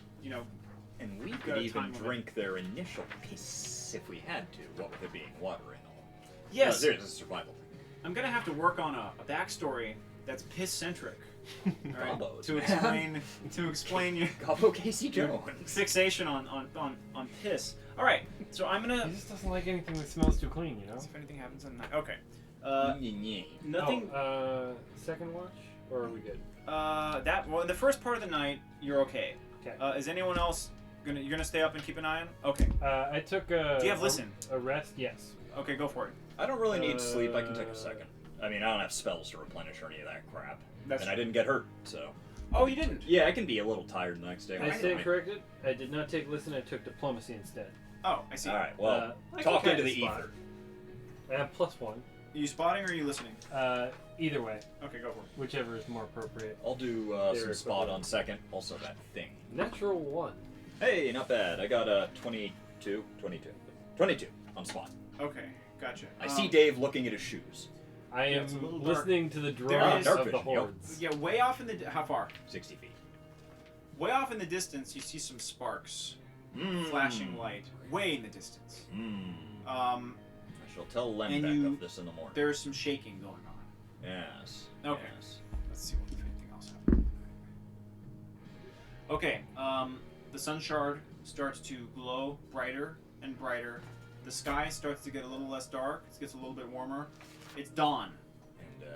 And we Got could a even time limit. drink their initial piss if we had to, what with it being water and all. yes, No, there's a survival thing. I'm gonna have to work on a backstory that's piss-centric, right, Combos, to explain your Gobbo Casey Jones. fixation on piss. All right, so I'm He gonna just doesn't like anything that smells too clean, you know? see if anything happens at night. Okay, Yeah. nothing. Second watch? Or are we good? In the first part of the night, you're okay. Okay. Is anyone else you're gonna stay up and keep an eye on? Okay. I took a. Do you have listen? A rest? Yes. Okay, go for it. I don't really need sleep, I can take a second. I mean, I don't have spells to replenish or any of that crap. That's and I didn't get hurt, so. Oh, you didn't? Yeah, I can be a little tired the next day. I stand corrected. I did not take listen. I took diplomacy instead. Oh, I see. Alright, well, I talk can into the kinda spot. ether. I have +1. Are you spotting or are you listening? Either way, Okay, go for it. whichever is more appropriate. I'll do They're some spot equivalent. on second. Also that thing. Natural 1. Hey, not bad. I got a 22 on spot. Okay, gotcha. I see Dave looking at his shoes. I Yeah, am it's a little dark. listening to the There drums is- of Dark the vision, yep. hordes. Yeah, way off in the how far? 60 feet. Way off in the distance, you see some sparks, flashing light, way in the distance. I shall tell And Lembeck you- of this in the morning. There's some shaking going on. Yes. Okay. Yes. Let's see if anything else happens. Okay, the sun shard starts to glow brighter and brighter. The sky starts to get a little less dark. It gets a little bit warmer. It's dawn. And,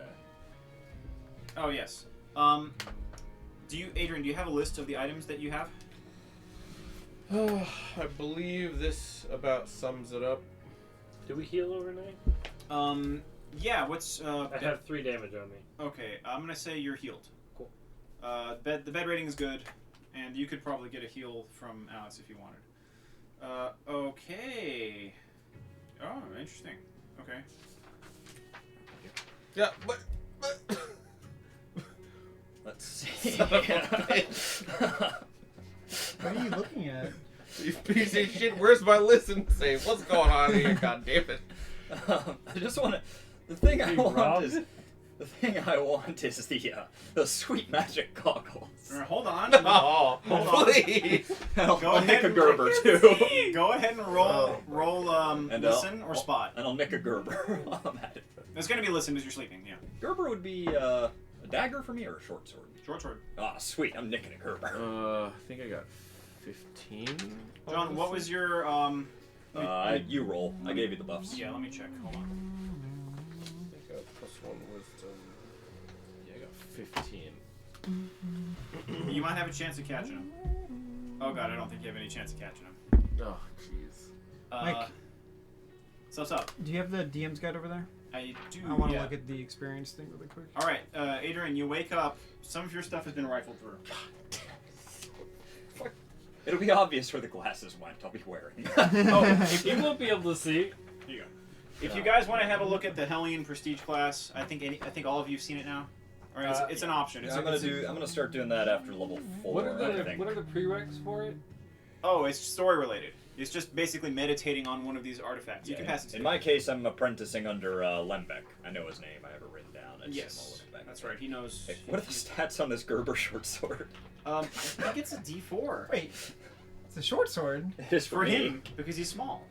Oh yes. Adrian, do you have a list of the items that you have? I believe this about sums it up. Do we heal overnight? Yeah. What's I have 3 damage on me. Okay, I'm gonna say you're healed. Cool. The bed rating is good, and you could probably get a heal from Alex if you wanted. Okay. Oh, interesting. Okay. Yeah, but Let's see. Son of a bitch. What are you looking at? You piece of shit. Where's my listen save? What's going on here? God damn it. I just want to. The thing I You want robbed? is the sweet magic goggles. All right, hold on. Oh, Hold on. please. I'll, Go I'll ahead nick a and Gerber too. Go ahead and roll And listen or spot. And I'll nick a Gerber while I'm at it. It's gonna be listen because you're sleeping. Yeah. Gerber would be a dagger for me or a short sword. Short sword. Ah, sweet. I'm nicking a Gerber. I think I got 15. John, what was your You roll. I gave you the buffs. Yeah, let me check. Hold on. I think I got +1 wisdom. Yeah, I got 15. You might have a chance of catching him. Oh god, I don't think you have any chance of catching him. Oh, jeez. Mike. So what's up? Do you have the DM's guide over there? I do. I want to yeah. look at the experience thing really quick. All right, Adrian, you wake up. Some of your stuff has been rifled through. It'll be obvious where the glasses went. I'll be wearing. You won't be able to see. Here you go. If you guys want to have a look at the Hellion Prestige class, I think all of you've seen it now. All right, it's an option. It's I'm gonna start doing that after level 4. What are I the think. what are the prereqs for it? Oh, it's story related. It's just basically meditating on one of these artifacts. You can pass it to In me. my case, I'm apprenticing under Lembeck. I know his name. I have it written down. I just Yes, am looking back. that's right. He knows. Hey, what are the stats on this Gerber short sword? I think it's a D4. Wait, it's a short sword. It is For him because he's small.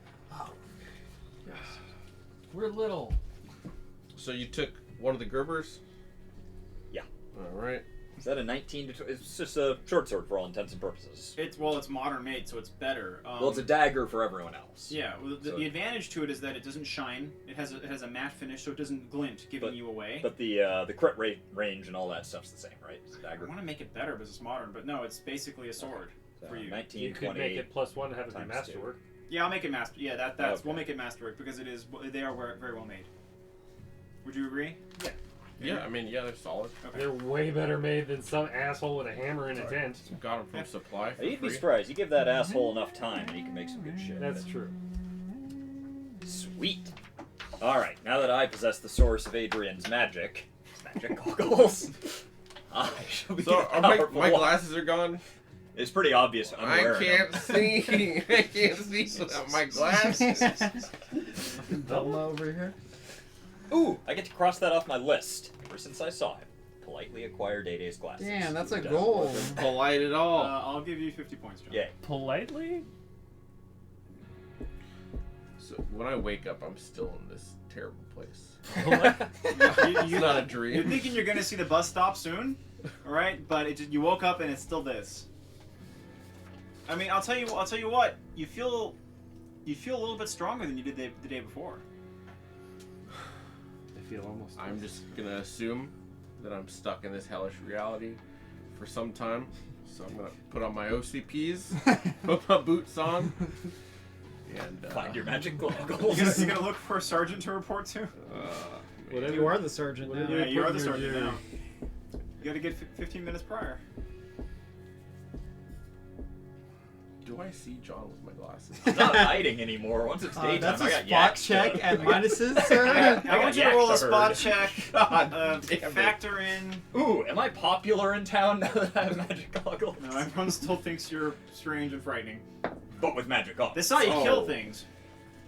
We're little. So you took one of the Gerbers? Yeah. All right. Is that a 19 to 20? It's just a short sword for all intents and purposes. It's modern made, so it's better. Well, it's a dagger for everyone else. Yeah, well, So- the advantage to it is that it doesn't shine. It has a matte finish, so it doesn't glint, giving you away. But the crit rate range and all that stuff's the same, right? It's a I dagger. want to make it better because it's modern, but no, it's basically a sword So for you. 19, You could 20. make it +1 to have it be times masterwork. Yeah, I'll make it master. Yeah, that's Okay. we'll make it masterwork because it is. They are very well made. Would you agree? Yeah. Yeah, I mean, yeah, they're solid. Okay. They're way better made than some asshole with a hammer in a tent. Got them from supply. For You'd be free. surprised. You give that asshole enough time, and he can make some good shit. That's true. Sweet. All right. Now that I possess the source of Adrian's magic goggles, I shall be So a are my powerful one. glasses are gone. It's pretty obvious. I'm I wearing can't them. see. I can't see without my glasses. Velma over here. Ooh, I get to cross that off my list. Ever since I saw him, politely acquire Day-Day's glasses. Damn, that's a Done. goal. Polite at all. I'll give you 50 points, John. Yay. Politely? So when I wake up, I'm still in this terrible place. It's not a You're dream. thinking you're gonna see the bus stop soon, all right? But you woke up and it's still this. I mean, I'll tell you what. You feel a little bit stronger than you did the day before. I feel almost. I'm just gonna assume that I'm stuck in this hellish reality for some time. So I'm gonna put on my OCPs, put my boots on, and Find your magic goggles. You're gonna look for a sergeant to report to. Whatever. You are the sergeant now. Yeah, you are the put sergeant your- now. You gotta get 15 minutes prior. Do I see John with my glasses? I'm not hiding anymore. Once it's daytime, That's I a got spot yak check stuff. at minuses, I sir. want you to roll a yaks, I spot heard. check. God damn it. Factor in. Ooh, am I popular in town now that I have magic goggles? No, everyone still thinks you're strange and frightening. But with magic goggles. They saw you Oh. kill things.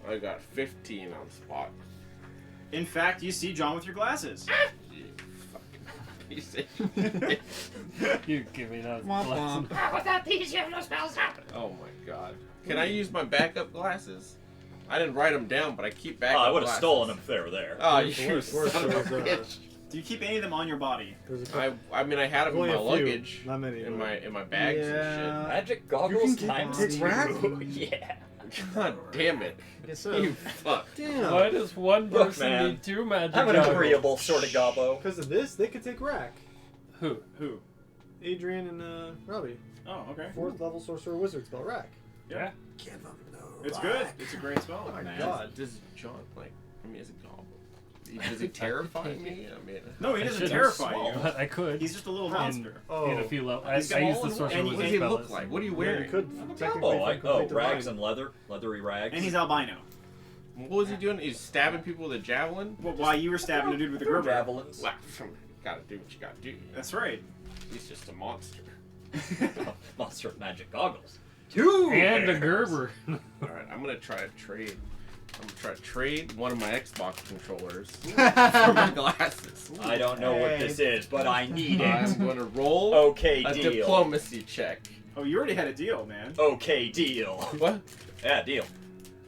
I got 15 on spot. In fact, you see John with your glasses. You fucking piece of shit. You give me those Womp glasses. womp. Without these, you have no spells. Oh my god. Can I use my backup glasses? I didn't write them down, but I keep backup Oh, I glasses. would have stolen them if they were there. Oh, you Worse, worse, son of a there's, bitch. Do you keep any of them on your body? There's a couple. I mean, I had them in Only my a few, luggage, not many, in but- my bags Yeah. Magic goggles keep times on. 2. Rack? Yeah. and shit. God damn it. Guess so. You fuck. Damn. Why does one Look, person man, need 2 magic I'm an goggles? agreeable sort of gobbo. Because of this, they could take Rack. Who? Who? Adrian and Robbie. Oh, okay. 4th level sorcerer wizard spell Rack. Yeah. Give him no It's good. It's a great spell. Oh my man. god. Does John, like, I mean, is it gobble? Does he terrify me? I mean, No, he I doesn't should've terrify swallowed, you. But I could. He's just a little in, monster. in a few levels. He's I got use all the in sorcerer one- what wizard does he spell look as- like? What are you Yeah, wearing? you could I'm a technically Oh, find rags complete and leathery rags. And he's albino. What was he doing? He's stabbing people with a javelin? Well, while you were stabbing a dude with a Gerber. Javelins. Wow, gotta do what you gotta do. That's right. He's just a monster. Monster of magic goggles. And a Gerber. Alright, I'm gonna try to trade. I'm gonna try to trade one of my Xbox controllers for my glasses. I don't know what this is, but I need it. I'm gonna roll Okay, a deal. diplomacy check. Oh, you already had a deal, man. Okay, deal. What? Yeah, deal.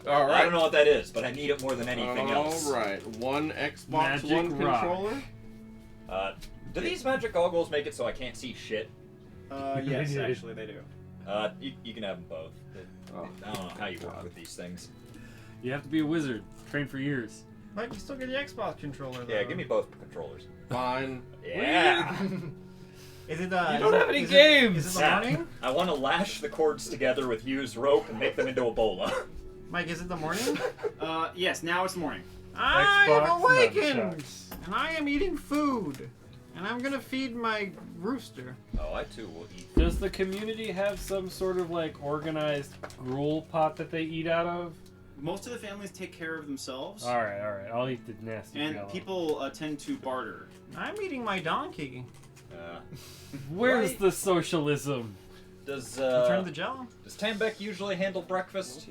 Alright. I don't know what that is, but I need it more than anything else. Alright, one Xbox Magic One rock. controller. Do these magic goggles make it so I can't see shit? Yes, actually they do. You can have them both. Oh. I don't know how you work with these things. You have to be a wizard. Trained for years. Mike, you still get the Xbox controller though. Yeah, give me both controllers. Fine. Yeah. Is it? You don't is have any is games. Is it the Yeah. morning? I want to lash the cords together with used rope and make them into a bola. Mike, is it the morning? Yes, now it's morning. I Xbox have awakened, nunchucks. and I am eating food, and I'm gonna feed my rooster. Oh, I too will eat. Does the community have some sort of like organized gruel pot that they eat out of? Most of the families take care of themselves, All right. I'll eat the nasty. and jello. people tend to barter. I'm eating my donkey. Where's Right. the socialism? Does Return the jello. does Tambek usually handle breakfast?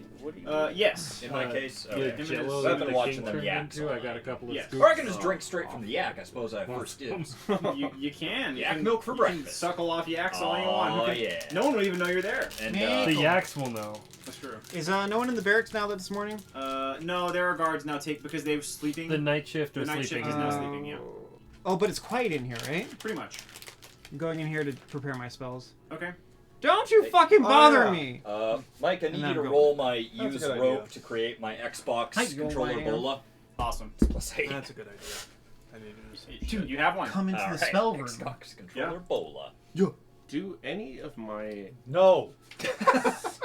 Yes. In my case, The okay. jello I've that been the watching king them turned yaks into, all I got a night. couple of Yes. scoops. Or I can just drink straight from the yak. I suppose I have first dibs. you can. You Yak can, milk for you can breakfast. suckle off yaks all you want. Oh, Who can- yeah. No one will even know you're there. And The yaks will know. That's true. Is no one in the barracks now this morning? No, there are guards now because they're sleeping. The night shift The or night sleeping. shift is now sleeping, yeah. Oh, but it's quiet in here, right? Pretty much. I'm going in here to prepare my spells. Okay. Don't you fucking bother yeah. me! Mike, I need then you to go. roll my a used good rope idea. to create my Xbox Hi, go controller my- bola. Awesome. Plus 8. That's a good idea. I need to do Dude, you have one. Come into All the right, spell room. Xbox controller Yeah. bola. Do any of my No.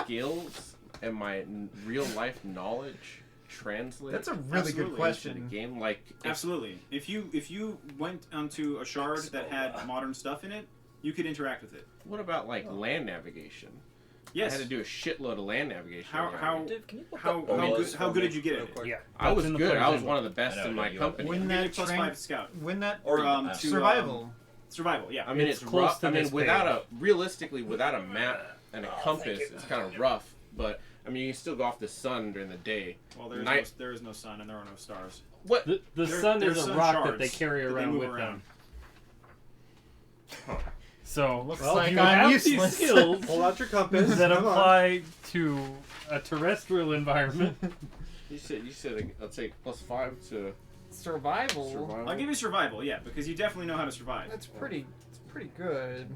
skills and my real life knowledge translate? That's a really Absolutely. good into the question. game? Like, if- Absolutely. If you went onto a shard that had modern stuff in it, you could interact with it. what about like land navigation? Yes. I had to do a shitload of land navigation. How Div, can you look how up how bolas good how for good me did you get real at it? quick? Yeah. I was That's in the good. player's I was handbook. one of the best I know, in my you- company. Wouldn't Give me that plus train- 5 scout. When that Or to survival? survival. Yeah. I mean, It's it's close rough. to I mean, this without realistically, without a map and a compass, it's kind of rough. But I mean, you can still go off the sun during the day. Well, there is no sun and there are no stars. What? The There- sun is there's a sun rock shards that they carry that they around move with around. them. So Looks well, like you I'm have useless. these skills Pull out your compass. that Come on. apply to a terrestrial environment. You said I'll take plus 5 to Survival. survival. I'll give you survival, yeah, because you definitely know how to survive. That's pretty good.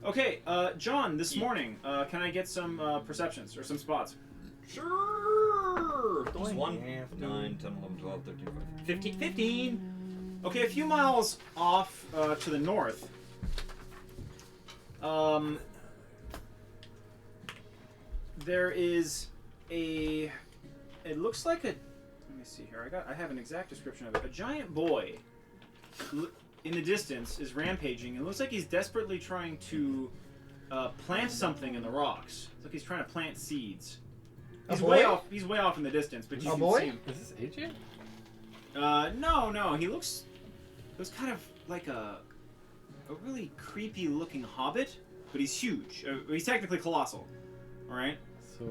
Okay, John, this morning, can I get some perceptions or some spots? Sure. There's 1, 9, 10, 11, 12, 13, 14, 15, 15. Okay, a few miles off to the north. There is a. It looks like a. Let me see here. I have an exact description of it. A giant boy, in the distance, is rampaging. It looks like he's desperately trying to plant something in the rocks. It's like he's trying to plant seeds. He's way off. He's way off in the distance, but you A can boy? see him. Is this AJ? No. He looks kind of like a really creepy looking hobbit, but he's huge. He's technically colossal. All right. So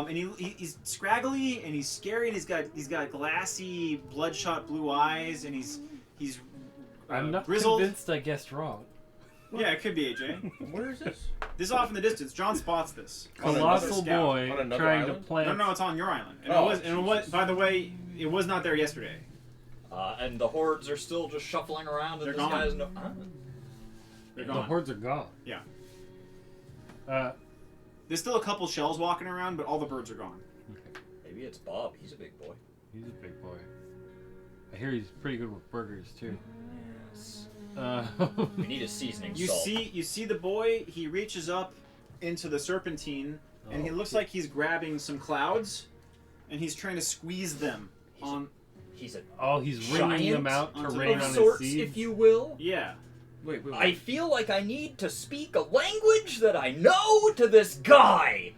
And he's scraggly and he's scary and he's got glassy, bloodshot blue eyes and he's I'm not grizzled. convinced I guessed wrong. Yeah, it could be AJ. Where is this? This is off in the distance. John spots this. Colossal Scout. boy On another trying to island? plant. No, it's on your island. And Oh, it was. By the way, it was not there yesterday. And the hordes are still just shuffling around, and They're this gone. guy's no. They're The gone. hordes are gone. Yeah. There's There's still a couple shells walking around, but all the birds are gone. Maybe it's Bob. He's a big boy. He's a big boy. I hear he's pretty good with burgers too. Yes. We need a seasoning You salt. see the boy. He reaches up into the serpentine, and he looks like he's grabbing some clouds, and he's trying to squeeze them on. He's a Oh, he's wringing them out to Giant rain of on his sorts, seeds. if you will. Yeah. Wait. I feel like I need to speak a language that I know to this guy.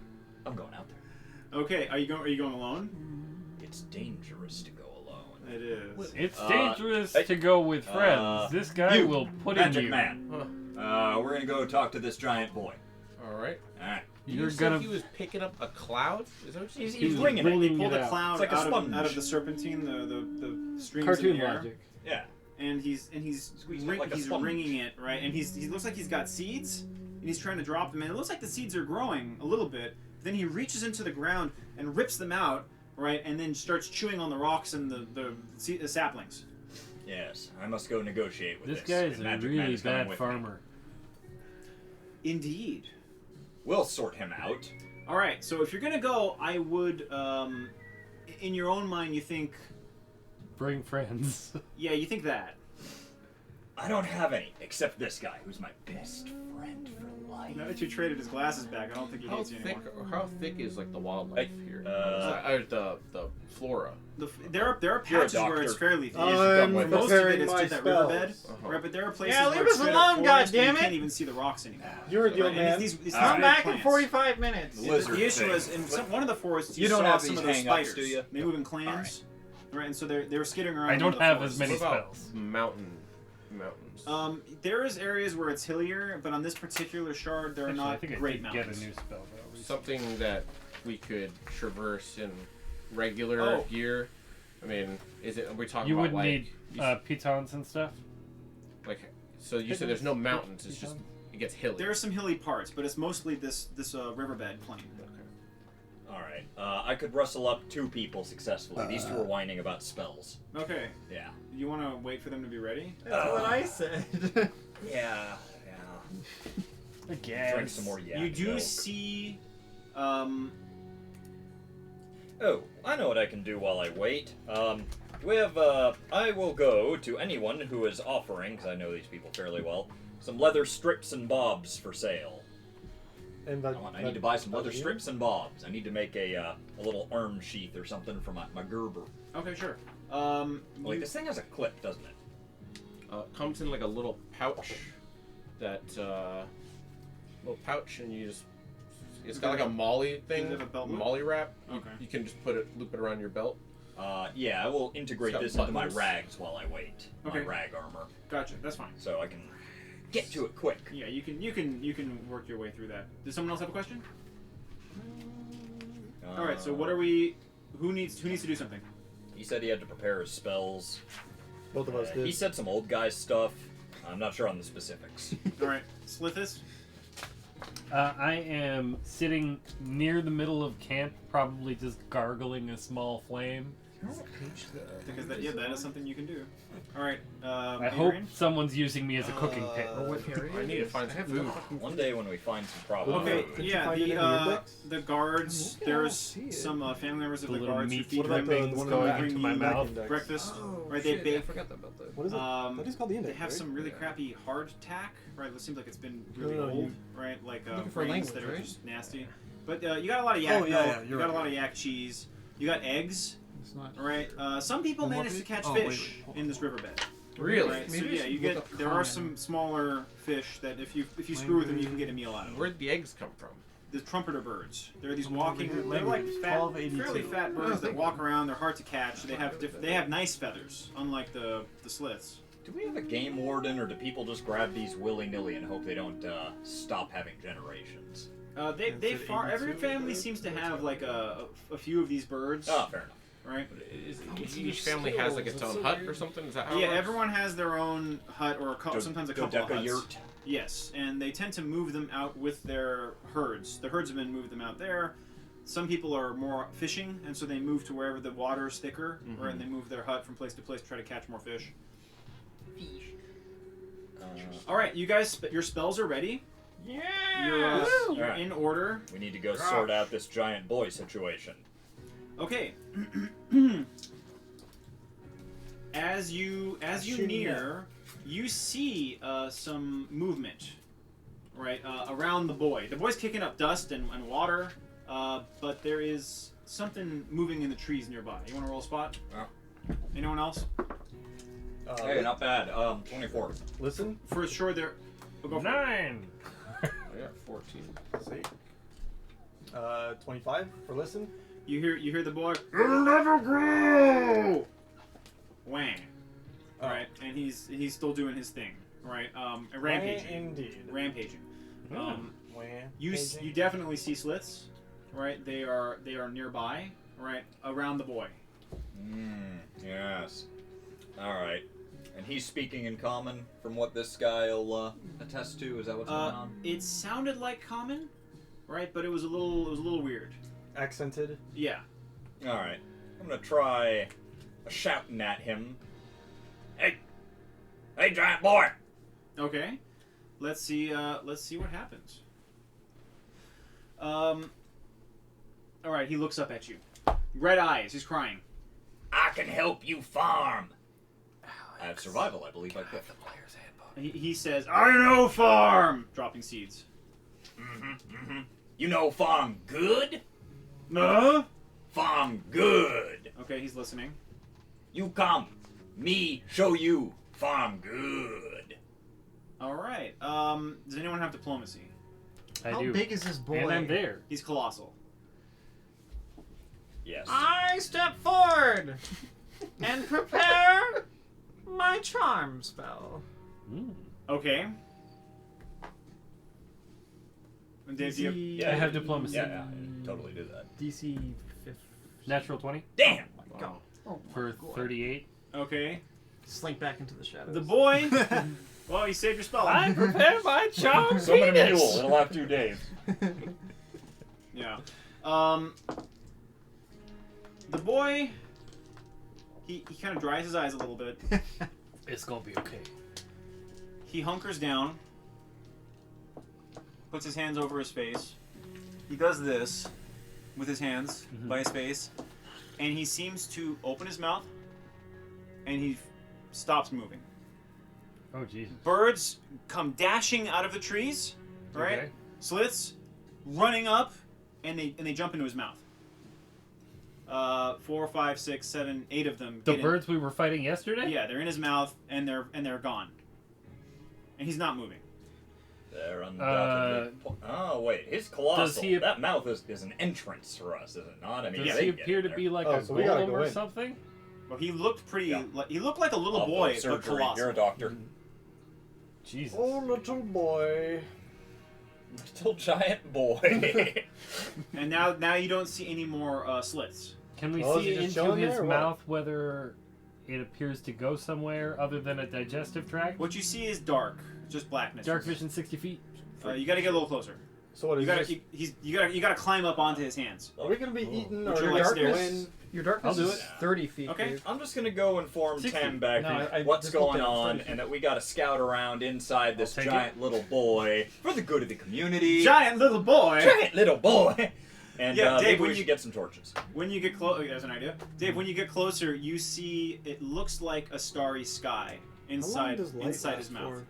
I'm going out there. Okay. Are you going alone? it's dangerous to go alone. It is. It's Uh, dangerous hey, to go with friends. This guy you, will put Magic in you. Man. We're gonna go talk to this giant boy. All right. Alright. You're you said gonna. he was picking up a cloud? Is that what you said? He's bringing They it. pull it the out. cloud It's like a out sponge. of the serpentine, the streams Cartoon in the air, logic. Yeah. and he's Squeezing it like a he's sponge. ringing it, right? And he looks like he's got seeds, and he's trying to drop them. And it looks like the seeds are growing a little bit. Then he reaches into the ground and rips them out, right? And then starts chewing on the rocks and the saplings. Yes, I must go negotiate with This this. guy is and a Magic Man really is coming bad with me. farmer. Indeed. We'll sort him out. All right. So if you're gonna go, I would, in your own mind, you think, Bring friends. yeah, you think that. I don't have any, except this guy, who's my best friend for life. Now that you traded his glasses back, I don't think he How hates you thick? anymore. How thick is like the wildlife here? The flora. There are You're a patches where it's doctor. fairly thick. I'm Most of it preparing is my just that riverbed, spells. right? But there are places Yeah, where leave it's us straight alone, up forest and you goddammit! can't even see the rocks anymore. You're a deal, Right? And man. it's Come not back in plants. 45 minutes. Lizard The issue thing. is, in one of the forests, You you don't saw have some these of those hang-ups, spiders. do you? They move in clans, right? And so they're skittering around. I in don't the have forest. as many What about spells. mountains? There is areas where it's hillier, but on this particular shard, there are Actually, I not think I great did mountains. get a new spell though. Something that we could traverse in regular Oh. gear. I mean, are we talking You about would like need you pitons and stuff. like? So you said there's no mountains. It's just it gets hilly. There are some hilly parts, but it's mostly this riverbed plain. Alright, I could rustle up 2 people successfully. These 2 are whining about spells. Okay, Yeah. you want to wait for them to be ready? That's what I said. Yeah. I guess. Drink some more yak. You do though. see, Oh, I know what I can do while I wait. We have, I will go to anyone who is offering, because I know these people fairly well, some leather strips and bobs for sale. And I need to buy some leather strips and bobs. I need to make a little arm sheath or something for my Gerber. okay, sure. Wait, this thing has a clip, doesn't it? Comes in like a little pouch. That little pouch, and you just. It's got like a molly thing, Does it have a belt loop? molly wrap. Okay. You can just loop it around your belt. Yeah, I will integrate It's got this into my buttons. rags while I wait. Okay. My rag armor, Gotcha. That's fine. so I can get to it quick. Yeah, you can work your way through that. Does someone else have a question? All right. So what are we? Who needs to do something? He said he had to prepare his spells. both of us did. He said some old guy stuff. I'm not sure on the specifics. All right, Slithis. I am sitting near the middle of camp, probably just gargling a small flame. Because that is something you can do. All right. I hope someone's using me as a cooking pit. I need to find some food. One day when we find some problems. Okay, Could you yeah, find it in your books? the guards. There's some family members of The the little guards who meat feed What about the them. one going in the into my back mouth. index? Breakfast. Oh, Right, they shit, bake. I forgot about that. What is it? That is called the index. They have right? some really Yeah. crappy hardtack, right? It seems like it's been really No, old, right? Like Looking for grains language, that are right? just nasty. But you got a lot of yak Oh, yeah, milk. yeah, You you're got a right. lot of yak cheese. You got eggs, It's not. right? Some people One more manage to page? catch Oh, wait, fish wait, hold in this riverbed. Really? Right? So Maybe I yeah, should you look get up there are common. some smaller fish that if you screw with them, you can get a meal out of them. Where'd the eggs come from? The trumpeter birds. They're these Over walking. here, They're like language, fat, 1282. fairly fat birds that walk around. They're hard to catch. They have nice feathers, unlike the slits. Do we have a game warden, or do people just grab these willy-nilly and hope they don't stop having generations? Every family seems to have like a few of these birds, Oh, fair enough. right? Each family has like its own hut or something. Is that how? it Yeah, works? everyone has their own hut or sometimes a couple of huts. Yurt. Yes, and they tend to move them out with their herds. The herdsmen move them out there. Some people are more fishing, and so they move to wherever the water is thicker, right? And they move their hut from place to place to try to catch more fish. All right, you guys, your spells are ready. Yeah. You're Alright. in order. We need to go sort out this giant boy situation. Okay. as you near, you see some movement, right, around the boy. The boy's kicking up dust and water, but there is something moving in the trees nearby. You want to roll a spot? Yeah. Anyone else? Hey, not bad. 24. Listen. For sure, there. We'll go for it. 9. I got 14. See. 25 for listen. You hear the boy. It'll never grow. Whang. All right, and he's still doing his thing, right? Rampaging. Indeed. Rampaging. You Rampaging. definitely see slits, right? They are nearby, right, around the boy. Yes. All right. And he's speaking in common, from what this guy will attest to. Is that what's going on? It sounded like common, right? But it was a little weird. Accented. Yeah. All right. I'm gonna try shouting at him. Hey, giant boy! Okay. Let's see what happens. All right. He looks up at you. Red eyes. He's crying. I can help you farm. I have survival, I believe. I could. He says, "I know farm." Dropping seeds. You know farm good? No. Farm good. Okay. He's listening. You come. Me show you farm good. All right. Does anyone have diplomacy? I How do. big is this boy? And I'm there. He's colossal. Yes. I step forward and prepare my charm spell. Okay. And Dave, do you have- I have diplomacy. Yeah, I totally do that. DC 5. Natural 20 Damn. Go. Oh my for God. 38. Okay. Slink back into the shadows. The boy. Well, you saved your spell. I prepare my charm Summon a penis. mule. It'll have 2 days. Yeah. The boy. He kind of dries his eyes a little bit. It's gonna be okay. He hunkers down. Puts his hands over his face. He does this with his hands by his face, and he seems to open his mouth, and he stops moving. Oh Jesus. Birds come dashing out of the trees, right? Okay. Slits running up, and they jump into his mouth. 4, 5, 6, 7, 8 of them. The get in. birds we were fighting yesterday? Yeah, they're in his mouth, and they're gone. And he's not moving. They're undoubtedly. Oh wait, his colossal. does he- That mouth is an entrance for us, is it not? I mean, Does they he get appear in to there. be like Oh, a so we gotta golem go or in. something? Well, he looked pretty. Yeah. He looked like a little I'll boy, go but surgery. colossal. You're a doctor. Jesus. Oh, little boy. Little giant boy. And now you don't see any more slits. Can we Oh, is see he just into chilling his there or what? mouth whether it appears to go somewhere other than a digestive tract? What you see is dark, just blackness. Dark vision 60 feet. You got to get a little closer. So what is You got this? to you got to climb up onto his hands. Are we gonna be eaten Would or you like darkness? stairs? Your darkness I'll do is it. 30 feet. Okay. Dave. I'm just gonna go inform 60. Tam back No, I what's just looked going at it, on, 30. and that we gotta scout around inside this I'll take giant little boy for the good of the community. Giant little boy. Giant little boy. And Yeah, Dave, maybe when we you- should get some torches. When you get close, there's an idea. Dave, when you get closer, you see it looks like a starry sky How long inside does light inside his last mouth. for?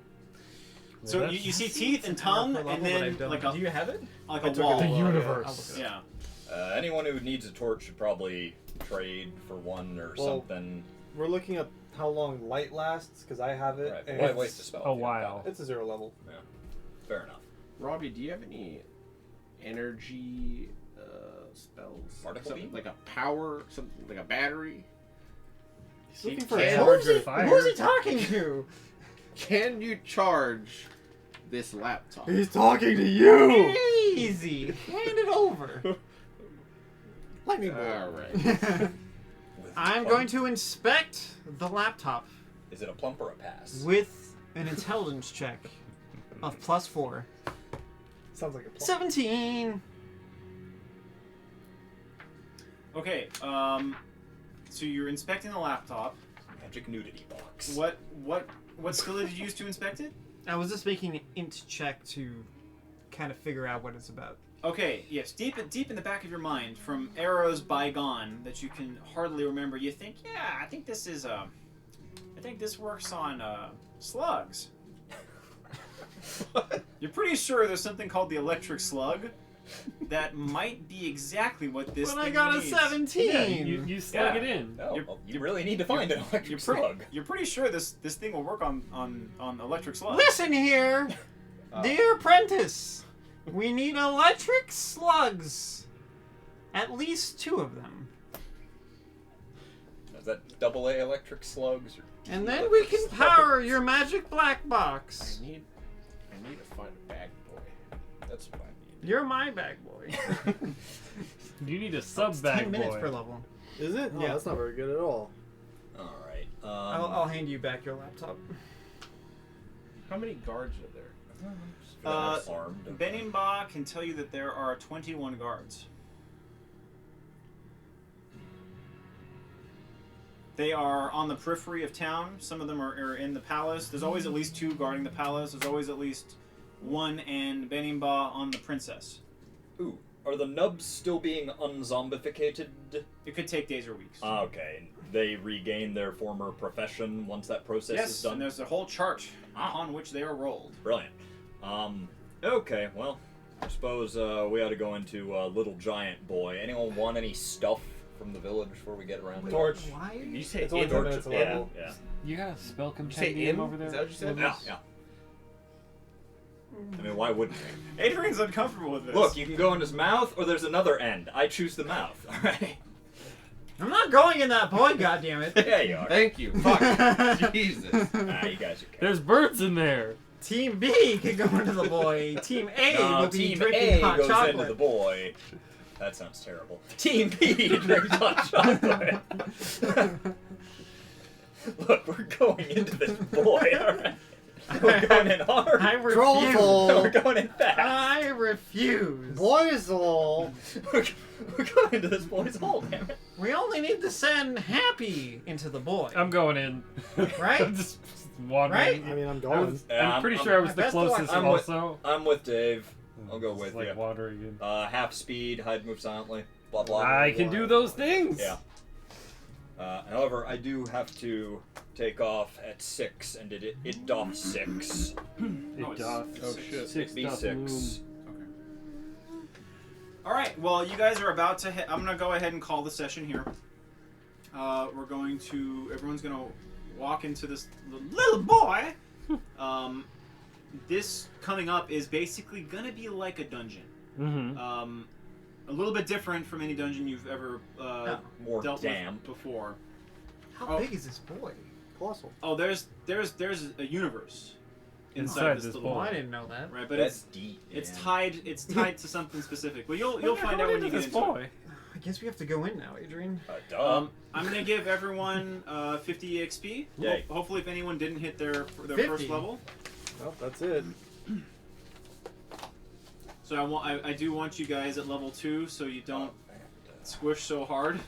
So Well, you see It's teeth and an hour tongue, per level and that then I've done. like Do you a have it? like I a took it wall. to I'll universe. look it up. Yeah. Anyone who needs a torch should probably trade for one or Well, something. We're looking at how long light lasts because I have it. Right, but and why it's- waste a spell? a if you don't while. got it? It's a 0 level. Fair enough. Robbie, do you have any energy spells? Particle Something beam? like a power, something like a battery? He's looking You for can't- a Who is he, Fire. who is he talking to? Can you charge this laptop? He's talking to you. Easy. Hand it over. Lightning bolt. All right. With I'm plump- going to inspect the laptop Is it a plump or a pass? with an intelligence check of +4. Sounds like a plot. 17. Okay. So you're inspecting the laptop. Magic nudity box. What skill did you use to inspect it? I was just making an int check to kind of figure out what it's about. Okay, yes, deep in the back of your mind, from eras bygone that you can hardly remember, you think, yeah, I think this works on slugs. You're pretty sure there's something called the electric slug that might be exactly what this. But I thing got a needs. 17. Yeah, you slug Yeah. it in. Oh, You're- well, you really need to find an electric You're slug. pretty sure this thing will work on electric slugs. Listen here, dear apprentice. We need electric slugs. At least 2 of them. Is that AA electric slugs? Or And then we can power your magic black box. I need to find a bag boy. That's what I need. You're my bag boy. You need a It's sub bag 10 minutes boy. per level. Is it? Yeah. Oh, that's not very good at all. Alright. I'll hand you back your laptop. How many guards are there? Armed. Benimba can tell you that there are 21 guards. They are on the periphery of town. Some of them are in the palace. There's always at least 2 guarding the palace. There's always at least 1 and Benimba on the princess. Ooh, are the nubs still being unzombificated? It could take days or weeks. Okay. They regain their former profession once that process is Yes, done? and there's a whole chart on which they are rolled. Brilliant. Okay, well, I suppose we ought to go into Little Giant Boy. Anyone want any stuff from the village before we get around to it? Torch. Why? Did you say It's only in? 10 minutes of Yeah, level. yeah. You got a spell Did you say compendium in? over there? Is that what you said? Yeah, yeah. I mean, why wouldn't we? Adrian's uncomfortable with this. Look, you can go in his mouth, or there's another end. I choose the mouth, alright? I'm not going in that boy, goddammit. Yeah, you are. Thank you. Fuck. Jesus. Nah, you guys are There's birds in there. Team B can go into the boy. Team A No, will be Team drinking A hot goes chocolate. into the boy. That sounds terrible. Team B drinks hot chocolate. Look, we're going into this boy, alright? We're going in hard. I Troll refuse. Bowl. We're going in fast. I refuse. Boys all. We're going into this boy's hole, damn it. We only need to send Happy into the boy. I'm going in. Right? I'm just wandering. I mean, I'm I going. was, Yeah, I'm pretty sure I was the Best to watch- closest I'm with- also. I'm with Dave. I'll go Just with like you. wandering in. Half speed, hide, move silently, blah blah. I blah, can blah. do those things. Yeah. However, I do have to take off at 6, and it doth 6. No, It doth. Oh shit. Six Be doth 6. loom. All right. Well, you guys are about to. I'm gonna go ahead and call the session here. We're going to. Everyone's gonna walk into this little boy. This coming up is basically gonna be like a dungeon. Mm-hmm. A little bit different from any dungeon you've ever More dealt damp. with before. How big is this boy? Colossal. Oh, there's a universe Inside this this little Oh, boy. I didn't know that. right, but That's deep. it's man. tied. It's tied to something specific. But you'll We're find going out when into you get this into boy. I guess we have to go in now, Adrian. Duh. it. I'm gonna give everyone 50 EXP. Yay. Hopefully, if anyone didn't hit their 50? first level. Well, that's it. So I do want you guys at level 2, so you don't squish so hard.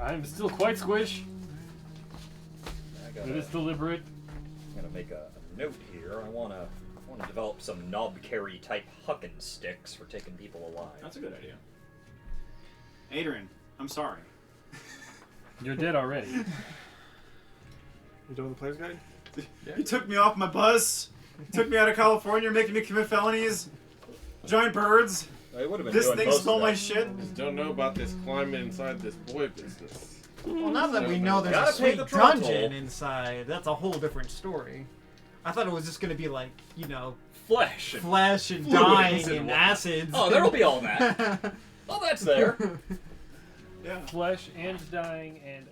I'm still quite squish. I It gotta, is deliberate. I'm gonna make a note here. I wanna develop some knob carry type huckin' sticks for taking people alive. That's a good idea. Adrian, I'm sorry. You're dead already. You doing the player's guide? You took me off my bus. Took me out of California, making me commit felonies. Giant birds. I would have been This doing thing most of stole my that. shit. Just don't know about this climate inside this boy business. Well, now that we know there's a Gotta pay sweet the troll dungeon toll. inside, that's a whole different story. I thought it was just gonna be like, you know, Flesh. and- flesh and Fluids dying and and what- acids. Oh, there'll be all that. Oh, that's there. Yeah. Flesh and dying and